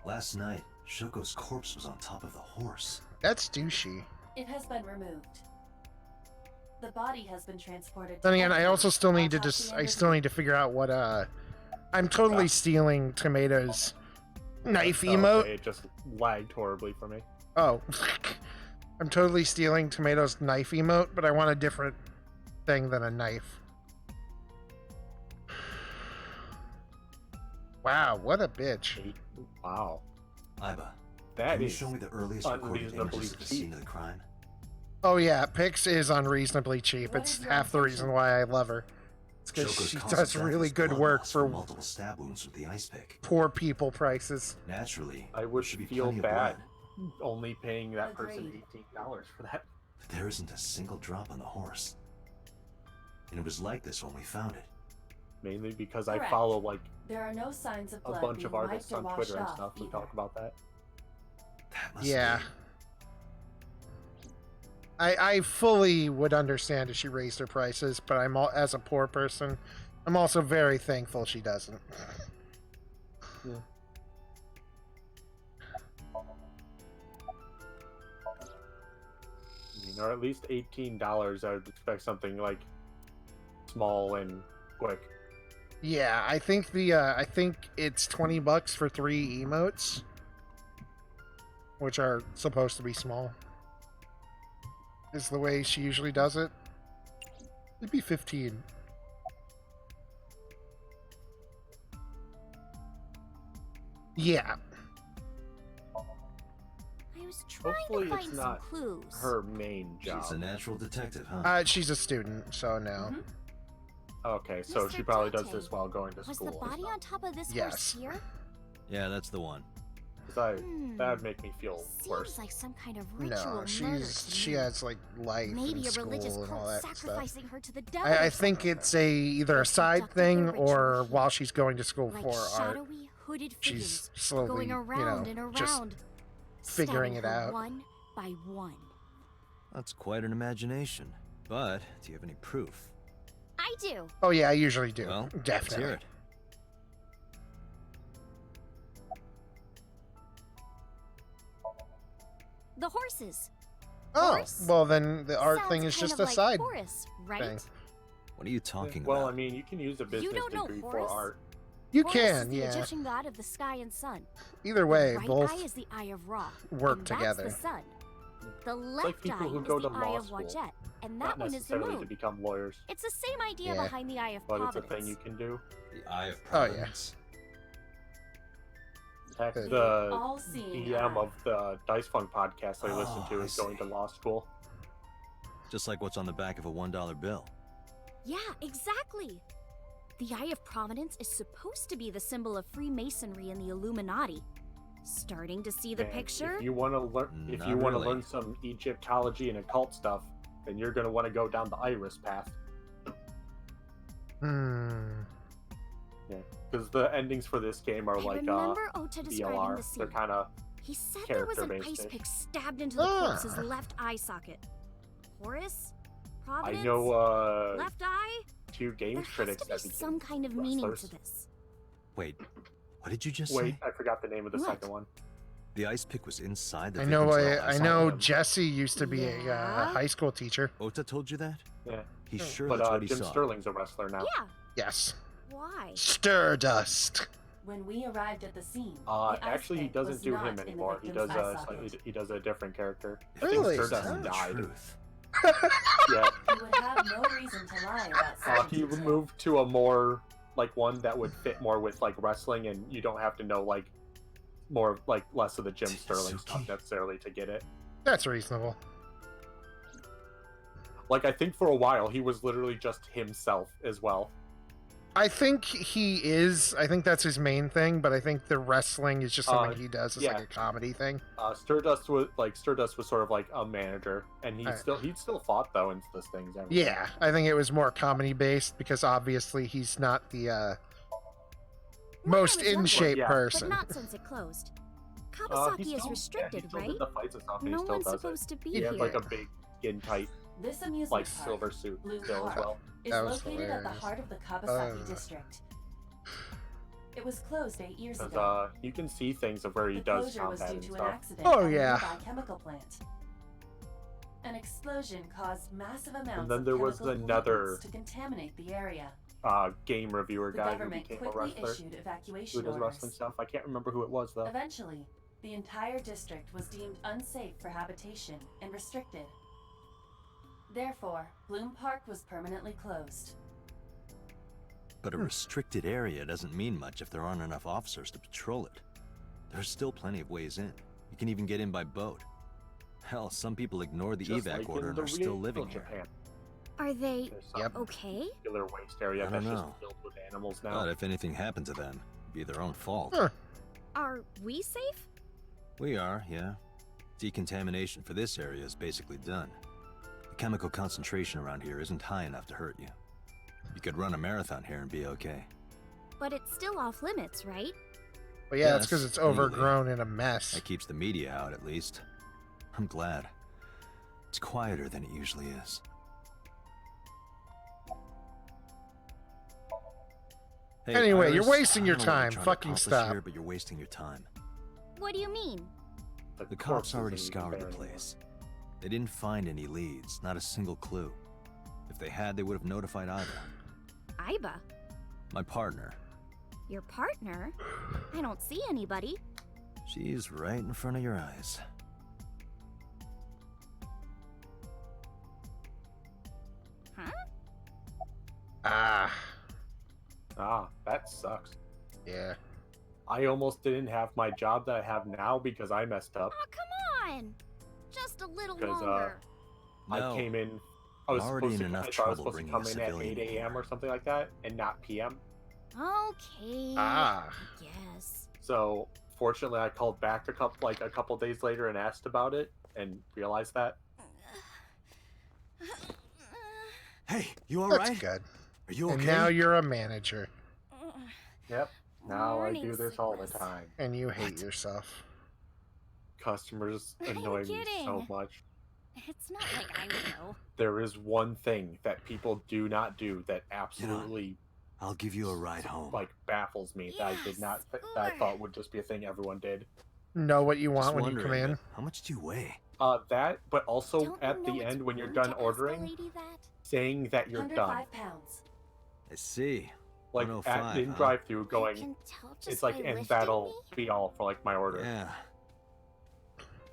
Last night, Shoko's corpse was on top of the horse.
That's douchey.
It has been removed. The body has been transported.
Then again, I
Edgewood.
also still need to
Autopsy
I
and
still need to figure out what I'm totally stealing Tomato's knife emote.
Okay, it just lagged horribly for me.
Oh. I'm totally stealing Tomato's knife emote, but I want a different thing than a knife. Wow, what a bitch.
Wow.
Iba,
That
can you
is
show me the earliest recorded
unreasonably
images of the scene
cheap.
of the crime?
Oh yeah, Pix is unreasonably cheap.
What
It's
is your
half the
intention?
reason why I love her. It's because
Shoko's
she
cause of
does
death
really
was
good
blood
work
loss
for
from multiple stab wounds with the ice pick.
poor people prices.
Naturally,
I would
there should be
feel
plenty of
bad
blood,
only paying that person
Agreed.
$18 for that.
but there isn't a single drop on the horse. And it was like this when we found it.
Mainly because I
Correct.
follow like
There are no signs of
a
blood
bunch of
being
artists
wiped or
on
washed
Twitter and
off
stuff who
either.
talk about that.
That must
Yeah.
be.
I fully would understand if she raised her prices, but as a poor person, I'm also very thankful she doesn't.
Yeah. Or at least $18. I would expect something like small and quick.
Yeah, I think I think it's $20 for 3 emotes, which are supposed to be small. Is the way she usually does it. It'd be 15. Yeah.
I was trying
Hopefully
to
it's
find
not
some clues.
her main job.
She's a natural detective, huh?
She's a student, so no.
Mhm.
Okay, so
Mr.
she probably does
Dante,
this while going to
Was
school.
the body on top of this
Yes.
horse here?
Yeah, that's the one.
That would make me feel
Seems
worse.
like some kind of ritual
No,
murder
she
to me.
has like life
Maybe
in
a
school
religious
and all
cult
that stuff.
sacrificing her to the devil.
I
or
think
something.
it's either a side
Conducted
thing
their
or
ritual
while she's going to school
like
for art.
shadowy, hooded
She's
figures
slowly,
going around
you know,
and
just
around,
figuring
stabbing
it
her
out.
one by one.
That's quite an imagination. But do you have any proof?
I do.
Oh yeah, I usually do.
Well, let's
Definitely.
hear it.
The horses.
Oh,
Horse?
well then the art
Sounds
thing is
kind
just
of
a
like
side
Horus, right?
thing.
What are you talking
Well,
about?
I mean, you can use a business
don't know
degree
Horus?
for art.
You
Horus
can,
is the
yeah.
Egyptian god of the sky and sun.
Either way,
the right
both
eye is the eye of Ra,
work
and
together.
That's the sun. The
like
left
people
eye
who
is
go
the
to
eye
law
of
school.
Wadjet, and
Not
that one is the
necessarily to
moon.
become lawyers,
It's the same idea
Yeah.
behind the eye of
but it's
Providence.
a thing you can do.
The Eye of
Oh, yeah.
Providence.
Heck,
The
the
all-seeing
DM
eye.
of the Dice Funk podcast I listen to
Oh, I
is going to
see.
law school.
Just like what's on the back of a $1 bill.
Yeah, exactly. The Eye of Providence is supposed to be the symbol of Freemasonry and the Illuminati. Starting to see the
And
picture?
If you want to learn, if
Not
you want to
really.
learn some Egyptology and occult stuff, then you're going to want to go down the Iris path.
Hmm.
Yeah, because the endings for this game are
I
like
remember Ota describing
BLR.
the scene.
They're kind of
He said there was an
character-based
ice
ish.
pick stabbed into the
Ah.
corpse's left eye socket. Horus?
Providence?
know
Left eye?
2
There
games
has
critics
to be
that became
some kind of meaning to
wrestlers.
this.
Wait, what did you just
Wait,
say?
I forgot the name of the
What?
second one.
The ice pick was inside the
I know.
victim's
I
eyes?
know.
Somnium.
Jesse used to be a
Yeah?
high school teacher.
Ota told you that?
Yeah.
He's sure
But
that's what he
Jim
saw.
Sterling's a wrestler now.
Yeah.
Yes.
Why?
Stardust.
When we arrived at the scene, the ice
Actually, he
pick
doesn't
was
do
not
him
in the
anymore. He
victim's
does
eye
a
socket.
he does a different character.
If
Really?
things
Stardust
tell the
died.
truth.
Yeah.
You would have no reason to lie about such a
He
detail.
moved to a more like one that would fit more with like wrestling, and you don't have to know like more like less of the Jim Sterling stuff
Tsuki.
necessarily to get it.
That's reasonable.
Like I think for a while he was literally just himself as well.
I think he is. I think that's his main thing, but I think the wrestling is just something he does. It's
yeah.
like a comedy thing.
Stardust was sort of like a manager, and he'd still fought though in those things. Everything.
Yeah, I think it was more comedy based because obviously he's not the most
When I was
in
younger,
shape
Yeah.
But
person.
not since it closed.
He
Kawasaki
still-
is restricted,
he still
right?
did the fights and stuff, and
No
he still
one's
does it.
supposed to be
He
here.
had like a big skin tight
This amusement
like
park,
silver suit
Blue
still as
Park,
well.
is
That was
located at the
hilarious.
heart of the Kawasaki district. It was closed 8 years ago.
Because you can see things of where he
The
does
closure was
combat
due
and
to an
stuff.
accident
Oh,
at a
yeah.
nearby chemical plant. An explosion caused massive amounts
then
of
there was
chemical
another-
pollutants to contaminate the area.
Game reviewer
The
guy who
government
became a
quickly
wrestler,
issued
who
evacuation
does wrestling
orders.
stuff. I can't remember who it was though.
Eventually, the entire district was deemed unsafe for habitation and restricted. Therefore, Bloom Park was permanently closed.
But a restricted area doesn't mean much if there aren't enough officers to patrol it. There's still plenty of ways in. You can even get in by boat. Hell, some people ignore the
Just
evac
like
order
in
and
the
are still
real
living here.
Japan.
Are they
There's some
Yep.
okay?
particular waste area
I
that's
don't
just
know.
filled with animals now.
But if anything happened to them, it'd be their own fault.
Huh.
Are we safe?
We are, yeah. Decontamination for this area is basically done. The chemical concentration around here isn't high enough to hurt you. You could run a marathon here and be okay.
But it's still off limits, right?
But yeah, it's
Yes,
because it's
legally.
overgrown and a mess.
That keeps the media out, at least. I'm glad. It's quieter than it usually is. Hey,
Anyway, you're
Iris,
wasting
I
your
don't know what you're
time.
trying to
Fucking
accomplish
stop.
Here, but you're wasting your time.
What do you mean?
The cops
corpses
already
isn't
scoured the
there anymore.
place. They didn't find any leads, not a single clue. If they had, they would have notified Iva.
Iba?
My partner.
Your partner? I don't see anybody.
She's right in front of your eyes.
Huh?
That sucks.
Yeah.
I almost didn't have my job that I have now because I messed up.
Oh, come on! Just a little
'Cause,
longer.
I came in. I was
I'm already
supposed
in
to,
enough
I thought I was
trouble
supposed to
bringing
come
a
in at
civilian
8 a.m. or something like that, and not p.m.
Okay.
Ah.
Yes.
So fortunately, I called back a couple days later and asked about it, and realized that.
Hey, you
That's
alright?
good.
Are you
And
okay?
now you're a manager,
Yep. Now I
Morning
do this all the
sickness.
time.
and you hate yourself.
Customers
I'm
annoy me so
kidding.
much.
It's not like I know.
There is one thing that people do not do that absolutely
I'll give you a ride home.
like baffles me that I did
Yes,
not that I thought would just be a thing everyone did.
Know what you want
Just
when you come
wondering,
in.
How much do you weigh?
That, but also
Don't
at
you
the
know it's
end when you're
rude
done
to ask a
ordering,
lady that?
saying that you're done.
105 pounds.
I see.
Like
105,
at in
huh?
drive-through,
I
going.
can tell just
It's like,
by
and
lifting
that'll
me?
be all for like my order.
Yeah.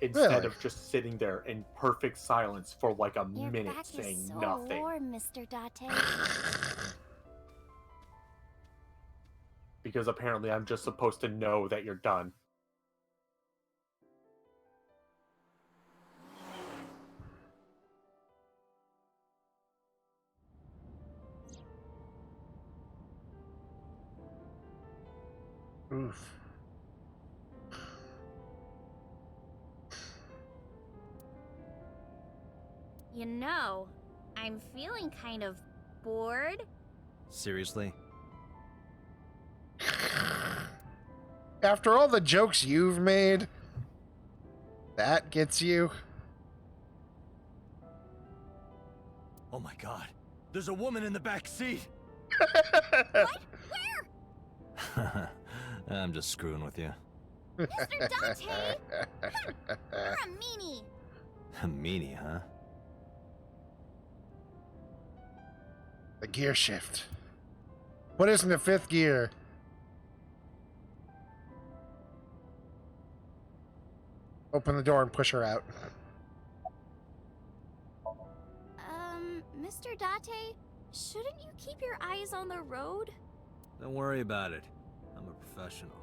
Instead
Really?
of just sitting there in perfect silence for like a
Your
minute
back
saying
is so
nothing.
warm, Mr. Date.
Because apparently I'm just supposed to know that you're done.
Oof.
You know, I'm feeling kind of bored.
Seriously?
After all the jokes you've made, that gets you.
Oh my god. There's a woman in the back seat.
What? Where?
I'm just screwing with you.
Mr. Dante! You're a meanie.
A meanie, huh?
The gear shift. What isn't the fifth gear? Open the door and push her out.
Mr. Date, shouldn't you keep your eyes on the road?
Don't worry about it. I'm a professional.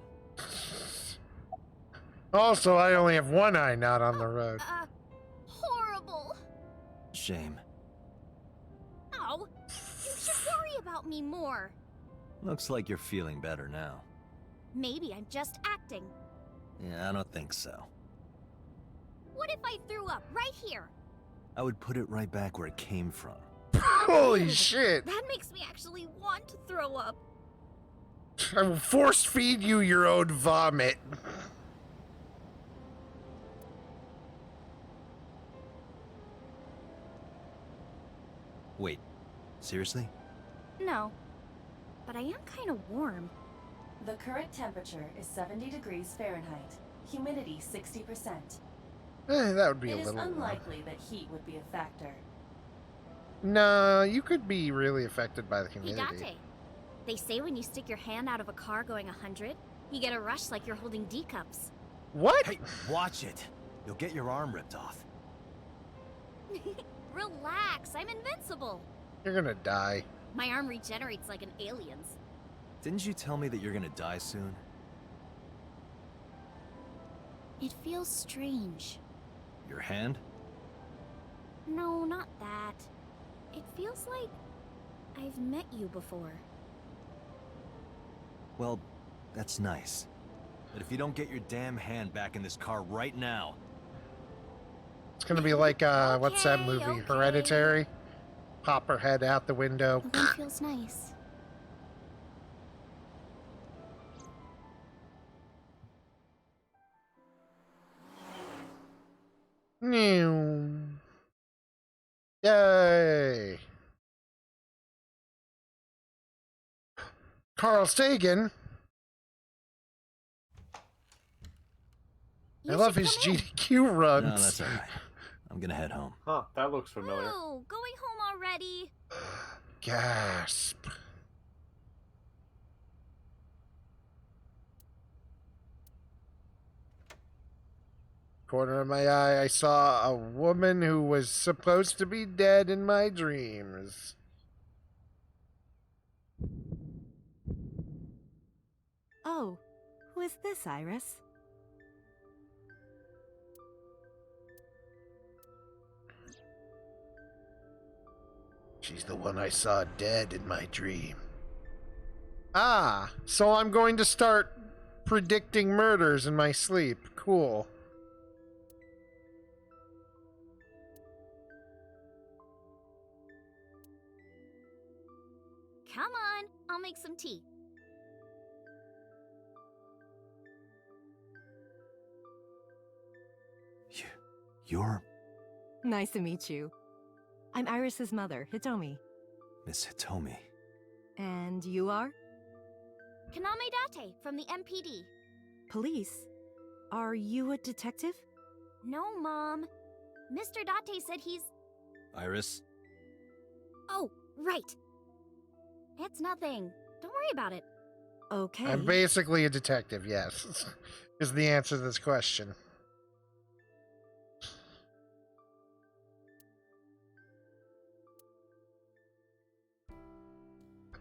Also, I only have one eye not on the road.
Horrible.
Shame.
Oh, you should worry about me more.
Looks like you're feeling better now.
Maybe I'm just acting.
Yeah, I don't think so.
What if I threw up right here?
I would put it right back where it came from.
Holy shit!
That makes me actually want to throw up.
I will force feed you your own vomit.
Wait, seriously?
No, but I am kind of warm.
The current temperature is 70 degrees Fahrenheit. Humidity 60%.
That would be a
It is
little...
unlikely that heat would be a factor.
No, you could be really affected by the
Hey,
humidity.
Date. They say when you stick your hand out of a car going 100, you get a rush like you're holding D cups.
What?
Hey, watch it! You'll get your arm ripped off.
Relax, I'm invincible.
You're gonna die.
My arm regenerates like an alien's.
Didn't you tell me that you're gonna die soon?
It feels strange.
Your hand?
No, not that. It feels like I've met you before.
Well, that's nice. But if you don't get your damn hand back in this car right now...
It's gonna be like, what's that movie?
Okay.
Hereditary? Pop her head out the window.
Nothing feels nice.
Yay! Carl Sagan. I love his GDQ runs.
No, that's alright. I'm gonna head home.
Huh, that looks familiar.
Oh, going home already?
Gasp. Corner of my eye, I saw a woman who was supposed to be dead in my dreams.
Oh, who is this, Iris?
She's the one I saw dead in my dream. Ah, so I'm going to start predicting murders in my sleep. Cool.
Come on, I'll make some tea.
You're...
Nice to meet you. I'm Iris's mother, Hitomi.
Miss Hitomi.
And you are?
Kaname Date from the MPD.
Police? Are you a detective?
No, Mom. Mr. Date said he's...
Iris?
Oh, right. It's nothing. Don't worry about it.
Okay.
I'm basically a detective, yes, is the answer to this question.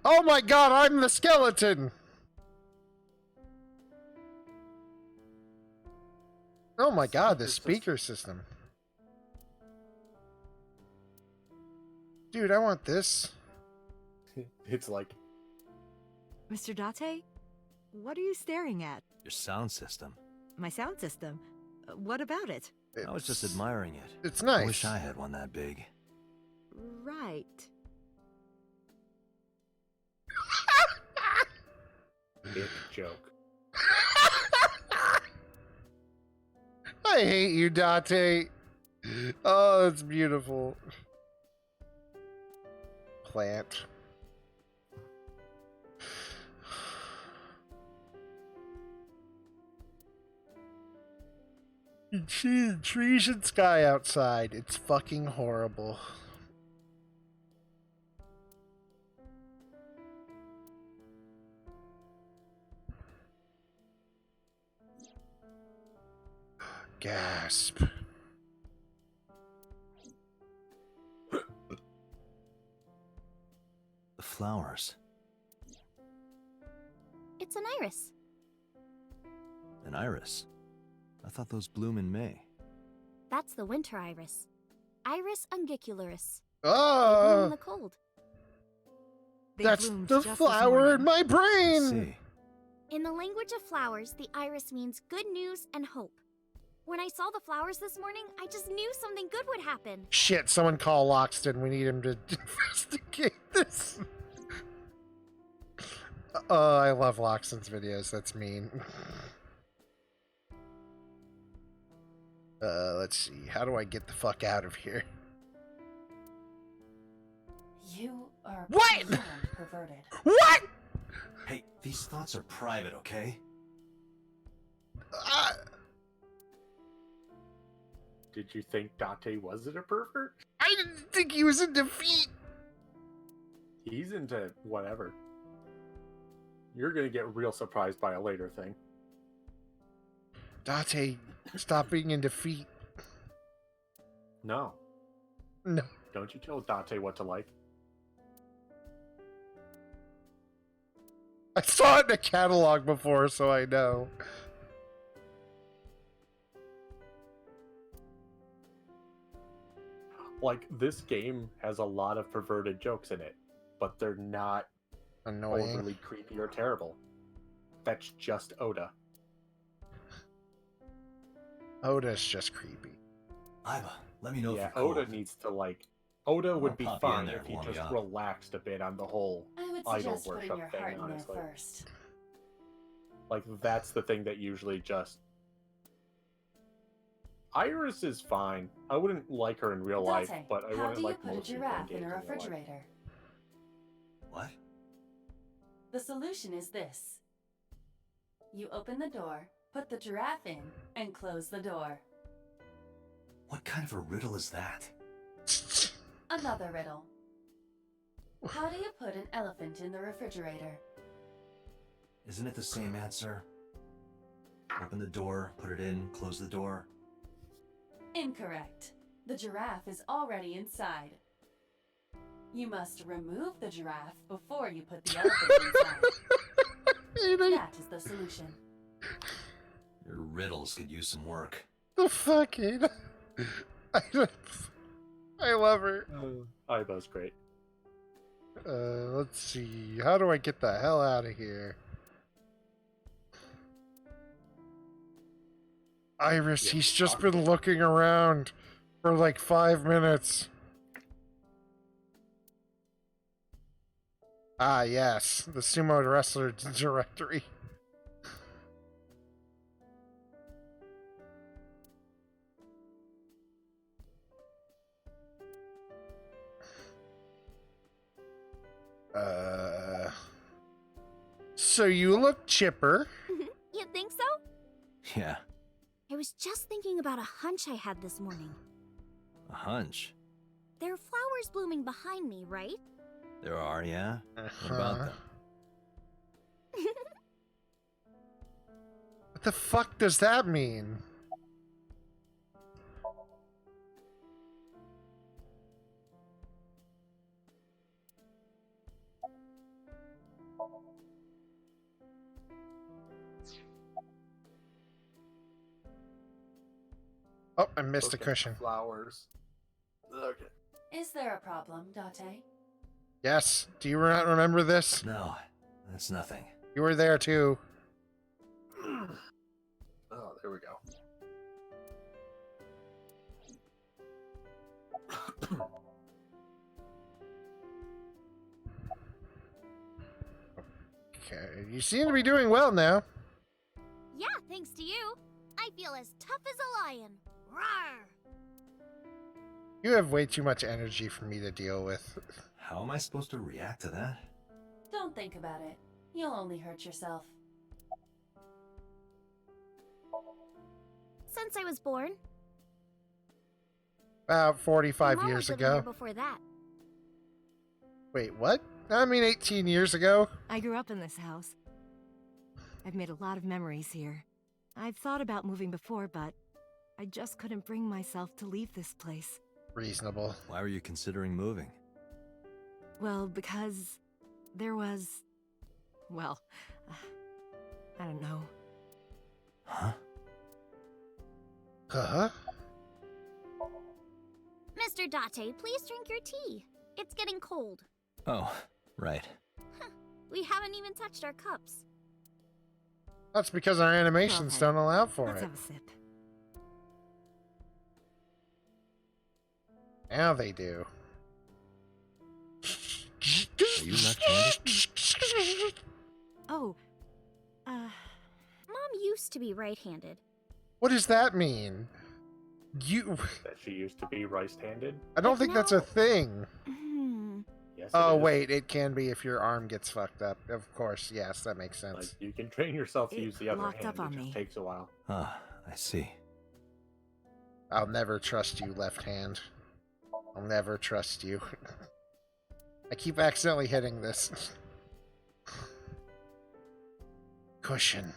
Oh my god, I'm the skeleton! Oh my god, the speaker system. Dude, I want this.
It's like...
Mr. Date? What are you staring at?
Your sound system.
My sound system? What about it?
I was just admiring it.
It's nice.
I wish I had one that big.
Right.
Dick joke.
I hate you, Date. Oh, it's beautiful. plant. You see the trees and sky outside. It's fucking horrible. Gasp.
The flowers.
It's an iris.
An iris? I thought those bloom in May.
That's the winter iris. Iris ungicularis. They bloom in
Oh,
the cold.
They
that's
bloomed
the
just this
flower
morning.
in my brain.
See.
In the language of flowers, the iris means good news and hope. When I saw the flowers this morning, I just knew something good would happen.
Shit, someone call Loxton. We need him to investigate this. Oh, I love Loxton's videos. That's mean. Let's see. How do I get the fuck out of here?
You are
What?
beyond perverted.
What?
Hey, these thoughts are private, okay?
Did you think Date wasn't a pervert?
I didn't think he was in defeat.
He's into whatever. You're gonna get real surprised by a later thing.
Date, stop being in defeat.
No.
No.
Don't you tell Date what to like.
I saw it in a catalog before, so I know.
Like, this game has a lot of perverted jokes in it, but they're not
Annoying.
overly creepy or terrible. That's just Oda.
Oda's just creepy.
Iva, let me know
Yeah,
if you're
Oda
cold.
needs to, like... Oda would
I'll
be
pop you in
fine
there
if
and
he
warm you
just
up.
relaxed a bit on the whole
I would
idol
suggest putting
worship
your
thing,
heart in there
honestly.
first.
Like, that's the thing that usually just... Iris is fine. I wouldn't like her in real life,
Date,
but I
how
wouldn't
do you
like
put a
most people
giraffe
in
in a
games in real life.
refrigerator?
What?
The solution is this. You open the door, put the giraffe in, and close the door.
What kind of a riddle is that?
Another riddle. How do you put an elephant in the refrigerator?
Isn't it the same answer? Open the door, put it in, close the door.
Incorrect. The giraffe is already inside. You must remove the giraffe before you put the elephant inside. That is the solution.
Your riddles could use some work.
The fucking... I love her.
Iva's great.
Let's see. How do I get the hell out of here? Iris, he's just been looking around for like 5 minutes. Ah, yes. The sumo wrestler directory. So you look chipper.
You think so?
Yeah,
I was just thinking about a hunch I had this morning.
a hunch.
There are flowers blooming behind me, right?
There are, yeah? What about them?
What the fuck does that mean? Oh, I missed a
Okay,
cushion.
Flowers. Okay.
Is there a problem, Date?
Yes. Do you not remember this?
No, that's nothing.
You were there too.
Oh, there we go.
Okay. You seem to be doing well now.
Yeah, thanks to you. I feel as tough as a lion. Rawr!
You have way too much energy for me to deal with.
How am I supposed to react to that?
Don't think about it. You'll only hurt yourself.
Since I was born.
About 45
Mom
years
was living here
ago.
before that.
Wait, what? I mean 18 years ago?
I grew up in this house. I've made a lot of memories here. I've thought about moving before, but I just couldn't bring myself to leave this place.
Reasonable.
Why were you considering moving?
Well, because there was... well, I don't know.
Huh?
Huh?
Mr. Date, please drink your tea. It's getting cold.
Oh, right.
We haven't even touched our cups.
That's because our animations
Okay.
don't allow for
Let's
it.
have a sip.
Now they do.
Are you left-handed?
Oh, Mom used to be right-handed.
What does that mean? You...
That she used to be right-handed.
I don't think that's a thing.
Yes.
Oh,
it is.
wait, it can be if your arm gets fucked up. Of course, yes, that makes sense.
Like, you can train yourself to
It
use the other
locked
hand.
up on
It just
me.
takes a while.
Ah, I see.
I'll never trust you, left hand. I'll never trust you. I keep accidentally hitting this. Cushion.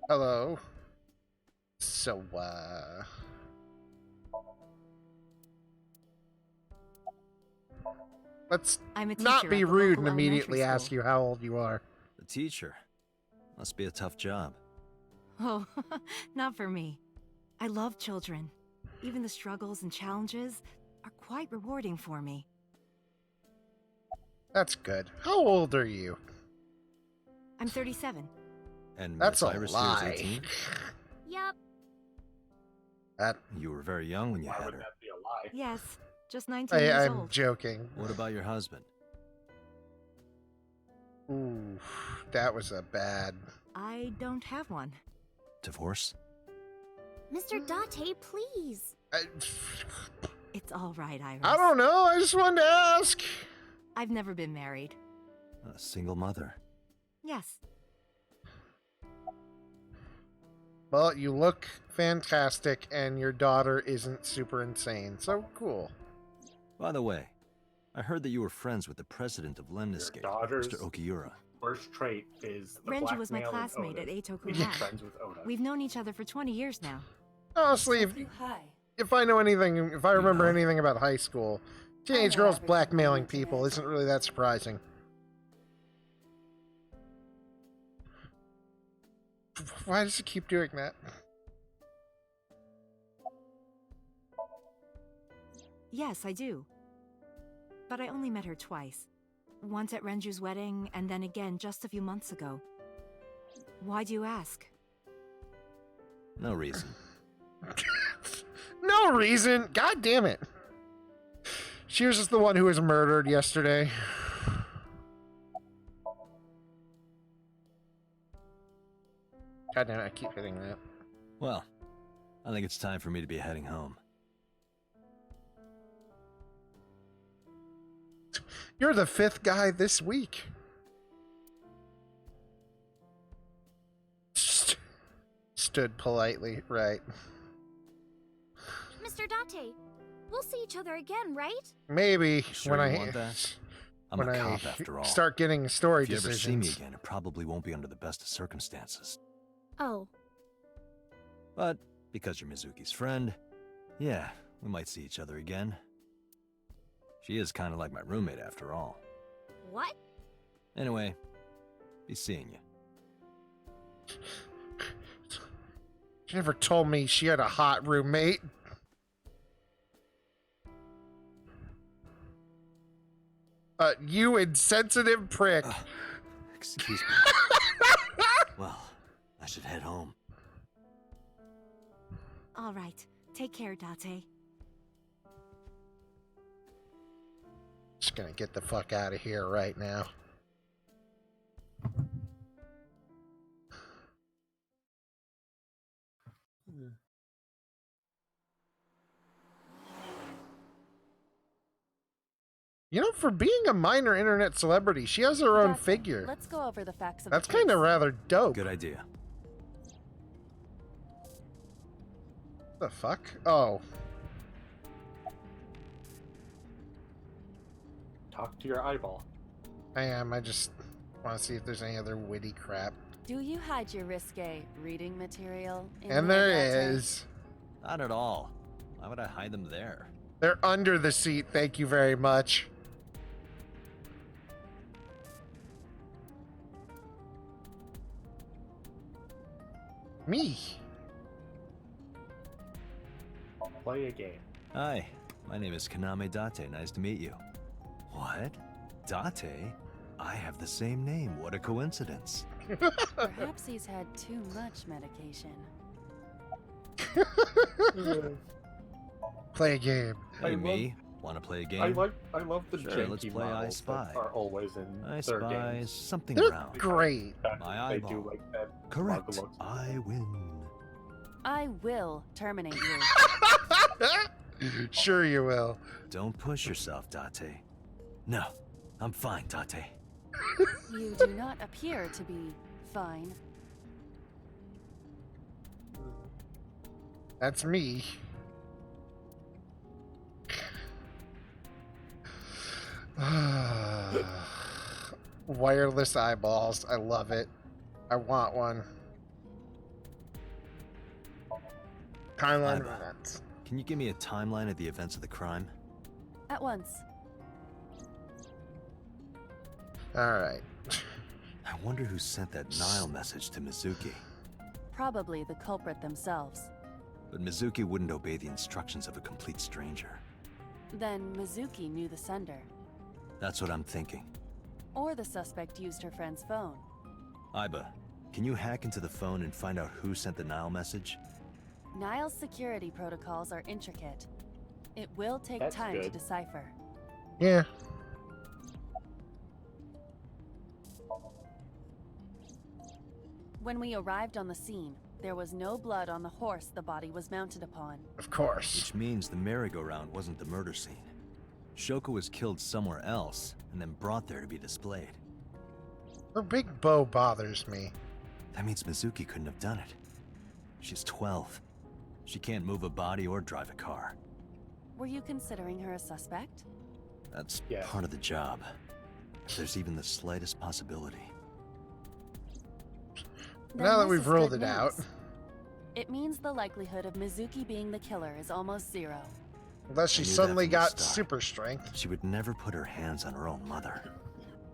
Hello. So, let's
I'm a
not
teacher
be
at the
rude
local
and immediately
elementary
ask
school.
you how old you are.
The teacher. Must be a tough job.
Oh, not for me. I love children. Even the struggles and challenges are quite rewarding for me.
That's good. How old are you?
I'm 37.
And
That's
Miss
a
Iris
lie.
here is 18?
Yep.
That
You were very young when you
Why
had
would
her.
that be a lie?
Yes, just 19 years
I'm
old.
joking.
What about your husband?
Ooh, that was a bad.
I don't have one.
Divorce?
Mr. Date, please.
It's all right, Iris.
I don't know. I just wanted to ask.
I've never been married.
A single mother.
Yes.
Well, you look fantastic, and your daughter isn't super insane. So cool.
By the way, I heard that you were friends with the president of Lemniscate,
daughter's-
Mr. Okiura.
Worst trait is the
Renji was my
blackmail and
classmate at
Oda.
Eitoku
He's
High.
friends with Oda.
We've known each other for 20 years now.
Honestly, if I know anything, if I remember anything about high school, teenage
know
girls
everything
blackmailing
on the
people
internet.
isn't really that surprising. Why does it keep doing that?
Yes, I do. But I only met her twice. Once at Renju's wedding, and then again just a few months ago. Why do you ask?
No reason.
No reason. God damn it. She was just the one who was murdered yesterday. God damn it, I keep hitting that.
Well, I think it's time for me to be heading home.
You're the 5th guy this week. Stood politely, right.
Mr. Date, we'll see each other again, right?
Maybe
Sure
when
you
I
want that? I'm
when
a
I
cop after all.
start getting story
If you ever
decisions.
see me again, it probably won't be under the best of circumstances.
Oh.
But because you're Mizuki's friend, yeah, we might see each other again. She is kind of like my roommate after all.
What?
Anyway, be seeing you.
She never told me she had a hot roommate. You insensitive prick.
Excuse me. Well, I should head home.
All right. Take care, Date.
Just gonna get the fuck out of here right now. You know, for being a minor internet celebrity, she has her own
Date,
figure.
Let's go over the facts of
That's
the
kind of
case.
rather dope.
Good idea.
The fuck? Oh.
Talk to your eyeball.
I am. I just want to see if there's any other witty crap.
Do you hide your risque reading material in
And
here,
there
Date?
is.
Not at all. Why would I hide them there?
They're under the seat. Thank you very much. Me.
Play a game.
Hi, my name is Kaname Date. Nice to meet you. What? Date? I have the same name. What a coincidence.
Perhaps he's had too much medication.
Play a game.
Hey, me. Want to play a game?
I love the
Sure,
janky
let's play I
models
Spy.
that are always in
I
their
spy
games.
something
They're
round.
great.
My
They do
eyeball.
like that.
Correct.
looks.
I win.
I will terminate you.
Sure you will.
Don't push yourself, Date. No, I'm fine, Date.
You do not appear to be fine.
That's me. Wireless eyeballs. I love it. I want one. Timeline
Iva.
events.
Can you give me a timeline of the events of the crime?
At once.
Alright.
I wonder who sent that Nile message to Mizuki.
Probably the culprit themselves.
But Mizuki wouldn't obey the instructions of a complete stranger.
Then Mizuki knew the sender.
That's what I'm thinking.
Or the suspect used her friend's phone.
Iba, can you hack into the phone and find out who sent the Nile message?
Nile's security protocols are intricate. It will take
That's
time to
good.
decipher.
Yeah.
When we arrived on the scene, there was no blood on the horse the body was mounted upon.
Of course.
Which means the merry-go-round wasn't the murder scene. Shoko was killed somewhere else and then brought there to be displayed.
Her big bow bothers me.
That means Mizuki couldn't have done it. She's 12. She can't move a body or drive a car.
Were you considering her a suspect?
That's
Yes.
part of the job. If there's even the slightest possibility.
Then
Now that
this
we've
is
ruled
good
it out.
news. It means the likelihood of Mizuki being the killer is almost zero.
Unless she
I knew that
suddenly
from the
got
start.
super strength.
She would never put her hands on her own mother.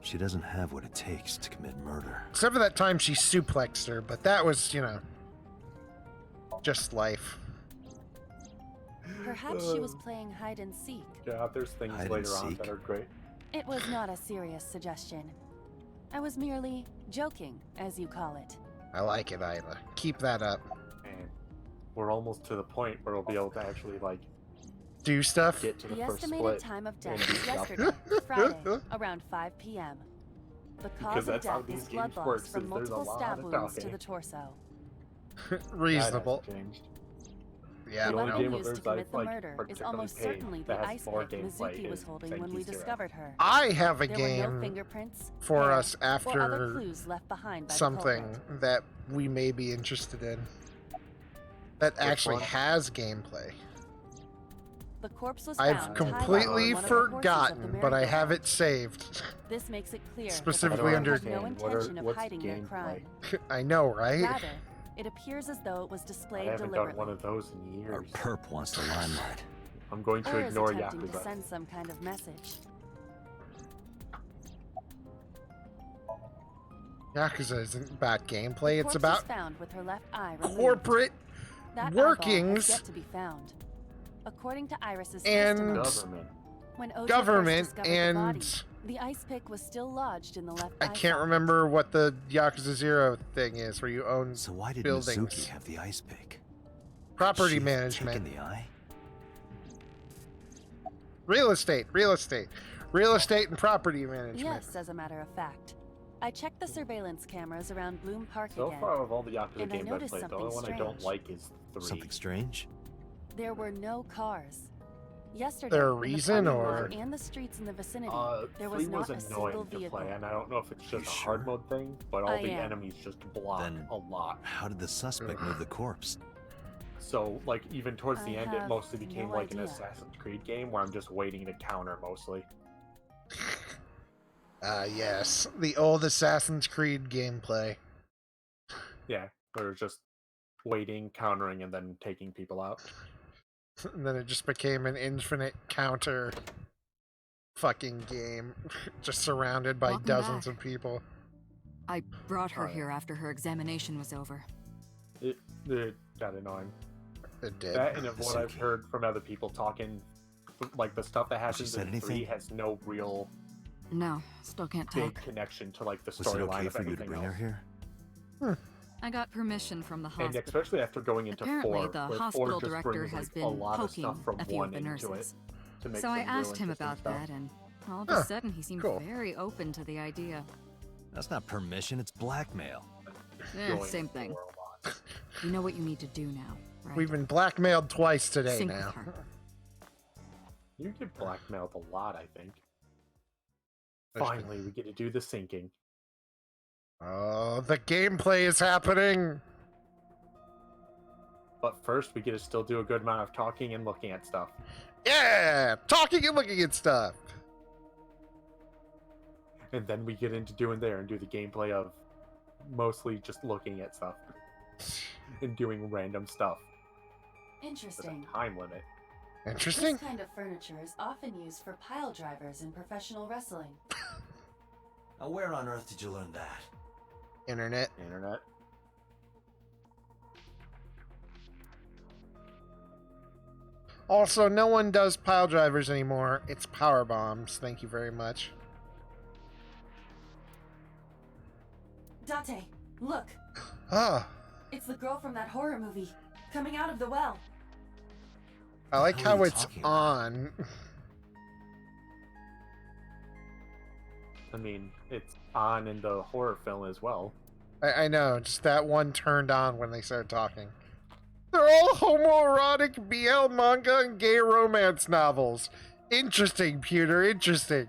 She doesn't have what it takes to commit murder.
Except for that time she suplexed her, but that was, you know, just life.
Perhaps she was playing hide and seek.
Yeah, there's things
Hide and
later on
seek.
that are great.
It was not a serious suggestion. I was merely joking, as you call it.
I like it, Iva. Keep that up.
And we're almost to the point where we'll be able to actually, like,
Do stuff?
get to the
The
first
estimated
split.
time of
and
death is
stop
yesterday, Friday, around 5 p.m. The
Because
cause of
that's how
death
these
is
games
blood
work,
loss from
since there's a
multiple
lot
stab
of
wounds to
talking.
the torso.
Reasonable.
That hasn't changed.
Yeah,
The
The
only
no.
weapon
game of
used to
theirs I've,
commit the
like,
murder is
particularly
almost
paid
certainly
that
the
has
ice
more
pick
gameplay
Mizuki was
is
holding when we
Senki's Zero.
discovered her.
I have a
There were no
game
fingerprints,
for
hair,
us
or other
after
clues left behind by the
something
culprit.
that we may be interested in. That actually
one?
has gameplay.
The corpse was found
I've
tied
completely
on one of the horses of the
forgotten, but I have
merry-go-round.
it saved.
This makes it clear
Specifically
that the
under-
couple had no
What are-
intention of
what's
hiding their
gameplay?
crime.
I know, right?
Rather, it appears as though it was
I
displayed
haven't done
deliberately,
one of those in
Our
years.
perp wants the limelight.
I'm going to
or is
ignore
attempting to
Yakuza.
send some kind of message.
Yakuza isn't about gameplay, it's
Corpse
about
was found with her left eye removed.
corporate
That eyeball
workings
has yet to be found. According to Iris's
and
testimony,
Government.
when Ojo
government
first discovered the body,
and
the ice pick was still lodged in the left
I
eye
can't
socket.
remember what the Yakuza 0 thing is, where you own
So why did
buildings.
Mizuki have the ice pick?
Property
She have
management.
taken the eye?
Real estate and property management.
Yes, as a matter of fact. I checked the surveillance cameras around Bloom Park
So
again.
far of all the Yakuza
And I
games I've
noticed
played, the
something
only one I don't
strange.
like is 3.
Something strange?
There were no cars.
Yesterday,
there a
in the
reason,
parking
or-
lot and the streets in the vicinity, there
Free
was not a
was
single
annoying to
vehicle.
play, and I don't know if it's just
You
a hard
sure?
mode thing, but all
I
the
am.
enemies just block
Then
a lot.
how did the suspect move the corpse?
So, like, even towards the
I
end, it
have
mostly became
no
like an
idea.
Assassin's Creed game where I'm just waiting to counter mostly.
Yes, the old Assassin's Creed gameplay.
Yeah, where it's just waiting, countering, and then taking people out.
And then it just became an infinite counter fucking game, just surrounded by
Welcome
dozens
back.
of people.
I brought her
Oh, yeah.
here after her examination was over.
It got annoying.
It did.
That and what I've heard from other people talking, like the stuff that happens
said
in 3
anything?
has no real
No, still can't
big
talk.
connection to like the
Was it
storyline
okay
of
for you to
anything
bring her
else.
here?
I got permission from the
And
hospital.
especially after going into
Apparently,
4,
the
where 4
hospital
just
director
brings,
has
like,
been
a lot of
poking
stuff from
a few
1
of the
into
nurses.
it to make
So I
some real
asked him
interesting
about
stuff.
that, and all of
Huh,
a sudden he seemed
cool.
very open to the idea.
That's not permission, it's blackmail.
Going
Same thing.
for a lot.
You know what you need to do now, right?
We've been blackmailed twice today
Sync
now.
with her.
You get blackmailed a lot, I think.
That's
Finally, we get to do the syncing.
Oh, the gameplay is happening!
But first, we get to still do a good amount of talking and looking at stuff.
Yeah! Talking and looking at stuff!
And then we get into doing there and do the gameplay of mostly just looking at stuff and doing random stuff. With
Interesting.
a time limit.
Interesting?
This kind of furniture is often used for pile drivers in professional wrestling.
Now, where on earth did you learn that?
Internet.
Internet.
Also, no one does pile drivers anymore. It's power bombs. Thank you very much.
Date, look!
Ah,
It's the girl from that horror movie, coming out of the well.
I like
What are
how
you
it's
talking about?
on.
I mean, it's on in the horror film as well.
I know, just that one turned on when they started talking. They're all homoerotic BL manga and gay romance novels. Interesting, Pewter, interesting.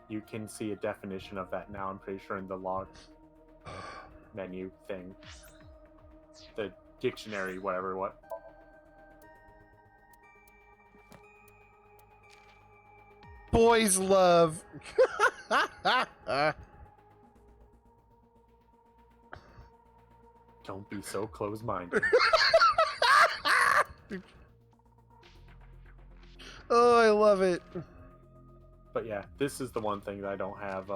You can see a definition of that now, I'm pretty sure, in the log menu thing. The dictionary, whatever, what.
Boys love.
Don't be so close-minded.
Oh, I love it.
But yeah, this is the one thing that I don't have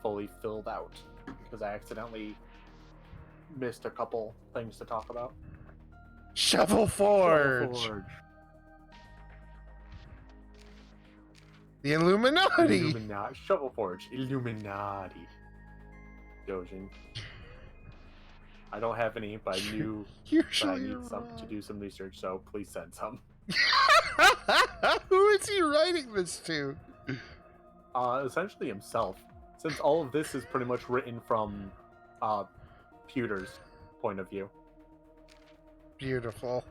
fully filled out because I accidentally missed a couple things to talk about.
Shovel Forge. The Illuminati.
Illuminati. Shovel Forge. Illuminati. Dojin. I don't have any, but I knew that I
Usually
need
you're
some to
wrong.
do some research, so please send some.
Who is he writing this to?
Essentially himself, since all of this is pretty much written from Pewter's point of view.
Beautiful.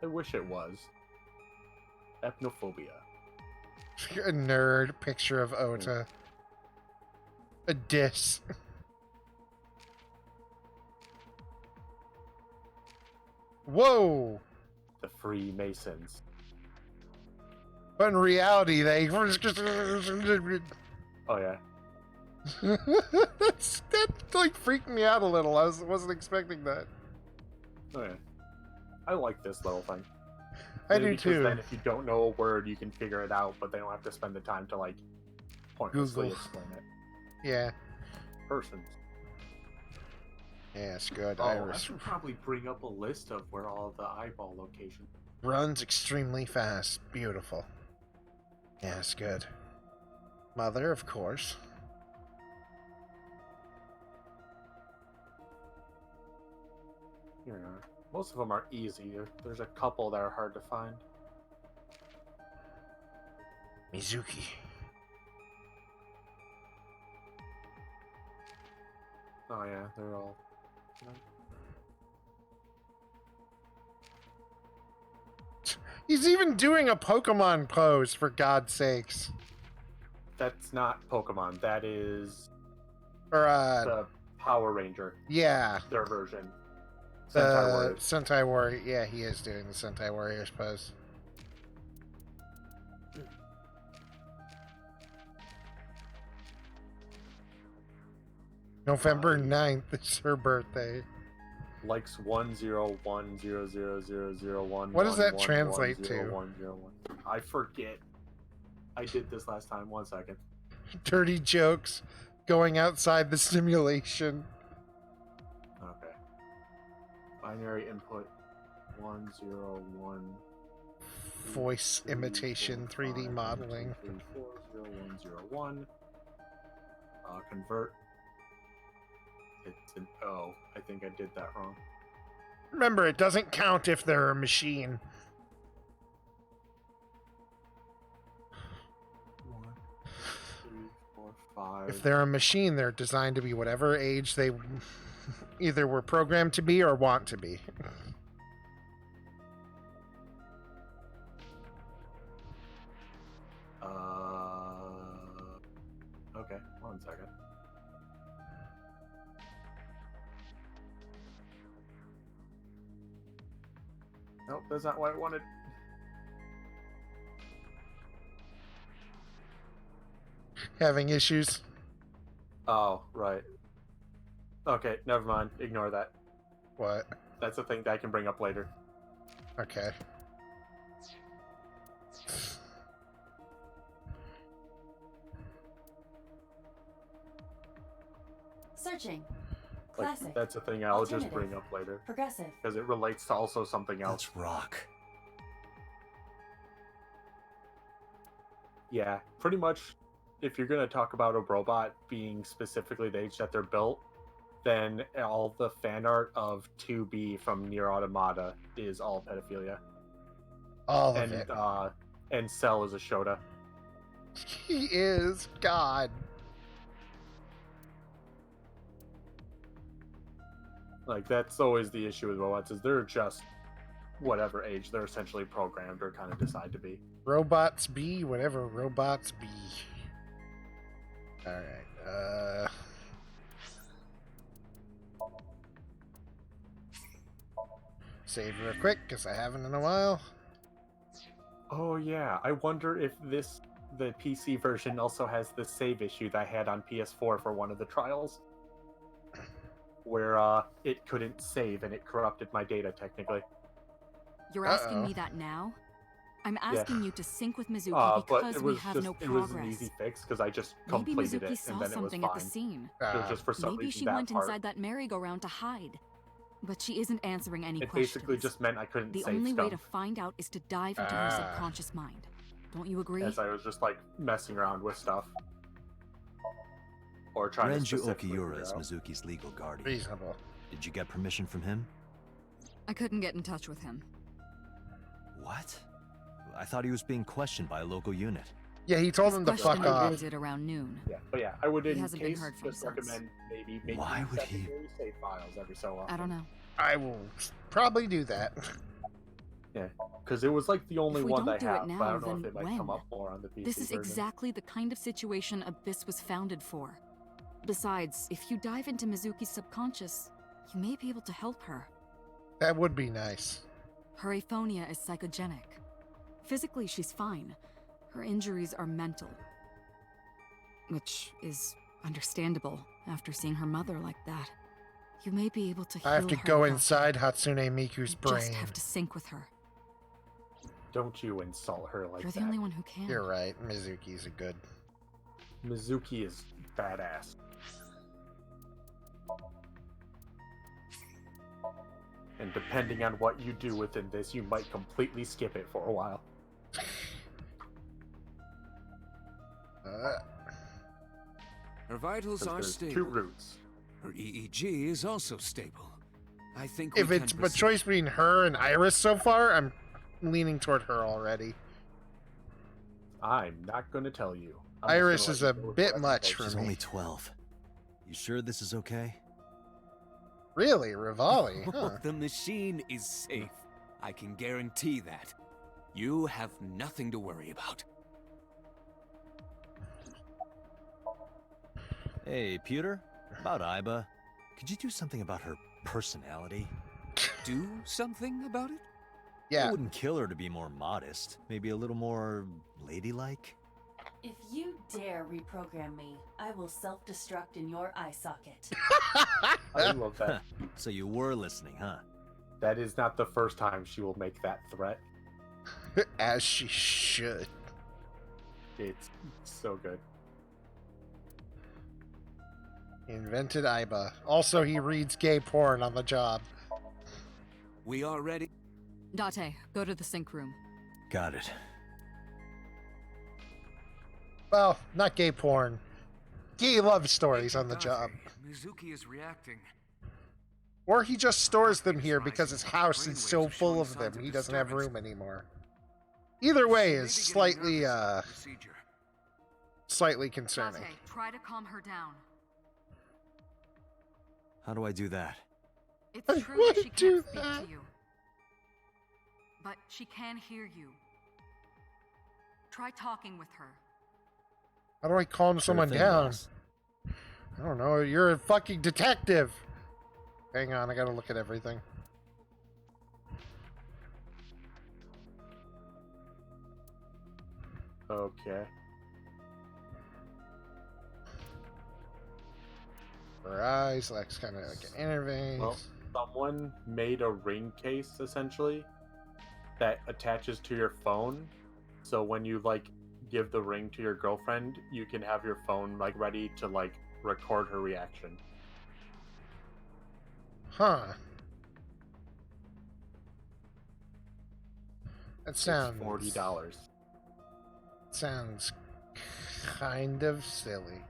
I wish it was. Ethnophobia.
A nerd picture of Ota. A diss. Whoa!
The Freemasons.
But in reality, they.
Oh yeah.
that like freaked me out a little. I wasn't expecting that.
Oh yeah. I like this little thing.
I
Maybe
do
because
too.
Then if you don't know a word, you can figure it out, but they don't have to spend the time to like pointlessly
Google.
explain it.
Yeah.
Persons.
Yes, good.
Oh, I
Iris
should probably bring up a list of where all the eyeball locations.
runs extremely fast. Beautiful. Yes, good. Mother, of course.
Yeah. Most of them are easy. There's a couple that are hard to find.
Mizuki.
Oh yeah, they're all.
He's even doing a Pokemon pose, for God's sakes.
That's not Pokemon. That is
Or,
the Power Ranger.
Yeah.
Their version.
The
Sentai Warriors.
Sentai Warrior. Yeah, he is doing the Sentai Warriors pose. November 9th is her birthday.
Likes 101000001.
What does that translate to?
I forget. I did this last time. 1 second.
Dirty jokes. Going outside the simulation.
Okay. Binary input 101.
Voice imitation, 3D modeling.
101. Convert. It's an O. I think I did that wrong.
Remember, it doesn't count if they're a machine.
1, 2, 3, 4, 5.
If they're a machine, they're designed to be whatever age they either were programmed to be or want to be.
Okay, 1 second. Nope, that's not what I wanted.
Having issues?
Oh, right. Okay, never mind. Ignore that.
What?
That's a thing that I can bring up later.
Okay.
Searching.
Like,
Classic.
that's a thing I'll just
Alternative.
bring up later.
Progressive.
Because it relates to also something else.
That's rock.
Yeah, pretty much, if you're going to talk about a robot being specifically the age that they're built, then all the fan art of 2B from Nier Automata is all pedophilia.
All of it.
And Cell is a Shota.
He is. God.
Like, that's always the issue with robots, is they're just whatever age they're essentially programmed or kind of decide to be.
Robots be whatever robots be. Alright, save real quick, because I haven't in a while.
Oh yeah, I wonder if the PC version also has the save issue that I had on PS4 for one of the trials. Where it couldn't save and it corrupted my data technically.
You're asking me that now? I'm asking you to sync with Mizuki
But
because
it
we
was
have
just,
no
it
progress.
was an easy fix because I just
Maybe
completed
Mizuki
it
saw
and then it was
something
fine.
at the scene.
It was just for some
Maybe
reason
she
that
went
part.
inside that merry-go-round to hide. But she isn't answering any
It
questions.
basically just meant I couldn't
The
save
only way to
scum.
find out is to dive into her subconscious mind. Don't you agree?
As I was just like messing around with stuff. Or trying to
Renju
specifically
Okiura is
figure out.
Mizuki's legal guardian.
Reasonable.
Did you get permission from him?
I couldn't get in touch with him.
What? I thought he was being questioned by a local unit.
Yeah, he told him to fuck
Questioning
off.
ended around noon.
Yeah, but yeah, I would
He
in
hasn't been
case
heard from
just
since.
recommend maybe making
Why would he-
secondary save files every so often.
I don't know.
I will probably do that.
Yeah, because it was like the only
If we
one
don't
I
do
have,
it now,
but I don't know if
then
it might come
when?
up more on the PC
This is
version.
exactly the kind of situation Abyss was founded for. Besides, if you dive into Mizuki's subconscious, you may be able to help her.
That would be nice.
Her aphonia is psychogenic. Physically, she's fine. Her injuries are mental. Which is understandable after seeing her mother like that. You may be able to heal
I have to
her
go
without-
inside Hatsune Miku's
You
brain.
just have to sync with her.
Don't you insult her like
You're the
that.
only one who can.
You're right. Mizuki's a good.
Mizuki is badass. And depending on what you do within this, you might completely skip it for a while.
Her vitals
'Cause
are
there's
stable.
two routes.
Her EEG is also stable. I think
If
we
it's
can
a
proceed.
choice between her and Iris so far, I'm leaning toward her already.
I'm not going to tell you. I'm just
Iris
gonna
is
let
a
you go with
bit
what I
much
think.
for
She's
me.
only 12. You sure this is okay?
Really, Rivali?
Oh,
Huh.
the machine is safe. I can guarantee that. You have nothing to worry about.
Hey, Pewter? About Iba. Could you do something about her personality?
Do something about it?
Yeah.
It wouldn't kill her to be more modest. Maybe a little more ladylike?
If you dare reprogram me, I will self-destruct in your eye socket.
I love that.
So you were listening, huh?
That is not the first time she will make that threat.
As she should.
It's so good.
He invented Iba. Also, he reads gay porn on the job.
We are ready.
Date, go to the sync room.
Got it.
Well, not gay porn. Gay love stories on the job.
Mizuki is reacting.
Or he just stores them here because his house is so full of them he doesn't have room anymore. Either way is slightly concerning.
Date, try to calm her down.
How do I do that?
It's true that she can't speak to you. But she can hear you. Try talking with her.
How do I calm someone down?
boss.
I don't know. You're a fucking detective. Hang on, I gotta look at everything.
Okay.
Her eyes, like kind of like an interface.
Well, someone made a ring case essentially that attaches to your phone. So when you like give the ring to your girlfriend, you can have your phone like ready to like record her reaction.
Huh. That sounds
It's $40.
Sounds kind of silly.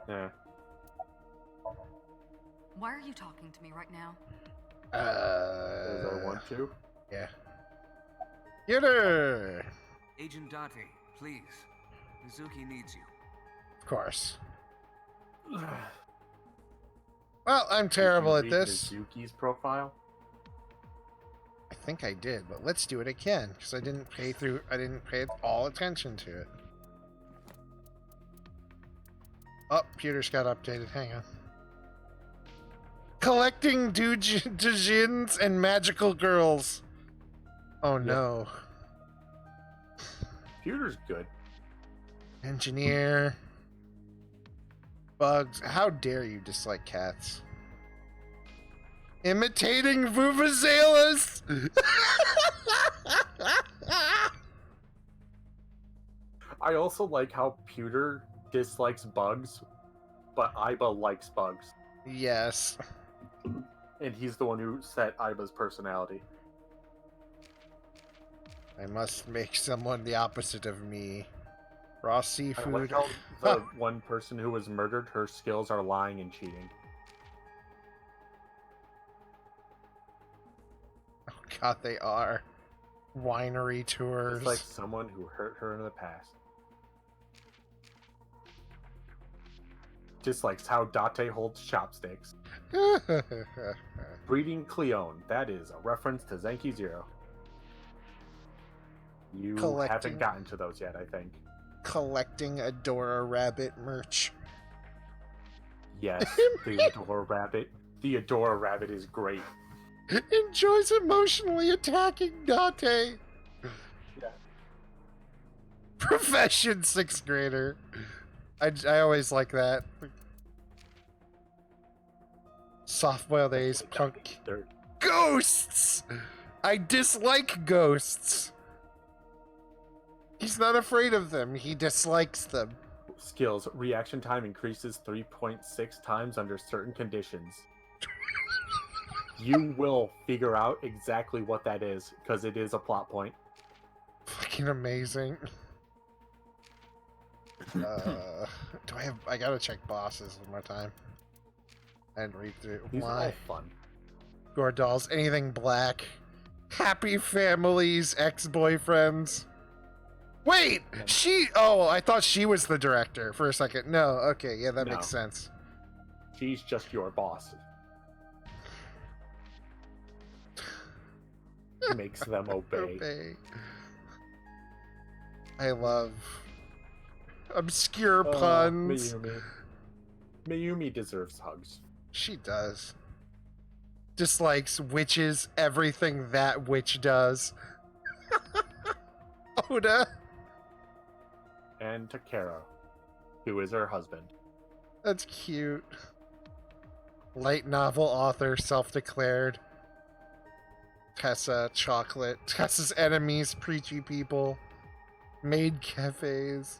Yeah.
Why are you talking to me right now?
Does I want to?
Yeah. Get her!
Agent Date, please. Mizuki needs you.
Of course. Well, I'm terrible at
Did you read
this.
Mizuki's profile?
I think I did, but let's do it again because I didn't pay all attention to it. Oh, Pewter's got updated. Hang on. Collecting doujins and magical girls. Oh no.
Pewter's good.
Engineer. Bugs. How dare you dislike cats? Imitating vuvuzelas.
I also like how Pewter dislikes bugs, but Iba likes bugs.
Yes.
And he's the one who set Iba's personality.
I must make someone the opposite of me. Raw
I
seafood.
like how the one person who was murdered, her skills are lying and cheating.
Oh god, they are. Winery tours.
It's like someone who hurt her in the past. Dislikes how Date holds chopsticks. Breeding Cleone. That is a reference to Zenki Zero. You haven't gotten to those yet, I think.
Collecting Adora Rabbit merch.
Yes, the Adora Rabbit. The Adora Rabbit is great.
Enjoys emotionally attacking Date.
Yeah.
Profession 6th grader. I always like that. Soft-boiled A's punk. Ghosts! I dislike ghosts. He's not afraid of them. He dislikes them.
Skills. Reaction time increases 3.6 times under certain conditions. You will figure out exactly what that is, because it is a plot point.
Fucking amazing. I gotta check bosses one more time. And read through.
These are all
Why?
fun.
Gordalls, anything black. Happy families, ex-boyfriends. Wait! Oh, I thought she was the director for a second. No, okay, yeah, that makes sense.
makes them obey.
I love obscure puns.
Mayumi. Mayumi deserves hugs.
She does. Dislikes witches, everything that witch does. Oda.
And Takero, who is her husband.
That's cute. Light novel author, self-declared. Tessa, chocolate. Tessa's enemies, preachy people. Maid cafes.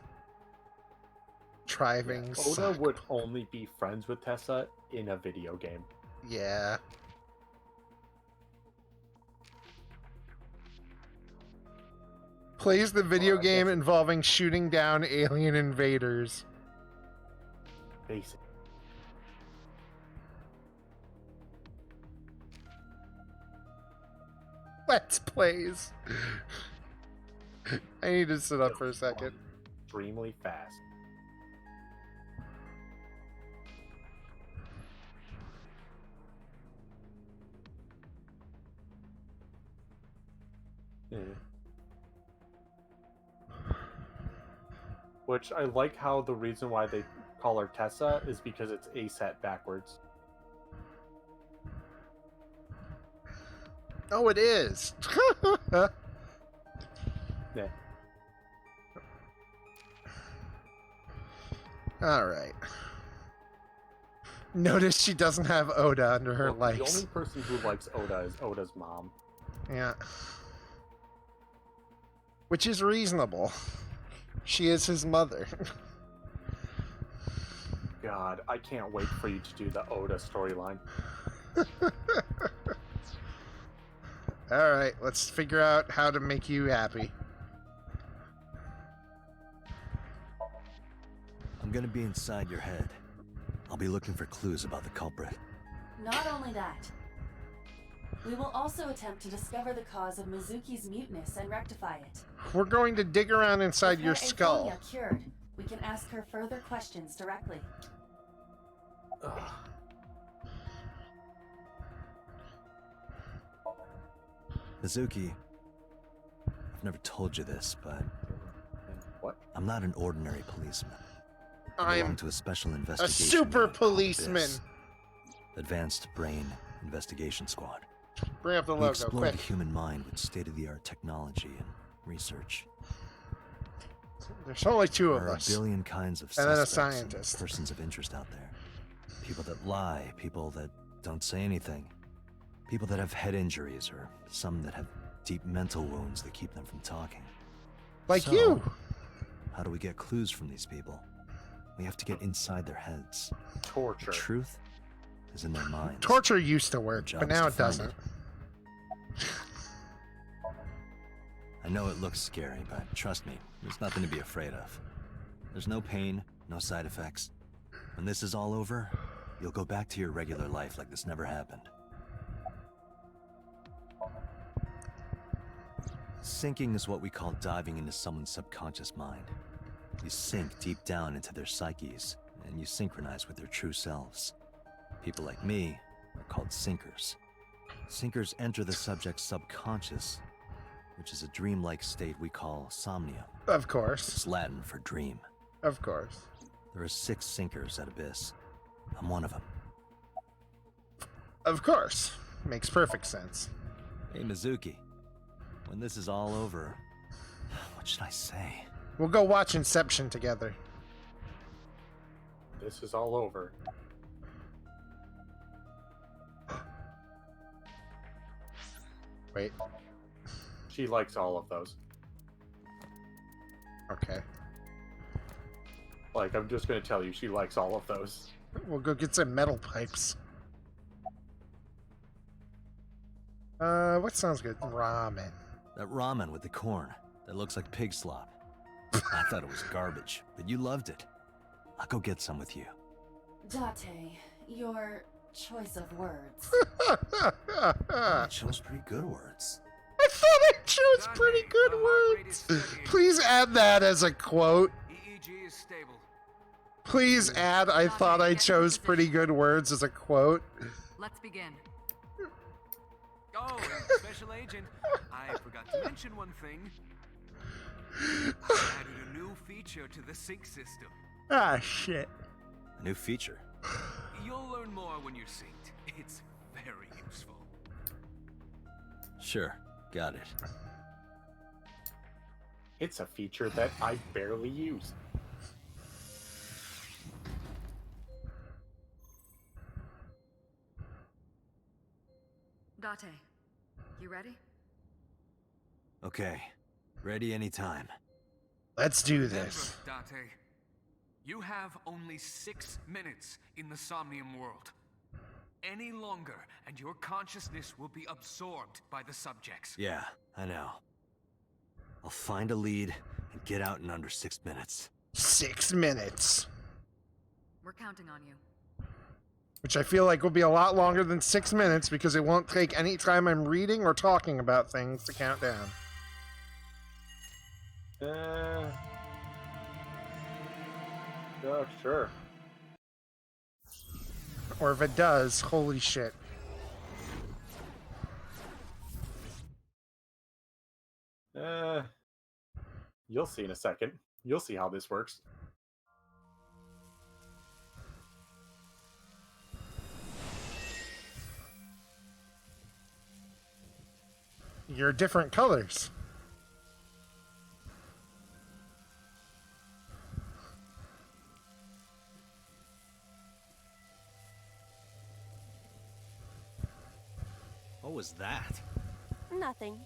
Triving.
Oda would only be friends with Tessa in a video game.
Yeah. Plays the video game involving shooting down alien invaders.
Basic.
Let's plays. I need to sit up for a second.
Extremely fast. Which I like how the reason why they call her Tessa is because it's A set backwards.
Oh, it is.
Yeah.
All right. Notice she doesn't have Oda under her
Well, the
likes.
only person who likes Oda is Oda's mom.
Yeah. Which is reasonable. She is his mother.
God, I can't wait for you to do the Oda storyline.
Alright, let's figure out how to make you happy.
I'm gonna be inside your head. I'll be looking for clues about the culprit.
Not only that, we will also attempt to discover the cause of Mizuki's muteness and rectify it.
We're going to dig around inside your skull.
If cured, we can ask her further questions directly.
Ugh.
Mizuki, I've never told you this, but
what?
I'm not an ordinary policeman.
I'm
belong to a special
a
investigation
super
unit called
policeman.
this Advanced Brain Investigation Squad.
Bring up the
We
logo,
explore
quick.
the human mind with state-of-the-art technology and research.
There's only two of
There are
us.
a billion kinds of
And then a
suspects
scientist.
persons of interest out there. People that lie, people that don't say anything, people that have head injuries, or some that have deep mental wounds that keep them from talking.
Like
So,
you.
How do we get clues from these people? We have to get inside their heads.
Torture.
The truth is in their minds.
Torture used to
Our
work,
job
but
is
now
to
it
find
doesn't.
I know it looks scary, but trust me, there's nothing to be afraid of. There's no pain, no side effects. When this is all over, you'll go back to your regular life like this never happened. Sinking is what we call diving into someone's subconscious mind. You sink deep down into their psyches, and you synchronize with their true selves. People like me are called sinkers. Sinkers enter the subject's subconscious, which is a dreamlike state we call somnium.
Of course.
It's Latin for dream.
Of course.
There are 6 sinkers at Abyss. I'm one of them.
Of course. Makes perfect sense.
Hey, Mizuki. When this is all over, what should I say?
We'll go watch Inception together.
This is all over.
Wait.
She likes all of those.
Okay.
Like, I'm just gonna tell you, she likes all of those.
We'll go get some metal pipes. What sounds good? Ramen.
That ramen with the corn. That looks like pig slop. I thought it was garbage, but you loved it. I'll go get some with you.
Date, your choice of words.
I chose pretty good words.
I thought I chose pretty good words. Please add that as a quote.
EEG is stable.
Please add I thought I chose pretty good words as a quote.
Let's begin.
Oh, and special agent. I forgot to mention one thing. I added a new feature to the sync system.
Ah, shit.
A new feature.
You'll learn more when you're synced. It's very useful.
Sure, got it.
It's a feature that I barely use.
Date, you ready?
Okay, ready anytime.
Let's do this.
Remember, Date, you have only 6 minutes in the Somnium world. Any longer, and your consciousness will be absorbed by the subjects.
Yeah, I know. I'll find a lead and get out in under 6 minutes.
6 minutes.
We're counting on you.
Which I feel like will be a lot longer than 6 minutes because it won't take any time I'm reading or talking about things to count down.
Oh, sure.
Or if it does, holy shit.
You'll see in a second. You'll see how this works.
You're different colors.
What was that?
Nothing.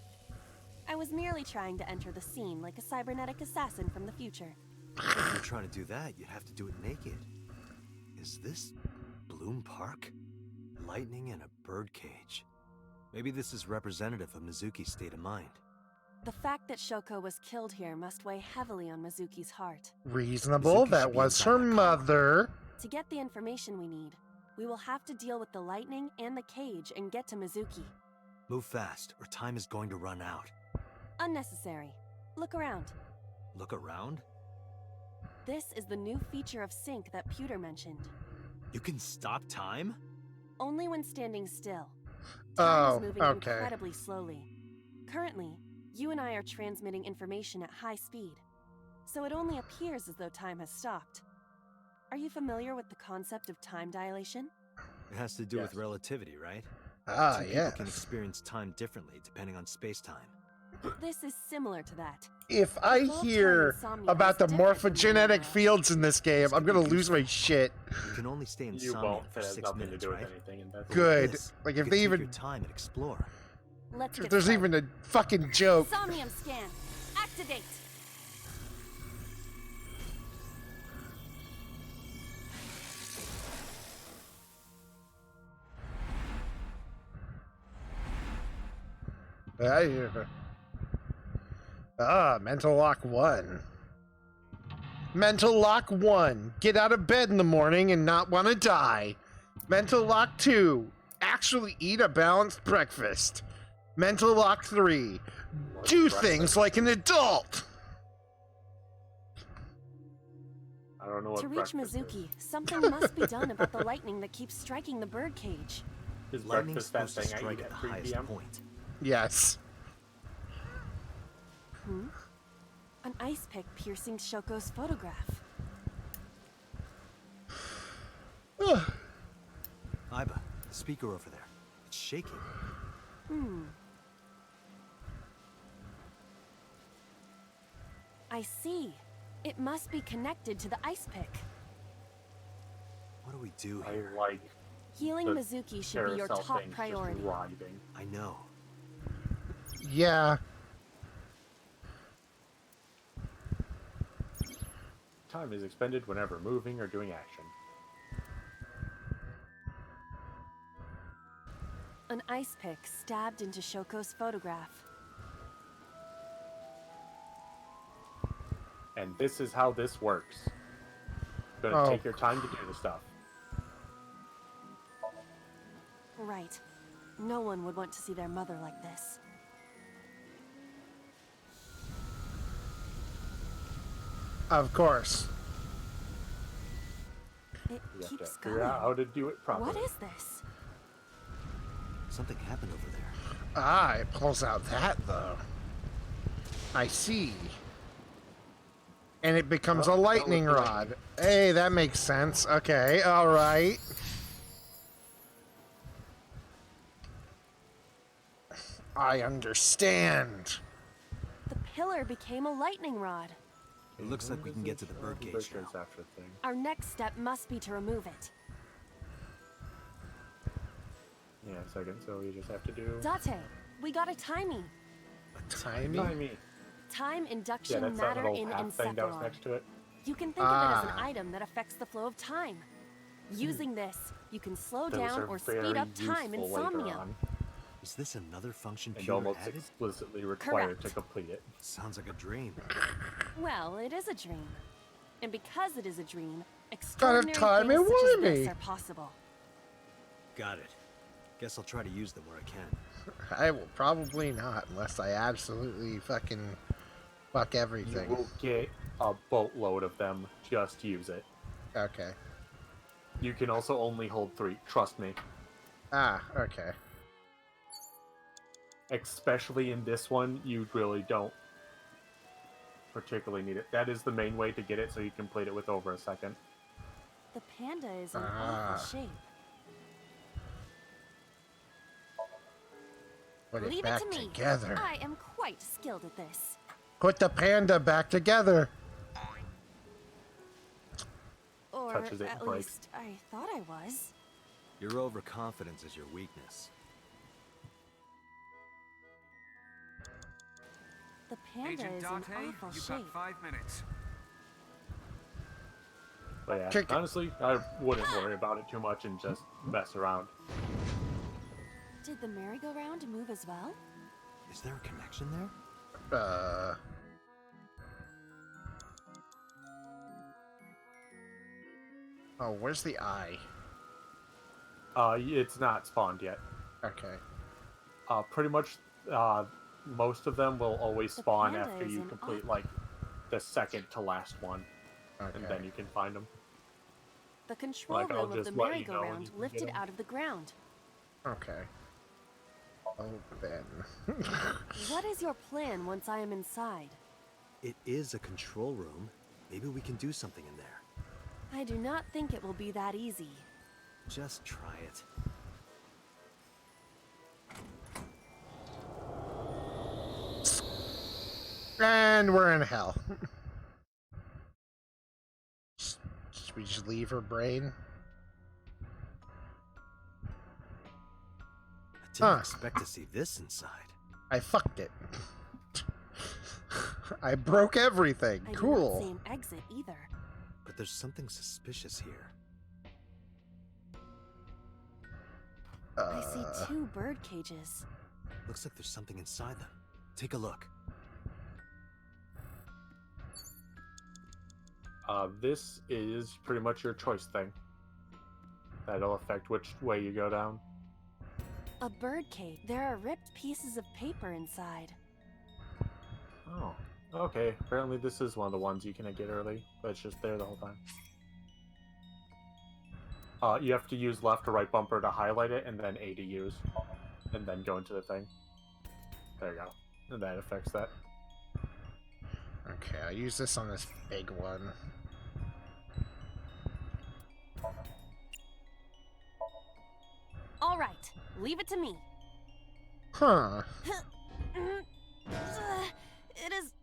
I was merely trying to enter the scene like a cybernetic assassin from the future.
If you're trying to do that, you'd have to do it naked. Is this Bloom Park? Lightning in a birdcage. Maybe this is representative of Mizuki's state of mind.
The fact that Shoko was killed here must weigh heavily on Mizuki's heart.
Reasonable.
Mizuki
That
should be
was
inside
her
that car.
mother.
To get the information we need, we will have to deal with the lightning and the cage and get to Mizuki.
Move fast, or time is going to run out.
Unnecessary. Look around.
Look around?
This is the new feature of sync that Pewter mentioned.
You can stop time?
Only when standing still. Time
Oh,
is moving
okay.
incredibly slowly. Currently, you and I are transmitting information at high speed, so it only appears as though time has stopped. Are you familiar with the concept of time dilation?
It has to do with
Yes.
relativity, right?
Ah,
Two people
yes.
can experience time differently depending on space-time.
This is similar to that.
If I
The flow of time
hear
in Somnium
about
is
the
different from the
morphogenetic
real world.
fields in this game, I'm gonna lose my shit.
You can only stay in
You
Somnium
won't.
for
It has
6
nothing
minutes,
to do with
right?
anything. And that's
But with
Good.
this,
Like,
you
if
can
they
take
even-
your time and explore.
Let's
If
get
there's
started.
even a fucking joke.
Somnium scan. Activate.
Mental lock 1. Mental lock 1. Get out of bed in the morning and not want to die. Mental lock 2. Actually eat a balanced breakfast. Mental lock 3. Do things like an adult.
I don't know what
To reach
breakfast is.
Mizuki, something must be done about the lightning that keeps striking the birdcage.
Is
Lightning's
breakfast that
supposed to
thing I
strike
eat
at
at
the
3
highest
p.m.?
point.
Yes.
An ice pick piercing Shoko's photograph.
Iba, the speaker over there. It's shaking.
I see. It must be connected to the ice pick.
What do we do
I
here?
like
Healing
the
Mizuki should be your
carousel
top
things
priority.
just riding.
I know.
Yeah.
Time is expended whenever moving or doing action.
An ice pick stabbed into Shoko's photograph.
And this is how this works. Gonna
Oh.
take your time to do the stuff.
Right. No one would want to see their mother like this.
Of course.
It
You have to
keeps
figure
going.
out how to do it properly.
What is this?
Something happened over there.
Ah, it pulls out that, though. I see. And it becomes a
Well, that
lightning
was the
rod. Hey, that makes sense. Okay, alright. I understand.
The pillar became a lightning rod.
It looks like we can get to the birdcage now.
After thing.
Our next step must be to remove it.
Yeah, a second. So you just have to do.
Date, we got a timing.
Timey?
Timey.
Time
Yeah,
induction
that's that
matter
little
in
path thing that was
encephalon.
next to it.
You can think of it as an
Ah.
item that affects the flow of time. Using this, you can slow
Those
down
are
or
very
speed up time in
useful later
Somnium.
on,
Is this another function
and
Pewter
almost
added?
explicitly required to
Correct.
complete it.
Sounds like a dream.
Well, it is a dream. And because it is a dream, extraordinary
time
things
and
such as
wimey.
this are possible.
Got it. Guess I'll try to use them where I can.
I will probably not, unless I absolutely fucking fuck
You
everything.
will get a boatload of them. Just use it.
Okay.
You can also only hold 3. Trust me.
Ah, okay.
Especially in this one, you really don't particularly need it. That is the main way to get it, so you complete it with over a second.
The panda is in
Ah.
awful shape.
Put it
Leave
back
it to me.
together.
I am quite skilled at this.
Put the panda back together.
Or
Touches it,
at
breaks.
least I thought I was.
Your overconfidence is your weakness.
The panda
Agent
is in
Date,
awful
you've
shape.
got 5 minutes.
But yeah,
Kick it.
honestly, I wouldn't worry about it too much and just mess around.
Did the merry-go-round move as well?
Is there a connection there?
Oh, where's the eye?
It's not spawned yet.
Okay.
Pretty much, most of them will always
The
spawn
panda
after
is
you
in
complete,
awe.
like, the second to last one, and
Okay.
then you can find them.
The control
Like, I'll
room of the
just let you know when
merry-go-round
you can
lifted
get 'em.
out of the ground.
Okay. Open.
What is your plan once I am inside?
It is a control room. Maybe we can do something in there.
I do not think it will be that easy.
Just try it.
And we're in hell. Should we just leave her brain?
I didn't
Huh.
expect to see this inside.
I fucked it. I broke everything.
I do not see
Cool.
an exit either.
But there's something suspicious here.
I see 2 bird cages.
Looks like there's something inside them. Take a look.
This is pretty much your choice thing. That'll affect which way you go down.
A bird cage. There are ripped pieces of paper inside.
Oh, okay. Apparently this is one of the ones you can get early, but it's just there the whole time. You have to use left or right bumper to highlight it, and then A to use, and then go into the thing. There you go. And that affects that.
Okay, I'll use this on this big one.
All right, leave it to me.
Huh.
It is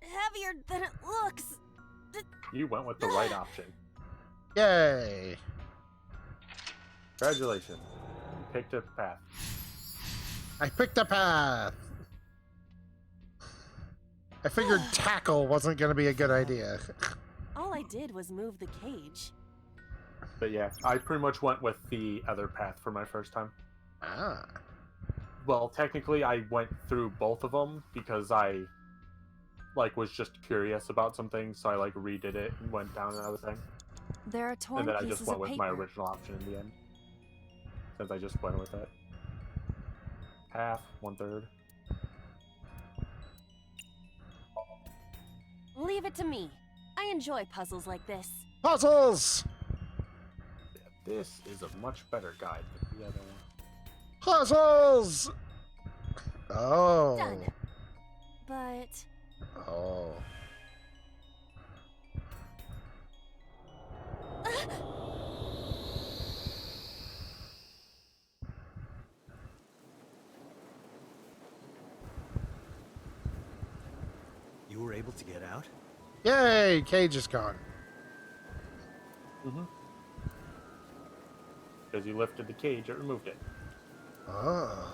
heavier than it looks.
You went with the right option.
Yay.
Congratulations. You picked a path.
I picked a path. I figured tackle wasn't going to be a good idea.
All I did was move the cage.
But yeah, I pretty much went with the other path for my first time.
Ah.
Well, technically, I went through both of them because I, was just curious about something, so I, redid it and went down another thing.
There are torn
And then I
pieces
just went
of
with
paper.
my original option in the end. Since I just went with it. Half, 1/3.
Leave it to me. I enjoy puzzles like this.
Puzzles!
This is a much better guide than the other one.
Puzzles! Oh.
Done. But
Oh.
You were able to get out?
Yay! Cage is gone.
Mm-hmm. Because you lifted the cage, it removed it.
Oh.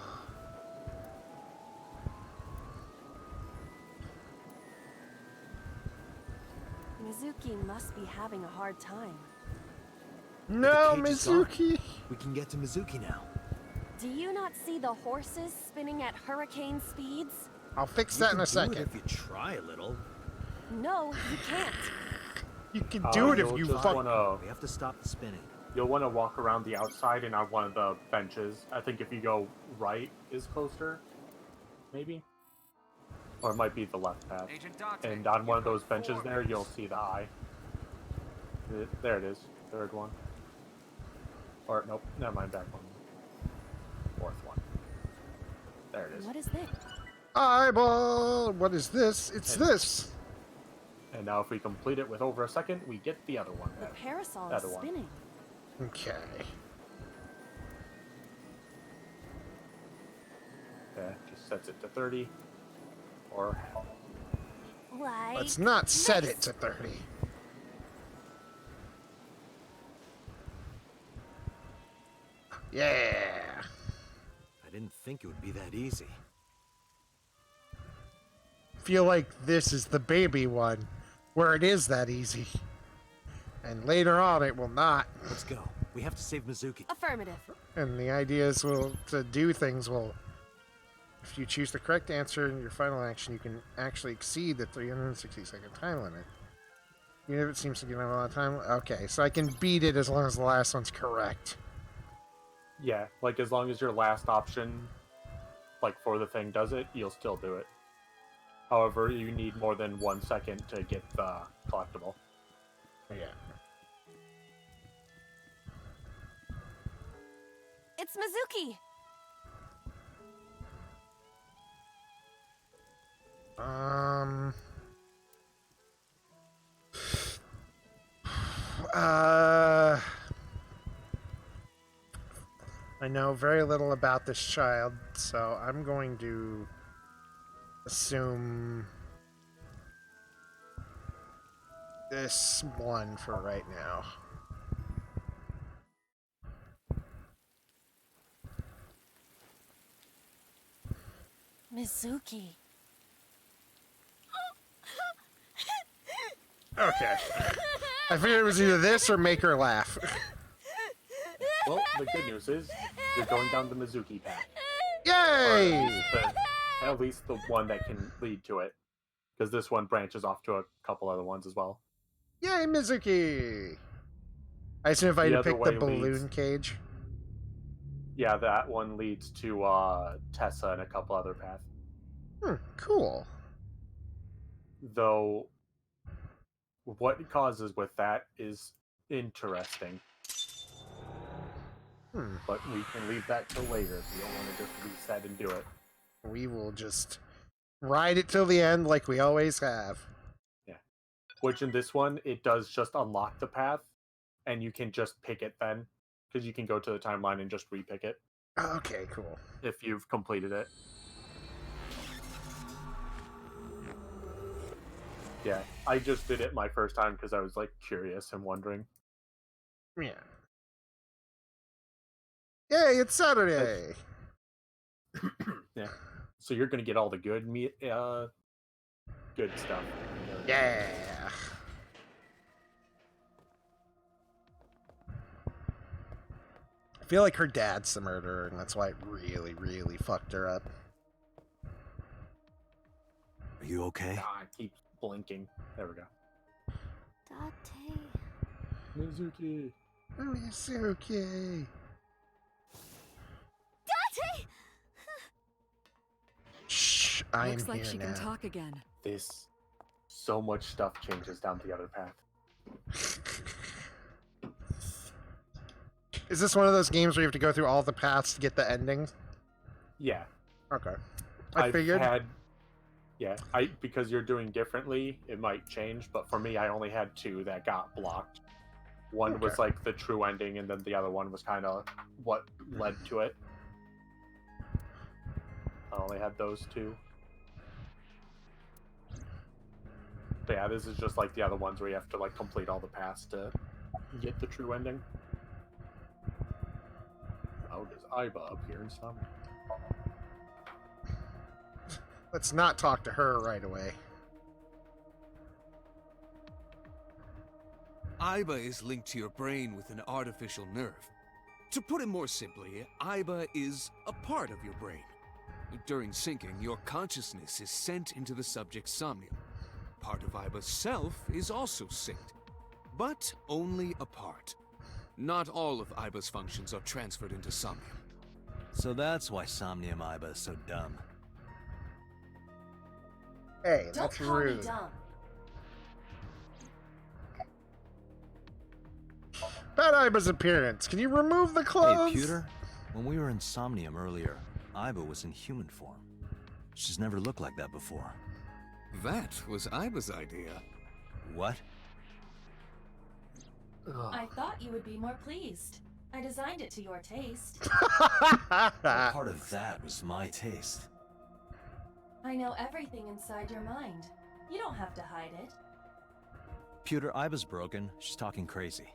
Mizuki must be having a hard time.
No,
The cage is gone.
Mizuki!
We can get to Mizuki now.
Do you not see the horses spinning at hurricane speeds?
I'll fix
You
that
can
in a
do
second.
it if you try a little.
No, you can't.
You can do it if
You'll
you
just
fuck.
wanna,
We have to stop the spinning.
you'll want to walk around the outside and on one of the benches. I think if you go right is closer, maybe? Or it might be the left path.
Agent Dante,
And on one of
you've
those
got
benches
4
there,
minutes.
you'll see the eye. There it is. Third one. Or, nope, never mind, back one. Fourth one. There it is.
What is this?
Eyeball! What is this? It's this!
And now if we complete it with over a second, we get the other one.
The parasol
That
is
one.
spinning.
Okay.
Okay, just sets it to 30. Or
Like
Let's not set
this.
it to 30. Yeah!
I didn't think it would be that easy.
Feel like this is the baby one, where it is that easy. And later on, it will not.
Let's go. We have to save Mizuki.
Affirmative.
And the idea is to do things will. If you choose the correct answer in your final action, you can actually exceed the 360-second time limit. Even if it seems like you don't have a lot of time. Okay, so I can beat it as long as the last one's correct.
yeah, like as long as your last option, like for the thing does it, you'll still do it. However, you need more than 1 second to get the collectible.
Yeah.
It's Mizuki.
I know very little about this child, so I'm going to assume this one for right now.
Mizuki.
Okay. I figured it was either this or make her laugh.
Well, the good news is you're going down the Mizuki path.
Yay!
At least the one that can lead to it. Because this one branches off to a couple other ones as well.
Yay, Mizuki! I assume if I had
The
to
other
pick the
way
balloon
leads-
cage.
Yeah, that one leads to Tessa and a couple other paths.
Cool.
Though, what it causes with that is interesting. But we can leave that till later if you don't want to just reset and do it.
We will just ride it till the end like we always have.
Yeah. Which in this one, it does just unlock the path, and you can just pick it then. Because you can go to the timeline and just repick it.
Okay, cool.
If you've completed it. Yeah, I just did it my first time because I was like curious and wondering.
Yeah. Yay, it's Saturday!
Yeah. So you're gonna get all the good good stuff.
Yeah. I feel like her dad's the murderer, and that's why it really, really fucked her up.
Are you okay?
Ah, it keeps blinking. There we go.
Date.
Mizuki.
Mizuki.
Date!
Shh, I
Looks
am
like
here
she
now.
can talk again.
So much stuff changes down the other path.
Is this one of those games where you have to go through all the paths to get the ending?
Yeah.
Okay. I figured.
Because you're doing differently, it might change. But for me, I only had 2 that got blocked. One was like the true ending, and then the other one was kind of what led to it. I only had those 2. But yeah, this is just like the other ones where you have to like complete all the paths to get the true ending. How does Iba appear in some?
Let's not talk to her right away.
Iba is linked to your brain with an artificial nerve. To put it more simply, Iba is a part of your brain. During syncing, your consciousness is sent into the subject's somnium. Part of Iba's self is also synced, but only a part. Not all of Iba's functions are transferred into Somnium.
So that's why Somnium Iba is so dumb.
Hey,
Don't
that's
call
rude.
me dumb.
Bad Iba's appearance. Can you remove the clothes?
Hey, Pewter. When we were in Somnium earlier, Iba was in human form. She's never looked like that before.
That was Iba's idea.
What?
I thought you would be more pleased. I designed it to your taste.
What part of that was my taste?
I know everything inside your mind. You don't have to hide it.
Pewter, Iba's broken. She's talking crazy.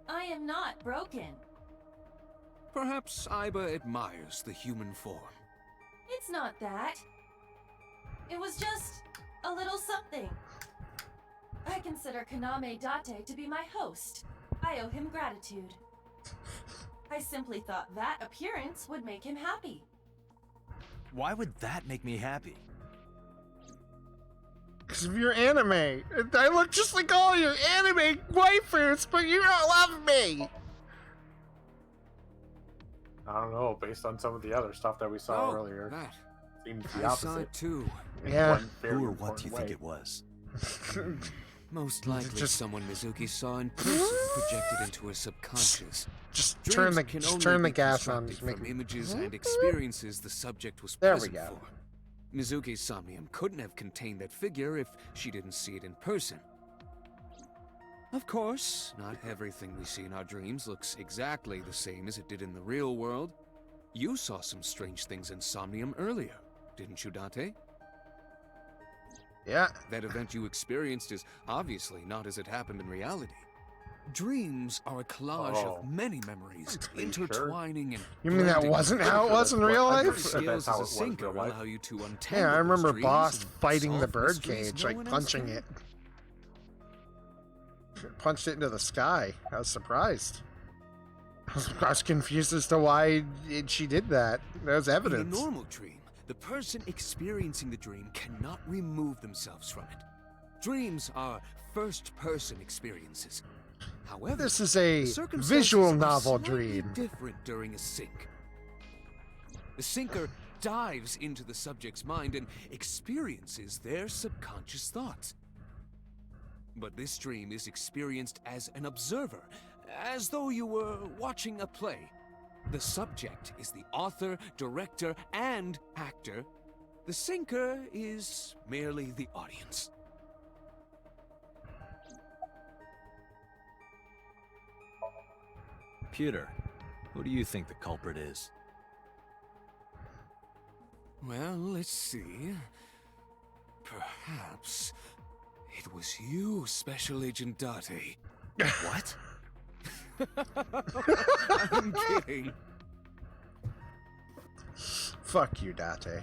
I am not broken.
Perhaps Iba admires the human form.
It's not that. It was just a little something. I consider Kaname Date to be my host. I owe him gratitude. I simply thought that appearance would make him happy.
Why would that make me happy?
Because of your anime. I look just like all your anime waifus, but you don't love me.
I don't know. Based on some of the other stuff that we saw earlier,
that.
seems the
I
opposite.
saw it too.
Yeah.
Who or what do you think it was?
Most likely
Just-
someone Mizuki saw in person projected into her subconscious.
Just
Dreams
turn
can
the
only
turn the
be
gas on.
constructed
Just make
from
it-
images and experiences the subject was
There we
present
go.
for. Mizuki's Somnium couldn't have contained that figure if she didn't see it in person. Of course, not everything we see in our dreams looks exactly the same as it did in the real world. You saw some strange things in Somnium earlier, didn't you, Date?
Yeah.
That event you experienced is obviously not as it happened in reality. Dreams are a collage of many memories, intertwining and
You mean that
blending
wasn't how it was in real
I
life?
pretty sure
skills
that's how
as
it
a
was in real
sinker
life.
allow you to untangle
Yeah, I
those
remember
dreams
Boss
and
fighting the
solve
birdcage,
mysteries no
like
one else
punching
can.
it. Punched it into the sky. I was surprised. I was confused as to why she did that. There's
In a
evidence.
normal dream, the person experiencing the dream cannot remove themselves from it. Dreams are first-person experiences. However,
This is a
the circumstances
visual
are
novel
slightly
dream.
different during a sync. The syncer dives into the subject's mind and experiences their subconscious thoughts. But this dream is experienced as an observer, as though you were watching a play. The subject is the author, director, and actor. The syncer is merely the audience.
Pewter, who do you think the culprit is?
Well, let's see. Perhaps it was you, Special Agent Date.
What?
I'm kidding.
Fuck you, Date.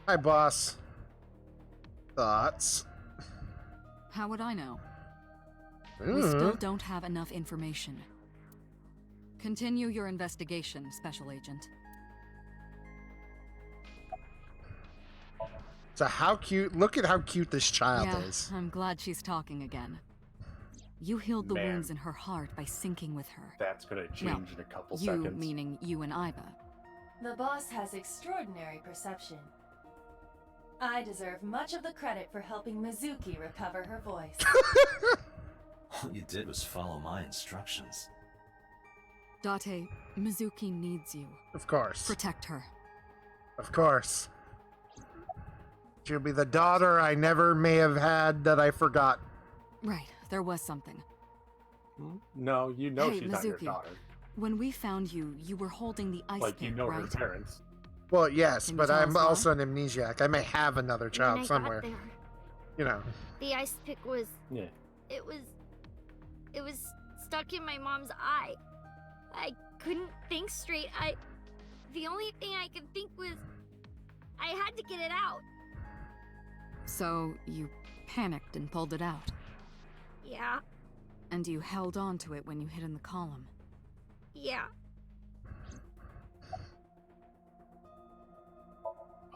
Hi, boss. Thoughts?
How would I know? We still don't have enough information. Continue your investigation, Special Agent.
So how cute, look at how cute this child
Yeah,
is.
I'm glad she's talking again. You healed the
Man.
wounds in her heart by syncing with her.
That's gonna change in a couple
You,
seconds.
meaning you and Iba.
The boss has extraordinary perception. I deserve much of the credit for helping Mizuki recover her voice.
All you did was follow my instructions.
Date, Mizuki needs you.
Of course.
Protect her.
Of course. She'll be the daughter I never may have had that I forgot.
Right, there was something.
No, you know
Hey,
she's not your
Mizuki.
daughter.
When we found you, you were holding the ice
Like,
pick,
you know
right?
her parents.
Well, yes,
Can you
but
tell
I'm
us why?
also an amnesiac. I may have another
When
child
I
somewhere.
got there,
You know.
the ice pick was.
Yeah.
It was stuck in my mom's eye. I couldn't think straight. The only thing I could think was I had to get it out.
So you panicked and pulled it out.
Yeah,
And you held on to it when you hid in the column.
yeah.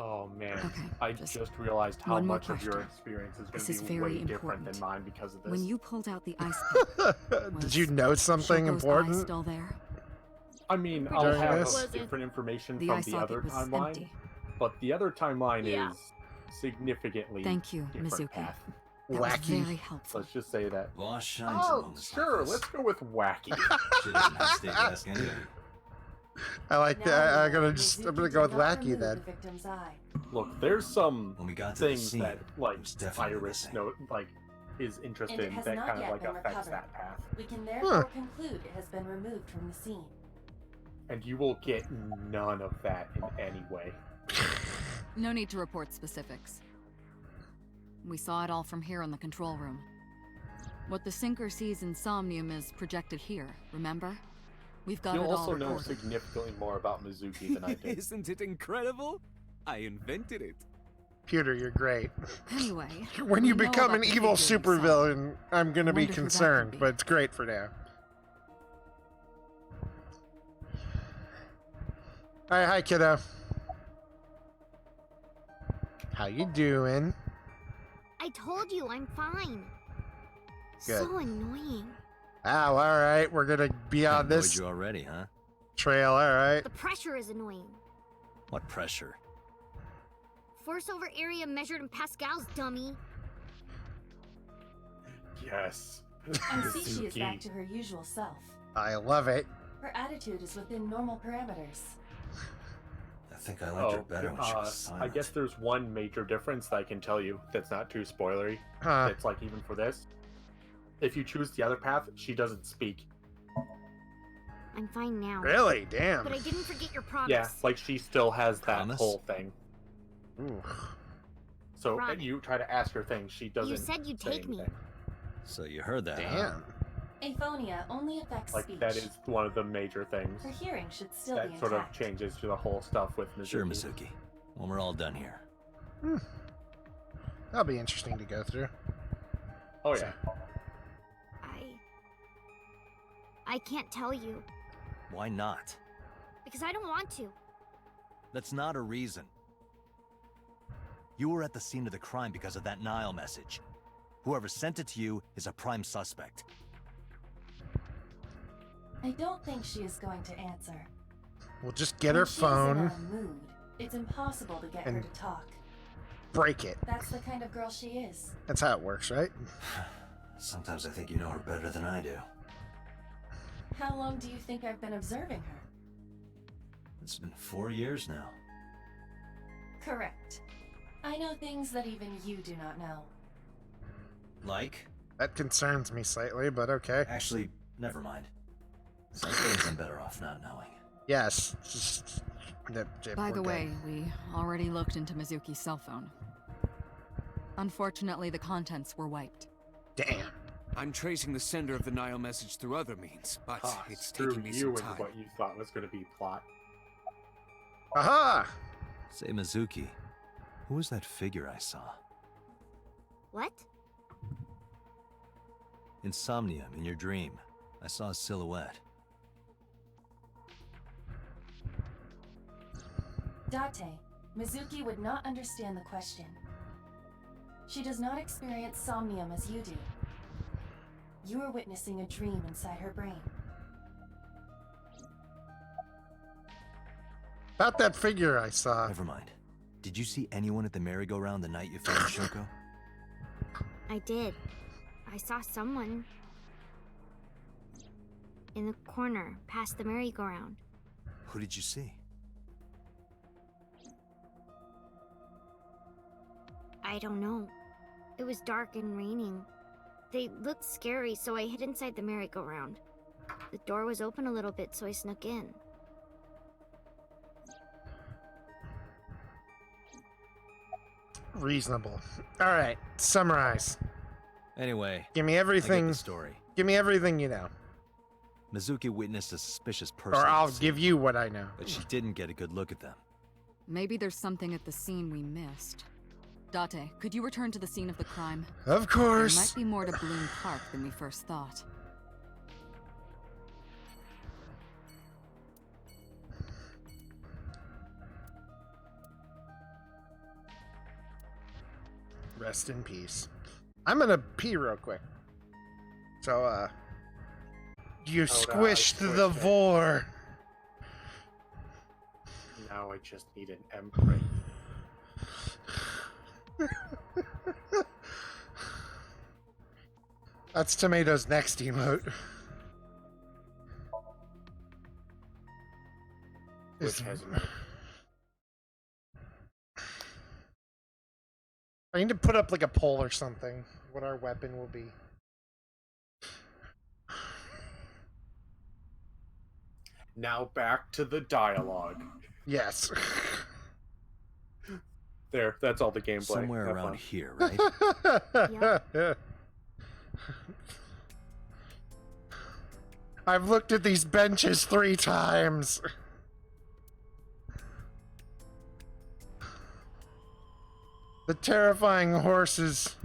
Oh man,
Okay,
I just realized how
one more
much of your
question.
experience is
This
going
is
to be
very
way different than
important.
mine because of this.
When you pulled out the ice pick,
Did you know something
Shoko's eye
important?
still there?
I mean,
I'm
I'll
pretty
have
sure it
wasn't.
different information
The
from
eye
the
socket
other
was
timeline,
empty.
but the other timeline
Yeah.
is significantly
Thank you,
different
Mizuki.
path.
That was
Wacky.
very helpful.
Let's just say that.
Lost shines
Oh,
among us
sure,
like this.
let's go with wacky.
Shit isn't a state task anyway.
I like
Now
that.
you
I'm
know
gonna
Mizuki
I'm gonna
did
go with
not
wacky
remove
then.
the victim's eye.
Look, there's some
When we got to the
things
scene,
that like
it was definitely
Iris
missing.
note like is interested
And it
in
has
that
not
kind of
yet
like
been
affects
recovered.
that path.
We can therefore conclude it has been removed from the scene.
And you will get none of that in any way.
No need to report specifics. We saw it all from here in the control room. What the sinker sees in Somnium is projected here, remember? We've got
You'll
it all
also know
recorded.
significantly more about Mizuki than I did.
Isn't it incredible? I invented it.
Pewter, you're great.
Anyway,
When
we
you
know
become
about
an
the
evil
figure you saw.
supervillain, I'm gonna be
Wonder who that could
concerned,
be.
but it's great for now. Alright, hi kiddo. How you doing?
I told you I'm fine.
Good.
So annoying.
Oh, alright, we're gonna be on
Annoyed
this
you already, huh?
trail, alright.
The pressure is annoying.
What pressure?
Force over area measured in pascals, dummy.
Yes.
I see she is
Mizuki.
back to her usual self.
I love it.
Her attitude is within normal parameters.
I think I liked her better when she was silent.
I guess there's one major difference that I can tell you that's not too spoilery.
Huh.
It's like even for this. If you choose the other path, she doesn't speak.
I'm fine now.
Really? Damn.
But I didn't forget your promise.
Yeah, like she still has that
Promise?
whole thing.
Ooh.
So
Right.
you try to ask her things, she doesn't.
You said you'd
say
take me.
anything.
So you heard that, huh?
Damn.
Aphonia only affects
Like
speech.
that is one of the major things
Her hearing should still
that
be
sort of
intact.
changes to the whole stuff with Mizuki.
Sure, Mizuki. When we're all done here.
That'll be interesting to go through.
Oh yeah.
I can't tell you.
Why not?
Because I don't want to.
That's not a reason. You were at the scene of the crime because of that Nile message. Whoever sent it to you is a prime suspect.
I don't think she is going to answer.
We'll just get her
When she is
phone,
in a mood, it's impossible to get her
and-
to talk.
break it.
That's the kind of girl she is.
That's how it works, right?
Sometimes I think you know her better than I do.
How long do you think I've been observing her?
It's been 4 years now.
Correct. I know things that even you do not know.
Like?
That concerns me slightly, but okay.
Actually, never mind. Some things I'm better off not knowing.
Yes. Just,
By
we're
the
good.
way, we already looked into Mizuki's cell phone. Unfortunately, the contents were wiped.
Damn.
I'm tracing the sender of the Nile message through other means, but it's
Screw
taking me
you
some
and
time.
what you thought was going to be plot.
Aha!
Say, Mizuki, who was that figure I saw?
What?
In Somnium, in your dream, I saw a silhouette.
Date, Mizuki would not understand the question. She does not experience somnium as you do. You are witnessing a dream inside her brain.
About that figure I saw.
Never mind. Did you see anyone at the merry-go-round the night you found Shoko?
I did. I saw someone in the corner past the merry-go-round.
Who did you see?
I don't know. It was dark and raining. They looked scary, so I hid inside the merry-go-round. The door was open a little bit, so I snuck in.
Reasonable. All right, summarize.
Anyway,
Give me
I get
everything.
the story.
Give me everything you know,
Mizuki witnessed a suspicious person.
or
at
I'll
the scene,
give you what I know.
but she didn't get a good look at them.
Maybe there's something at the scene we missed. Date, could you return to the scene of the crime?
Of
There
course.
might be more to Bloom Park than we first thought.
Rest in peace. I'm gonna pee real quick. So, you squished the
squished it.
vor.
Now I just need an M-print.
That's Tomato's next emote.
Which has
I need to put up like a poll or something. What our weapon will be.
Now back to the dialogue.
Yes.
There, that's all the gameplay.
Somewhere
Have
around
fun.
here, right?
I've looked at these benches 3 times. The terrifying horses.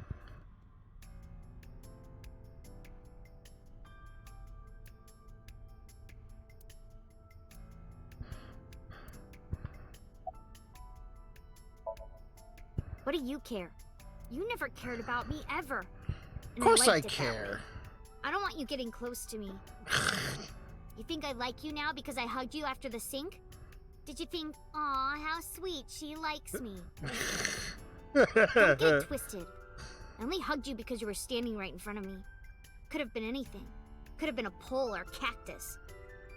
What do you care? You never cared about me, ever.
Of
And
course I
liked it that way.
care.
I don't want you getting close to me. You think I like you now because I hugged you after the sink? Did you think, aw, how sweet, she likes me? Don't get twisted. I only hugged you because you were standing right in front of me. Could have been anything. Could have been a pole or cactus.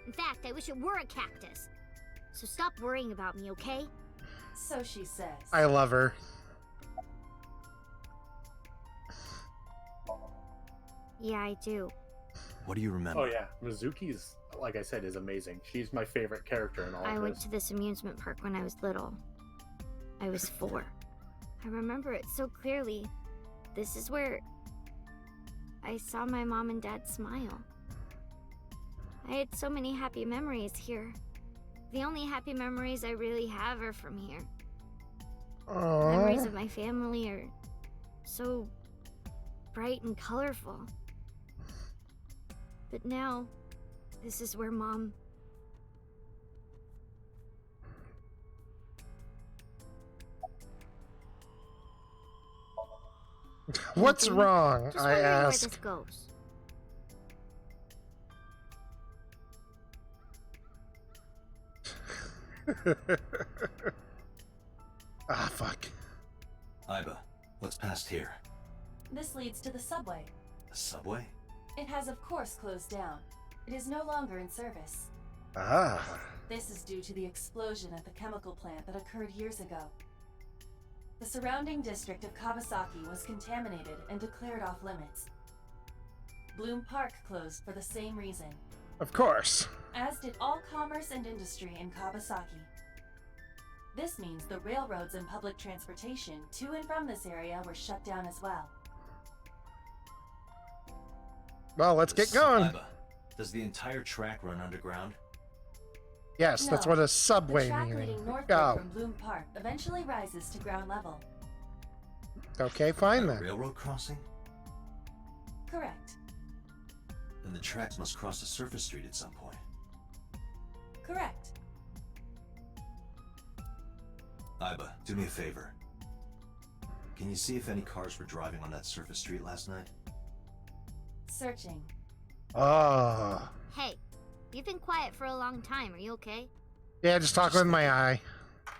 In fact, I wish it were a cactus. So stop worrying about me, okay?
So she says.
I love her.
Yeah, I do.
What do you remember?
Oh yeah, Mizuki's, like I said, is amazing. She's my favorite character in all
I
of
went
this.
to this amusement park when I was little. I was 4. I remember it so clearly. This is where I saw my mom and dad smile. I had so many happy memories here. The only happy memories I really have are from here. Memories of my family are so bright and colorful. But now, this is where Mom...
What's
Nothing.
wrong?
Just
I
wondering where
ask.
this goes.
Ah, fuck.
Iba, what's past here?
This leads to the subway.
The subway?
It has, of course, closed down. It is no longer in service.
Ah.
This is due to the explosion at the chemical plant that occurred years ago. The surrounding district of Kawasaki was contaminated and declared off limits. Bloom Park closed for the same reason,
Of course.
as did all commerce and industry in Kawasaki. This means the railroads and public transportation to and from this area were shut down as well.
Well, let's get going.
Iba, does the entire track run underground?
Yes, that's
No,
what a
The
subway
track
meaning.
leading northward
Go.
from Bloom Park eventually rises to ground level.
Okay, fine
A
then.
railroad crossing?
Correct.
Then the tracks must cross a surface street at some point.
Correct.
Iba, do me a favor. Can you see if any cars were driving on that surface street last night?
Searching.
Oh.
Hey, you've been quiet for a long time. Are you okay?
Yeah, just talking with my eye.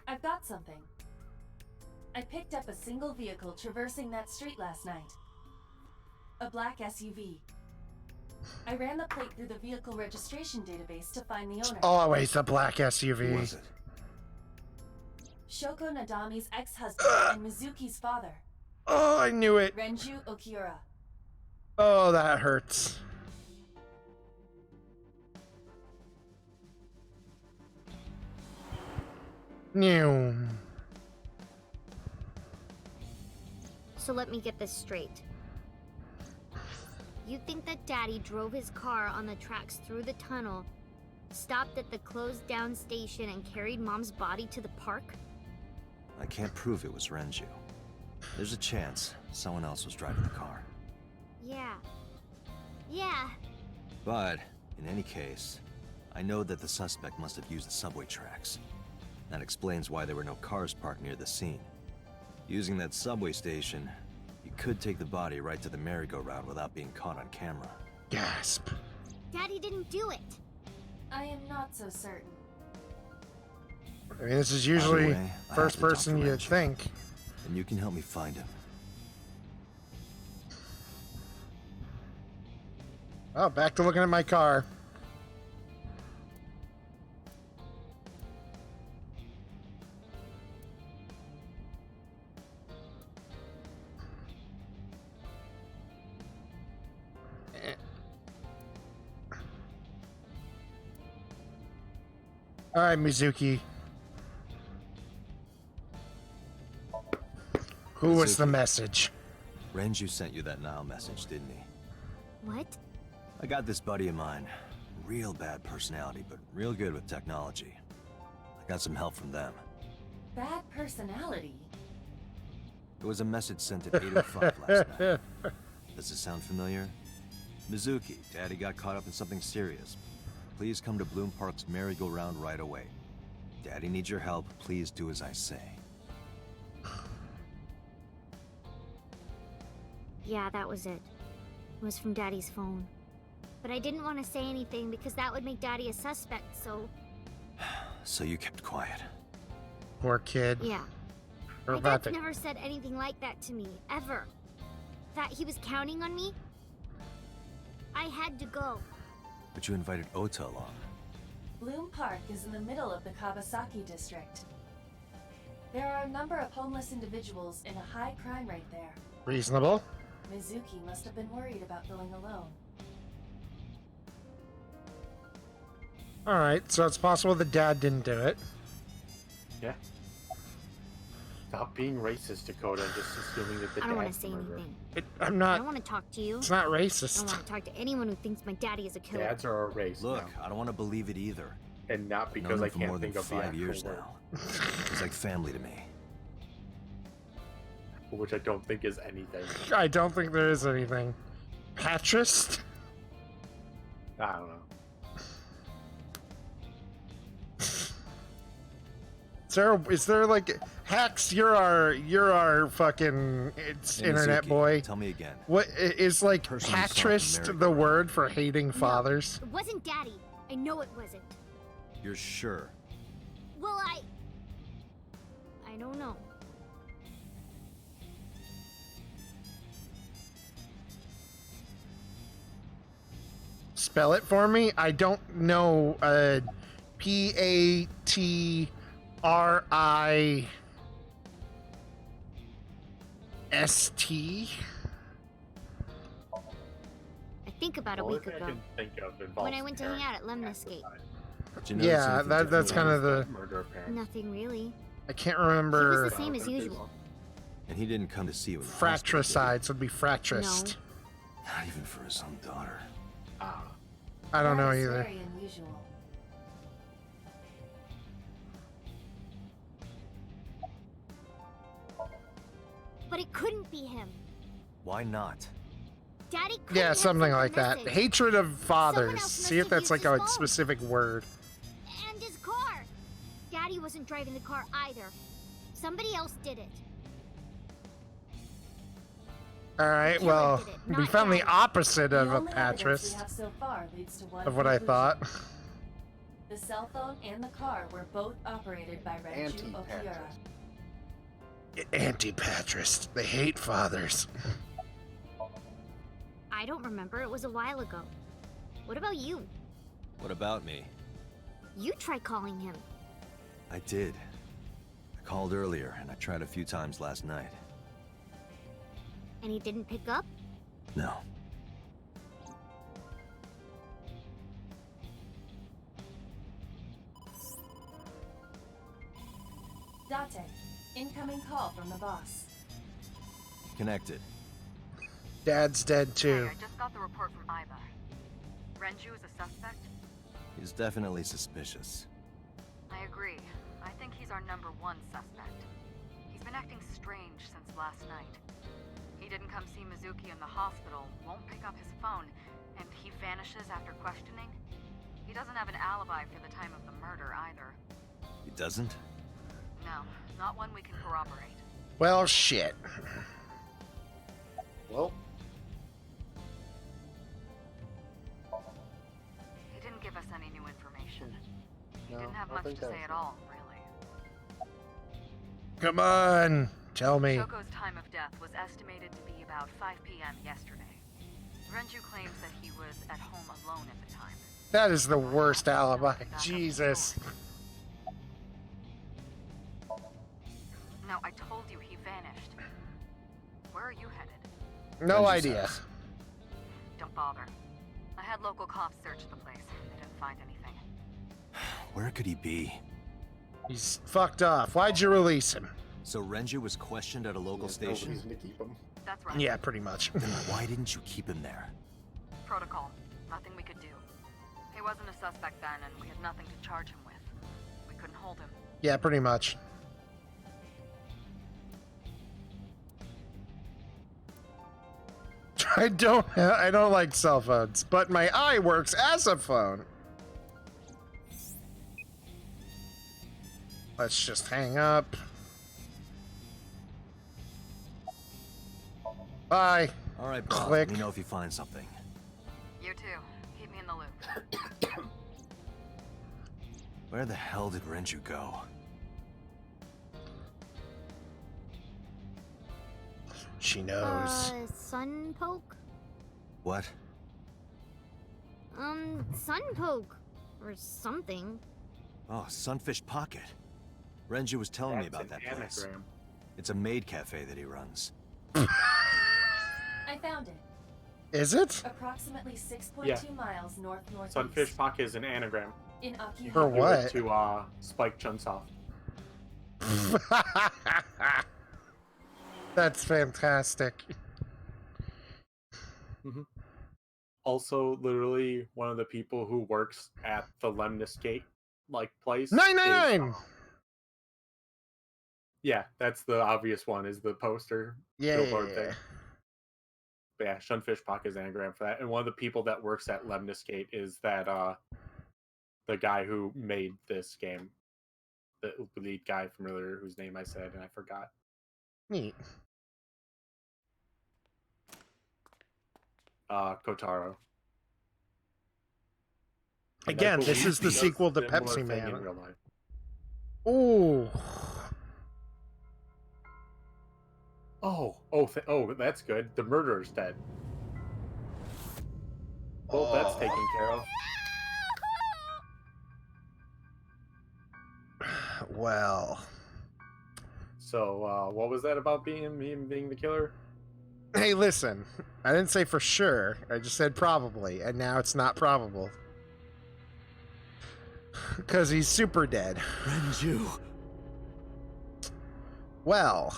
I've got something. I picked up a single vehicle traversing that street last night. A black SUV. I ran the plate through the vehicle registration database to find the owner.
Always a black
Who
SUV.
was it?
Shoko Nadami's ex-husband and Mizuki's father.
Oh, I knew it.
Renju Okiura.
Oh, that hurts. New.
So let me get this straight. You think that Daddy drove his car on the tracks through the tunnel, stopped at the closed down station, and carried Mom's body to the park?
I can't prove it was Renju. There's a chance someone else was driving the car.
Yeah. Yeah.
But, in any case, I know that the suspect must have used the subway tracks. That explains why there were no cars parked near the scene. Using that subway station, you could take the body right to the merry-go-round without being caught on camera.
Gasp.
Daddy didn't do it.
I am not so certain.
I mean, this is usually
By the way, I
first
have to talk
person
to
you'd
Renju,
think.
and you can help me find him.
Oh, back to looking at my car. All right, Mizuki. Who was the
Mizuki.
message?
Renju sent you that Nile message, didn't he?
What?
I got this buddy of mine. Real bad personality, but real good with technology. I got some help from them.
Bad personality?
It was a message sent at 8:05 last night. Does it sound familiar? Mizuki, Daddy got caught up in something serious. Please come to Bloom Park's merry-go-round right away. Daddy needs your help. Please do as I say.
Yeah, that was it. It was from Daddy's phone. But I didn't want to say anything because that would make Daddy a suspect, so...
So you kept quiet.
Poor kid.
Yeah.
We're
My
about
dad's
to...
never said anything like that to me, ever. That he was counting on me? I had to go.
But you invited Ota along.
Bloom Park is in the middle of the Kawasaki district. There are a number of homeless individuals in a high crime rate there.
Reasonable.
Mizuki must have been worried about going alone.
All right, so it's possible the dad didn't do it.
Yeah. Stop being racist, Dakota, and just assuming that the
I don't want
dad's
to say
the murderer.
anything.
I'm
I
not...
don't want to talk to you.
It's not
I don't
racist.
want to talk to anyone who thinks my daddy is a killer.
Dads are a race
Look,
now.
I don't want to believe it either.
And not
I've
because
known
I
him for
can't
more than
think of the
5
actual
years
word,
now. He's like family to me.
which I don't think is anything.
I don't think there is anything. Patrist?
I don't know.
Is there like Hacks? You're our fucking internet
Mizuki,
boy.
Tell me again.
What is like
Person who saw the
patrist the
merry-go-round.
word for hating fathers?
It wasn't Daddy. I know it wasn't.
You're sure?
Well, I don't know.
Spell it for me. I don't know. Patrist.
I think about a
The only
week
thing I
ago.
can think of involves
When I went to hang out at
parents.
Lemniscape.
Did you notice
Yeah,
anything
that's
different
kind of
about
the.
Murder of parents.
Nothing really.
I can't
He was
remember.
the same as usual.
And he didn't come to see you in the hospital, did he?
Fratricides would be fratrist.
Not even for his own daughter.
Ah.
I don't know
That is
either.
Very unusual.
But it couldn't be him.
Why not?
Daddy couldn't
Yeah,
have
something
sent the
like that.
message.
Hatred of fathers.
else
See
must
if
have
that's like
used his
a
phone.
specific word.
And his car. Daddy wasn't driving the car either. Somebody else did it.
All right,
killer
well,
did it,
we
not
found the
Daddy.
opposite of
The
a
only evidence we
patrist
have so far leads to one
of what I
conclusion.
thought.
The cell phone and the car were both operated by Renju Okiura.
Anti-patrist. They hate fathers.
I don't remember. It was a while ago. What about you?
What about me?
You try calling him.
I did. I called earlier, and I tried a few times last night.
And he didn't pick up?
No.
Date, incoming call from the boss.
Connected.
Dad's dead too.
Hey, I just got the report from Iva. Renju is a suspect?
He's definitely suspicious.
I agree. I think he's our #1 suspect. He's been acting strange since last night. He didn't come see Mizuki in the hospital, won't pick up his phone, and he vanishes after questioning. He doesn't have an alibi for the time of the murder either.
He doesn't?
No, not one we can corroborate.
Well, shit.
Well,
He didn't give us any new information. He
no,
didn't have
I
much to
think
say
that's
at
it.
all, really.
Come on, tell me.
Shoko's time of death was estimated to be about 5 p.m. yesterday. Renju claims that he was at home alone at the time.
That is the worst alibi. Jesus.
No, I told you he vanished. Where are you headed?
No
Renju's
idea.
house.
Don't bother. I had local cops search the place. They didn't find anything.
Where could he be?
He's fucked off. Why'd you release him?
So Renju was questioned at a local
there's no
station?
reason to keep him.
That's right.
Yeah, pretty much.
Then why didn't you keep him there?
Protocol. Nothing we could do. He wasn't a suspect then, and we had nothing to charge him with. We couldn't hold him.
Yeah, pretty much. I don't like cell phones, but my eye works as a phone. Let's just hang up. Bye.
All right, Bob.
Click.
Let me know if you find something.
You too. Keep me in the loop.
Where the hell did Renju go?
She knows.
Sun poke?
What?
Sun poke. Or something.
Oh, Sunfish Pocket. Renju was telling me
That's
about
an
that place.
anagram.
It's a maid cafe that he runs.
I found it.
Is it?
Approximately 6.2
Yeah.
miles north-northeast.
Sunfish Pocket is an anagram.
In Akihabara.
For what?
To Spike Chunsoft.
That's fantastic.
Also, literally one of the people who works at the Lemniscate place.
999.
Yeah, that's the obvious one. Is the poster billboard thing. But yeah, Sunfish Pocket is an anagram for that. And one of the people that works at Lemniscate is that the guy who made this game, the lead guy from earlier, whose name I said and I forgot.
Neat.
Kotaro. And I
Again, this
believe
is the
he does
sequel to
similar
Pepsi
thing
Man.
in real life.
Ooh.
Oh, that's good. The murderer's dead. Well, that's taken care of.
Well.
So, what was that about him being the killer?
Hey, listen. I didn't say for sure. I just said probably, and now it's not probable. Because he's super dead.
Renju.
Well.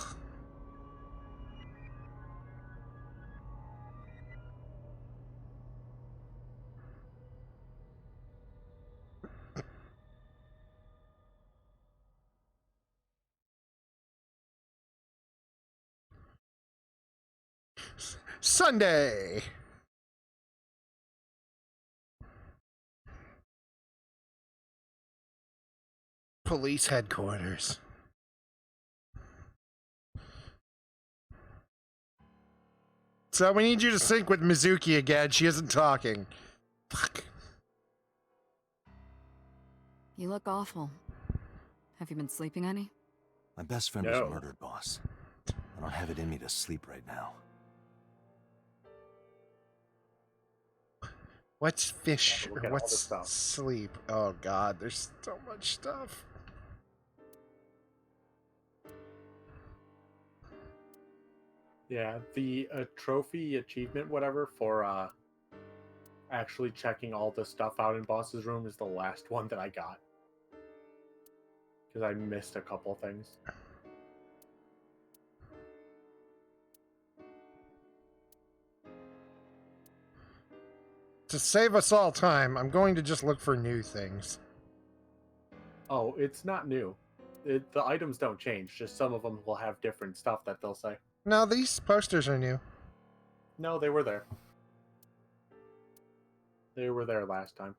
Sunday. Police headquarters. So we need you to sync with Mizuki again. She isn't talking. Fuck.
You look awful. Have you been sleeping any?
My best friend was murdered, boss. I don't have it in me to sleep right now.
What's fish?
Look at all
What's
this stuff.
sleep? Oh god, there's so much stuff.
Yeah, the trophy achievement, whatever, for actually checking all the stuff out in boss's room is the last one that I got. Because I missed a couple things.
To save us all time, I'm going to just look for new things.
Oh, it's not new. The items don't change, just some of them will have different stuff that they'll say.
No, these posters are new.
No, they were there. They were there last time.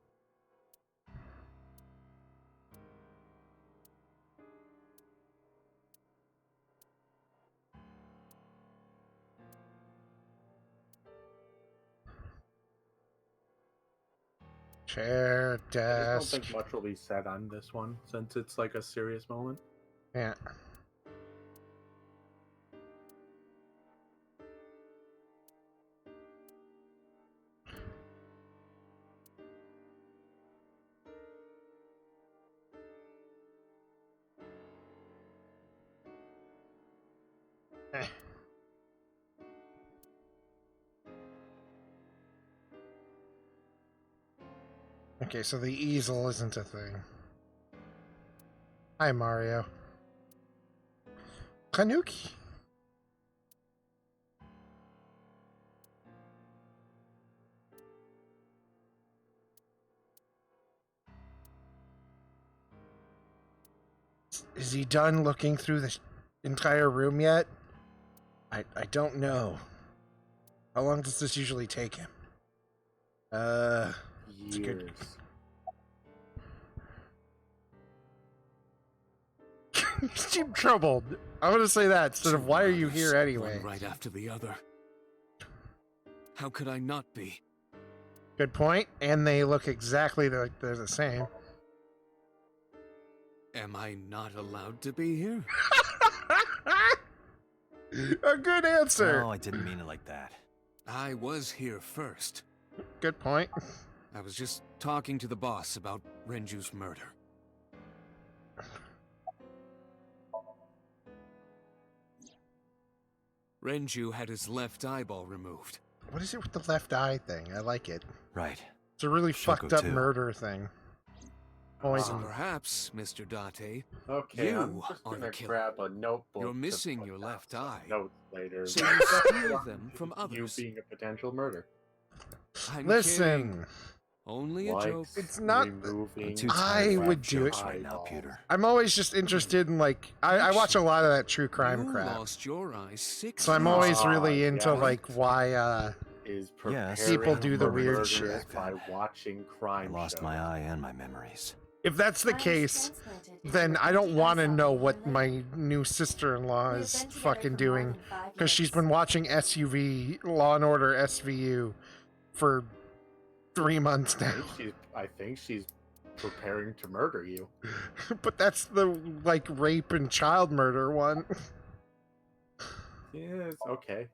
Chair,
I just
desk.
don't think much will be said on this one, since it's like a serious moment.
Yeah. Eh. Okay, so the easel isn't a thing. Hi, Mario. Kanuki. Is he done looking through the entire room yet? I don't know. How long does this usually take him? It's a good...
Years.
You seem troubled. I'm gonna say that instead of why are you here anyway?
One right after the other. How could I not be?
Good point. And they look exactly like they're the same.
Am I not allowed to be here?
A good answer.
No, I didn't mean it like that.
I was here first.
Good point.
I was just talking to the boss about Renju's murder. Renju had his left eyeball removed.
What is it with the left eye thing? I like it.
Right.
It's a really
Shoko
fucked up
too.
murder thing. Poison.
Perhaps, Mr. Date,
Okay, I'm
you
just
are the
gonna
killer.
grab a notebook.
You're
to
missing
put
your
down
left
some
eye.
Notes later.
So you steal them from
You
others.
being a potential murder.
I'm
Listen.
kidding. Only a
Like
joke.
It's not.
removing
I'm too
I
tired for
would do
jokes
it.
right now,
Eyeball.
Pewter.
I'm always just interested in like I watch a lot of that true crime
You
crap.
lost your eye 6
So I'm
years
always
ago.
really into
yeah.
like why
Is
Yes.
preparing
People do the
for
weird
murder
shit.
by watching
I
crime
lost
shows.
my eye and my memories.
if that's the
I was
case,
transplanted into
then
a
I don't want to
anti-eye
know
socket
what
for
my
living.
new sister-in-law
We have
is
been together
fucking
for more
doing
than 5
because she's
years.
been watching SUV Law and Order SVU for 3 months now.
I think she's preparing to murder you.
But that's the like rape and child murder one.
Yes, okay.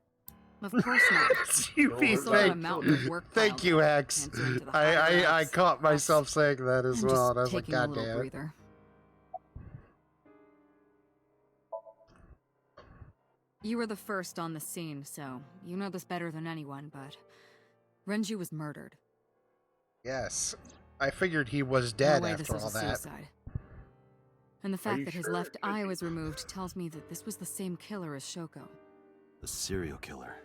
Of course not.
SUV,
Still got a
thank,
mountain of work
thank
piled
you,
up.
Hex.
Answering to the
I
higher-ups.
caught myself saying that as
I'm
well,
just
and I was like,
taking a
God
little
damn it.
breather. You were the first on the scene, so you know this better than anyone, but Renju was murdered.
Yes. I figured he was
No
dead
way this
after
was
all
a
that.
suicide. And the
you
fact that his
sure?
left
Could
eye
be.
was removed tells me that this was the same killer as Shoko.
The serial killer.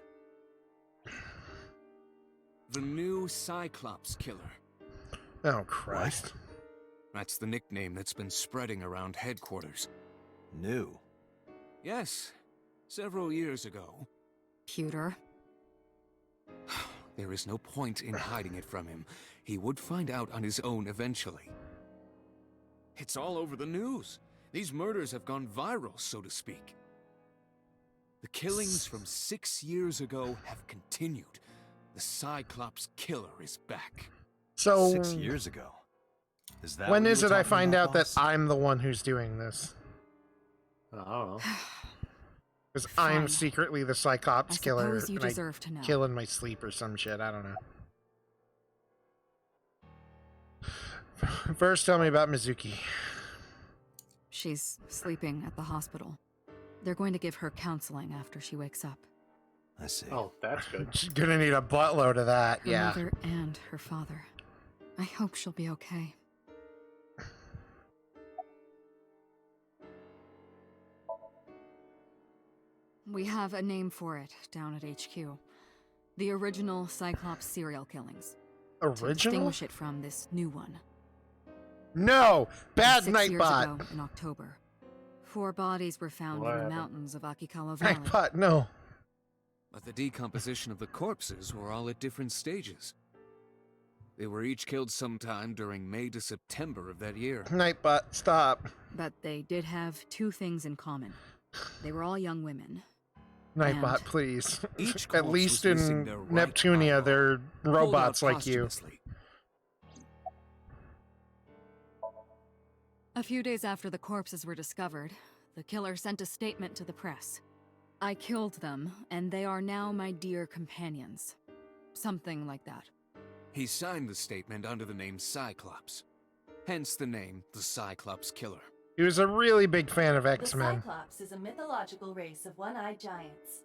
The new Cyclops killer.
Oh, Christ.
That's the nickname that's been spreading around headquarters.
New.
Yes, several years ago.
Pewter.
There is no point in hiding it from him. He would find out on his own eventually. It's all over the news. These murders have gone viral, so to speak. The killings from 6 years ago have continued. The Cyclops killer is back.
So,
6 years ago. Is that
when
what you
is
were
it I
talking
find
about,
out that
boss?
I'm the one who's doing this?
I don't know.
Because I'm
Fine.
secretly the Cyclops
I
killer,
suppose you
and I
deserve to know.
kill in my sleep or some shit. I don't know. First, tell me about Mizuki.
She's sleeping at the hospital. They're going to give her counseling after she wakes up.
I see.
Oh, that's good.
She's gonna need a buttload of that,
Her
yeah.
mother and her father. I hope she'll be okay. We have a name for it down at HQ. The original Cyclops serial killings. To
Original?
distinguish it from this new one.
No! Bad
6 years
Nightbot!
ago, in October, 4 bodies were found
What
in the
happened?
mountains of Akikawa Valley.
Nightbot, no.
But the decomposition of the corpses were all at different stages. They were each killed sometime during May to September of that year.
Nightbot, stop.
But they did have 2 things in common. They were all young women.
Nightbot,
And
please.
Each
At
corpse
least
was missing
in
their right
Neptunia,
eyeball,
they're
pulled out
robots like you.
posthumously.
A few days after the corpses were discovered, the killer sent a statement to the press. I killed them, and they are now my dear companions. Something like that.
He signed the statement under the name Cyclops. Hence the name the Cyclops Killer.
He was a really big fan of
The
X-Men.
Cyclops is a mythological race of one-eyed giants.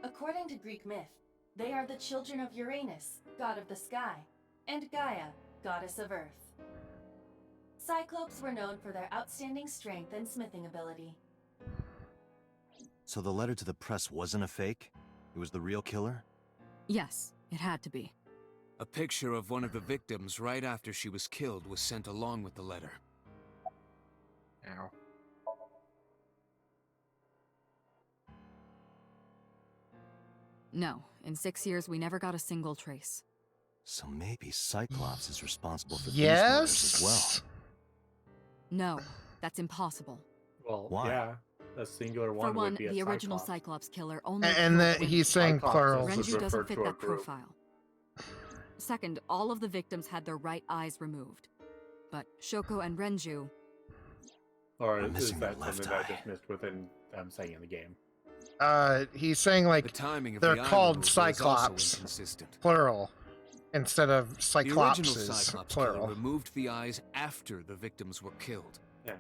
According to Greek myth, they are the children of Uranus, god of the sky, and Gaia, goddess of earth. Cyclopes were known for their outstanding strength and smithing ability.
So the letter to the press wasn't a fake? It was the real killer?
Yes, it had to be.
A picture of one of the victims right after she was killed was sent along with the letter.
Ow.
No, in 6 years we never got a single trace.
So maybe Cyclops is responsible for these murders as well.
Yes?
No, that's impossible.
Well,
Why?
yeah, a singular one
For one,
would be a
the original
Cyclops.
Cyclops killer only
And
killed
that
women.
he's saying
Cyclops
plural.
is
Renju
referred
doesn't fit
to a
that
group.
profile. Second, all of the victims had their right eyes removed. But Shoko and Renju,
Or
I'm
is
missing
that
their left
something that I
eye.
just missed within saying in the game?
He's saying
The
like
timing of
they're
the eye
called
removal is also
Cyclops,
inconsistent.
plural, instead of
The original
Cyclopses,
Cyclops killer
plural.
removed the eyes after the victims were killed.
Yeah.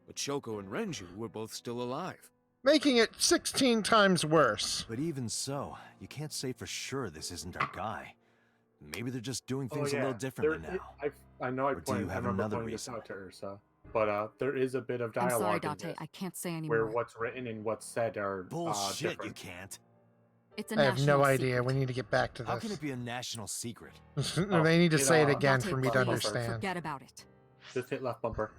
But Shoko and Renju were both still alive.
Making it 16 times worse.
But even so, you can't say for sure this isn't our guy. Maybe they're just doing things
Oh,
a
yeah.
little differently now.
I know I
Or do you have
remember
another
pointing this
reason?
out to Ursa, but there is a bit of
I'm
dialogue
sorry,
in
Date,
this
I can't say
where
anymore.
what's written and what's said are
Bullshit, you
different.
can't.
It's a
I have
national
no idea.
secret.
We need to get back to
How can
this.
it be a national secret?
They need to say it again
Date,
for me to
please,
understand.
Forget about it.
Just hit left bumper.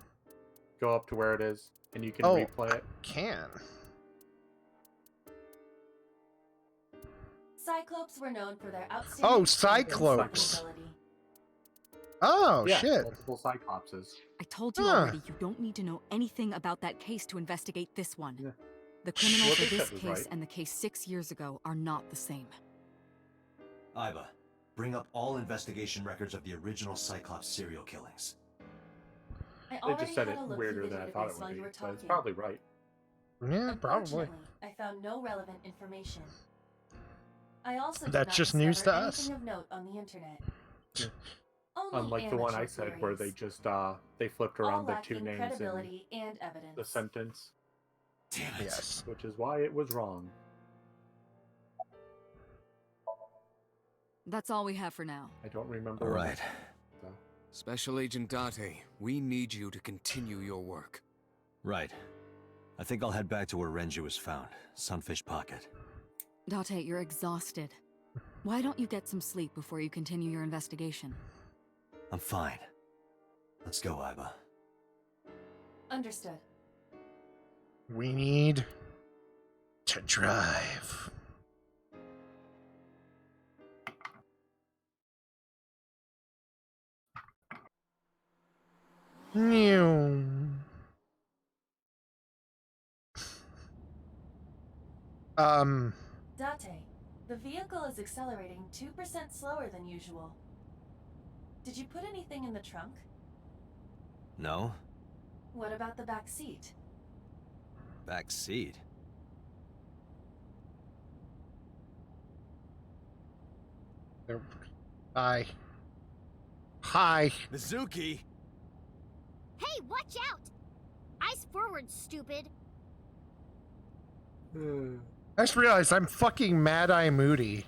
Go up to where it is, and you can
Oh.
replay it.
Can.
Cyclopes were known for their outstanding
Oh,
strength and
Cyclopes.
smithing ability.
Oh,
Yeah,
shit.
multiple Cyclopses.
I told you
Huh.
already, you don't need to know anything about that case to investigate this one.
Yeah.
The criminal
What
for
they
this
said was
case
right.
and the case 6 years ago are not the same.
Iva, bring up all investigation records of the original Cyclops serial killings.
I
They
already
just said
had
it
a look
weirder
through the
than I thought it
database while
would
you
be,
were
but it's
talking.
probably right.
Yeah, probably.
Unfortunately, I found no relevant information. I also did
That's
not
just news
discover
to us.
anything of note on the internet.
Yeah.
Only
Unlike the one I
amateur
said where they
theories,
just they flipped
all
around the two
lacking
names in
credibility and evidence.
the sentence,
Damn it.
Yes.
which is why it was wrong.
That's all we have for now.
I don't remember.
All
what
right.
so.
Special Agent Date, we need you to continue your work.
Right. I think I'll head back to where Renju was found. Sunfish Pocket.
Date, you're exhausted. Why don't you get some sleep before you continue your investigation?
I'm fine. Let's go, Iva.
Understood.
We need to drive. Meow.
Date, the vehicle is accelerating 2% slower than usual. Did you put anything in the trunk?
No?
What about the back seat?
Back seat?
Hi. Hi.
Mizuki!
Hey, watch out! Eyes forward, stupid.
I just realized I'm fucking Mad Eye Moody.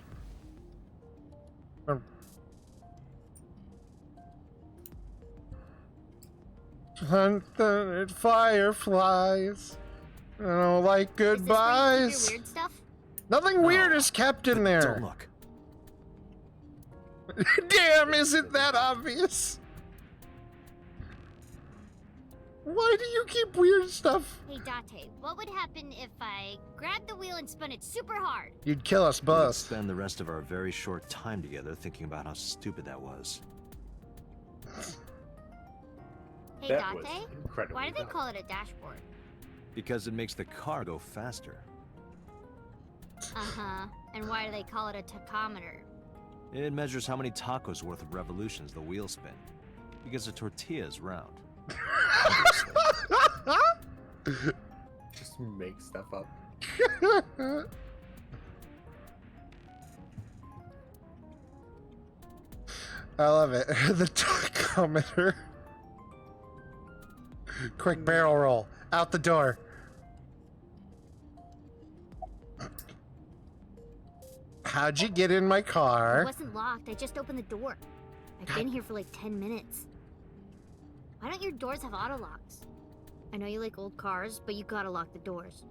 Hunt the fireflies. I don't like goodbyes.
Is this where you keep your weird stuff?
Nothing weird is kept in there.
Don't look.
Damn, isn't that obvious? Why do you keep weird stuff?
Hey, Date, what would happen if I grabbed the wheel and spun it super hard?
You'd kill us
We'd
both.
spend the rest of our very short time together thinking about how stupid that was.
Hey,
That was
Date,
incredibly
why do they
dumb.
call it a dashboard?
Because it makes the car go faster.
Uh-huh. And why do they call it a tachometer?
It measures how many tacos worth of revolutions the wheels spin. Because a tortilla is round.
Just make stuff up.
I love it. The tachometer. Quick barrel roll. Out the door. How'd you get in my
It
car?
wasn't locked. I just opened the door. I've been here for like 10 minutes. Why don't your doors have auto locks? I know you like old cars, but you gotta lock the doors.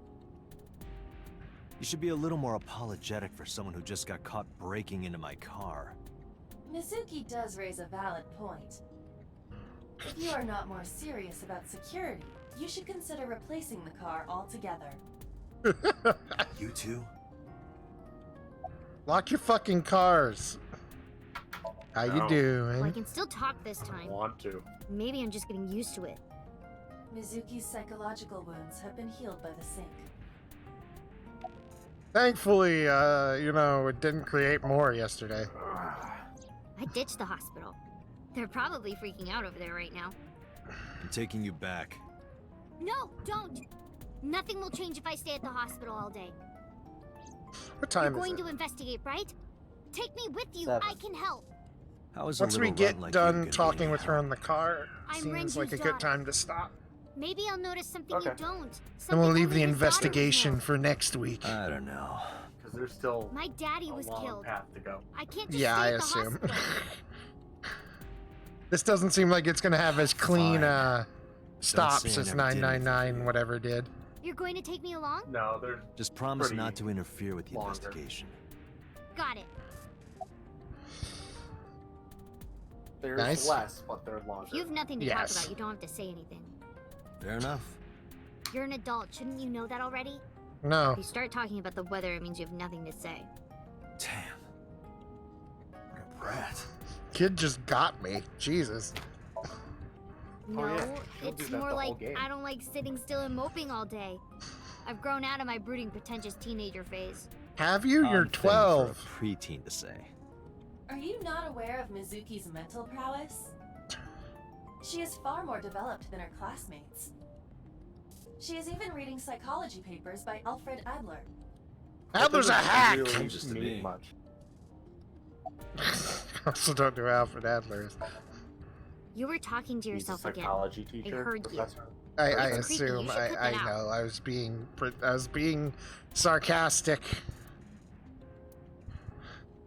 You should be a little more apologetic for someone who just got caught breaking into my car.
Mizuki does raise a valid point. If you are not more serious about security, you should consider replacing the car altogether.
You two?
Lock your fucking cars. How you
No.
Well, I
doing?
can still talk this
I
time.
want to.
Maybe I'm just getting used to it.
Mizuki's psychological wounds have been healed by the sink.
Thankfully, it didn't create more yesterday.
I ditched the hospital. They're probably freaking out over there right now.
I'm taking you back.
No, don't! Nothing will change if I stay at the hospital all day.
What time
You're
is
going
it?
to investigate, right? Take me with you.
7.
I can help.
How is a
Once we
little
get
runt like you
done
gonna
talking
be
with her in the car,
I'm
seems
Renju's
like a good
daughter.
time to stop.
Maybe I'll notice something
Okay.
you don't.
And
Something
we'll leave
only
the
his daughter would
investigation
know.
for next week.
I don't know.
Because there's still
My daddy
a
was
long
killed.
path to go.
I can't just
Yeah,
stay
I
at the
assume.
hospital.
This doesn't seem like it's gonna have as clean
Fine.
stops
say I
as
never did anything
999
for you.
whatever did.
You're going to take me along?
No, there's
Just promise
Pretty
not to interfere with the
longer.
investigation.
Got it.
Nice.
less, but they're longer.
If you have nothing to
Yes.
talk about, you don't have to say anything.
Fair enough.
You're an adult. Shouldn't you know that already?
No.
If you start talking about the weather, it means you have nothing to say.
Damn. What a brat.
Kid just got me. Jesus.
No,
yeah, she'll do
it's
that
more
the whole
like
game.
I don't like sitting still and moping all day. I've grown out of my brooding, pretentious teenager phase.
Have you? You're
Odd thing
12.
For a preteen to say.
Are you not aware of Mizuki's mental prowess? She is far more developed than her classmates. She is even reading psychology papers by Alfred Adler.
Adler's a hack!
Really
Changes to
mean
me.
much.
I also don't know who Alfred Adler is.
You were talking to
He's a
yourself again.
psychology teacher.
heard you.
professor.
I
It's creepy.
assume.
You should cut
I
that out.
know. I was being sarcastic.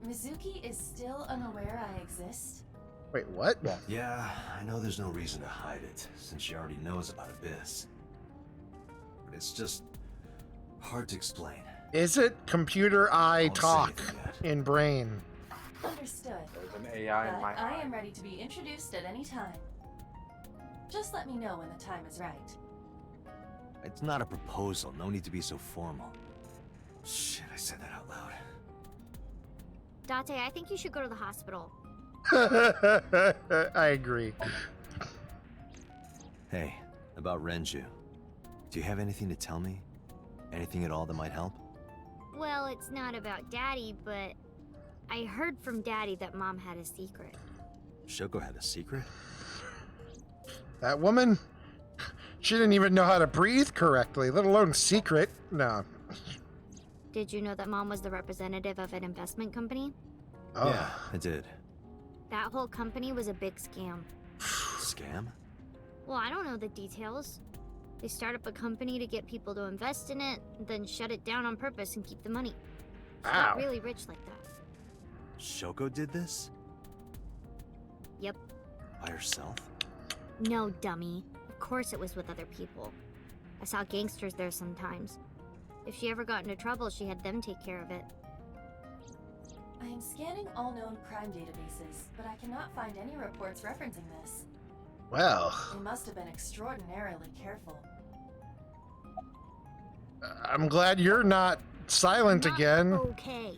Mizuki is still unaware I exist?
Wait, what?
Yeah, I know there's no reason to hide it, since she already knows about Abyss. But it's just hard to explain.
Is it computer eye
Won't say
talk
anything yet.
in brain?
Understood.
There's an AI in my
But I
eye.
am ready to be introduced at any time. Just let me know when the time is right.
It's not a proposal, no need to be so formal. Shit, I said that out loud.
Date, I think you should go to the hospital.
I agree.
Hey, about Renju. Do you have anything to tell me? Anything at all that might help?
Well, it's not about Daddy, but I heard from Daddy that Mom had a secret.
Shoko had a secret?
That woman? She didn't even know how to breathe correctly, let alone secret. No.
Did you know that Mom was the representative of an investment company?
Oh.
Yeah, I did.
That whole company was a big scam.
Scam?
Well, I don't know the details. They start up a company to get people to invest in it, then shut it down on purpose and keep the money. She got really rich like that.
Shoko did this?
Yep.
By herself?
No, dummy. Of course it was with other people. I saw gangsters there sometimes. If she ever got into trouble, she had them take care of it.
I am scanning all known crime databases, but I cannot find any reports referencing this.
Well,
They must have been extraordinarily careful.
I'm glad you're not silent
Not
again.
Okay.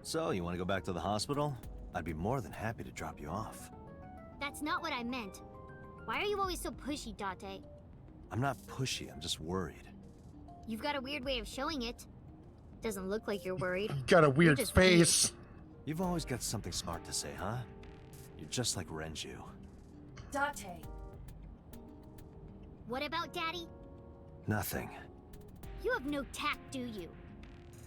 So, you want to go back to the hospital? I'd be more than happy to drop you off.
That's not what I meant. Why are you always so pushy, Date?
I'm not pushy, I'm just worried.
You've got a weird way of showing it. Doesn't look like you're worried.
You got a weird
just
face.
You've always got something smart to say, huh? You're just like Renju.
Date,
What about Daddy?
Nothing.
You have no tact, do you?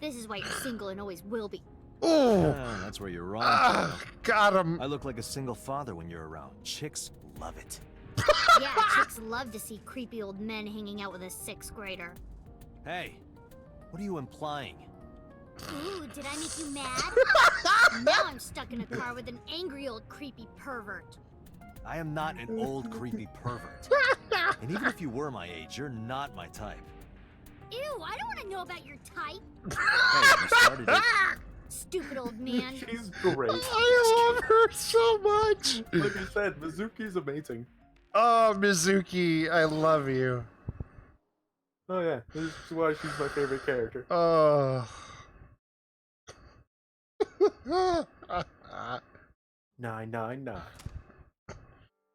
This is why you're single and always will be.
Oh,
That's where you're wrong.
got him.
I look like a single father when you're around. Chicks love it.
Yeah, chicks love to see creepy old men hanging out with a 6th grader.
Hey, what are you implying?
Ooh, did I make you mad? Now I'm stuck in a car with an angry old creepy pervert.
I am not an old creepy pervert. And even if you were my age, you're not my type.
Ew, I don't want to know about your type.
Hey, you started it.
Stupid old man.
She's great.
I love her so much.
Like I said, Mizuki's amazing.
Oh, Mizuki, I love you.
Oh yeah, this is why she's my favorite character.
Oh.
999.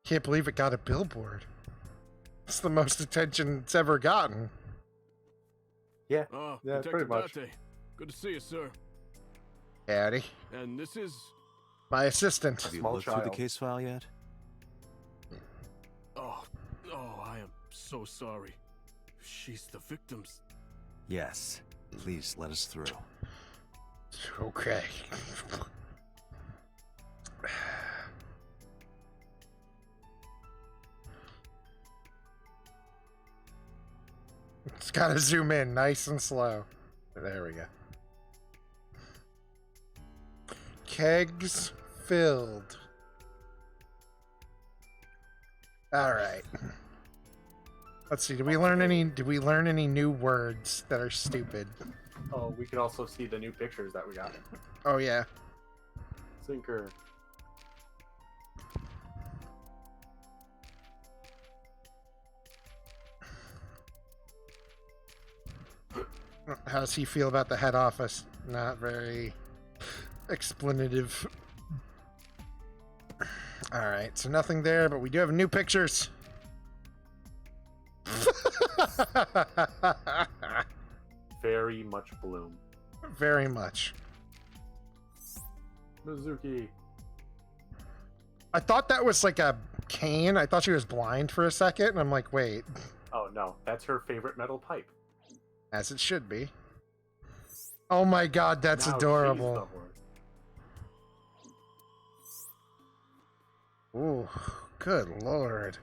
Can't believe it got a billboard. It's the most attention it's ever gotten.
Yeah,
Oh,
yeah,
Detective
pretty much.
Date. Good to see you, sir.
Howdy.
And this is...
My assistant.
Have you
Small
looked through the
child.
case file yet?
Oh, I am so sorry. She's the victim's...
Yes. Please let us through.
Okay. It's gotta zoom in nice and slow. There we go. Kegs filled. All right. Let's see. Did we learn any new words that are stupid?
Oh, we can also see the new pictures that we got.
Oh yeah.
Sinker.
How does he feel about the head office? Not very explanative. All right, so nothing there, but we do have new pictures.
Very much bloom.
Very much.
Mizuki.
I thought that was like a cane. I thought she was blind for a second, and I'm like, wait.
Oh no, that's her favorite metal pipe.
As it should be. Oh my god, that's
Now she's
adorable.
the horse.
Ooh, good lord.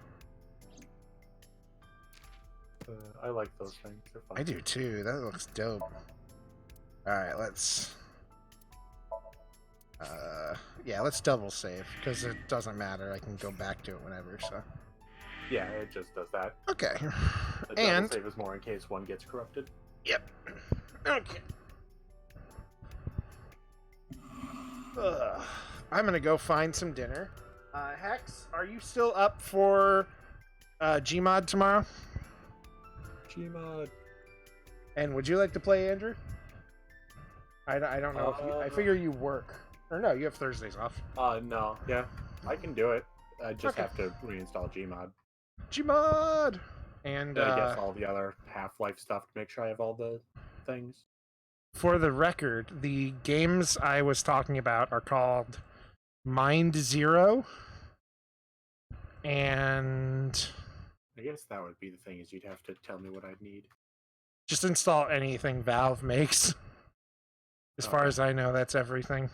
I like those things. They're fun.
I do too. That looks dope. Alright, let's... yeah, let's double save, because it doesn't matter. I can go back to it whenever, so...
Yeah, it just does that.
Okay.
The
And...
double save is more in case one gets corrupted.
Yep. Okay. Ugh. I'm gonna go find some dinner. Hex, are you still up for Gmod tomorrow?
Gmod.
And would you like to play, Andrew? I don't know if you... I figure you work. Or no, you have Thursdays off.
No. Yeah, I can do it. I just
Okay.
have to reinstall Gmod.
Gmod! And
I guess all the other Half-Life stuff to make sure I have all the things.
for the record, the games I was talking about are called Mind Zero. And
I guess that would be the thing, is you'd have to tell me what I'd need.
just install anything Valve makes. As far as I know, that's everything.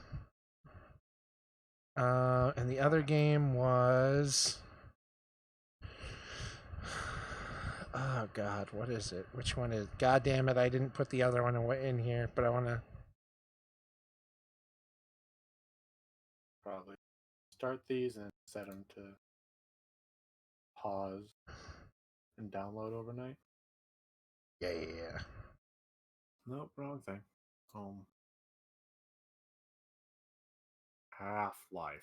And the other game was... Oh God, what is it? Which one is? God damn it! I didn't put the other one in here, but I want to.
Probably start these and set them to pause and download overnight.
Yeah.
Nope, wrong thing. Half-Life.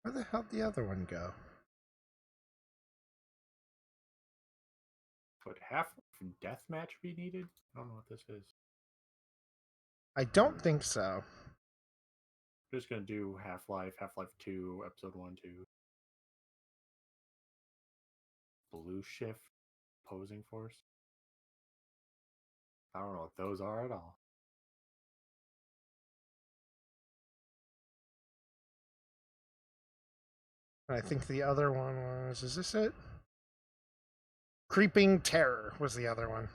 Where the hell did the other one go?
Would Half-Life Deathmatch be needed? I don't know what this is.
I don't think so.
I'm just gonna do Half-Life, Half-Life 2, Episode 1, 2. Blue Shift, Posing Force. I don't know what those are at all.
I think the other one was. Is this it? Creeping Terror was the other one.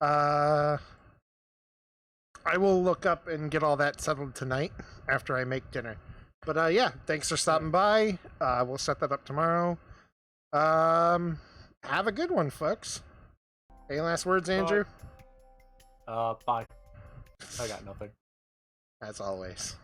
I will look up and get all that settled tonight after I make dinner. But yeah, thanks for stopping by. We'll set that up tomorrow. Have a good one, folks. Any last words, Andrew?
Bye. I got nothing.
As always.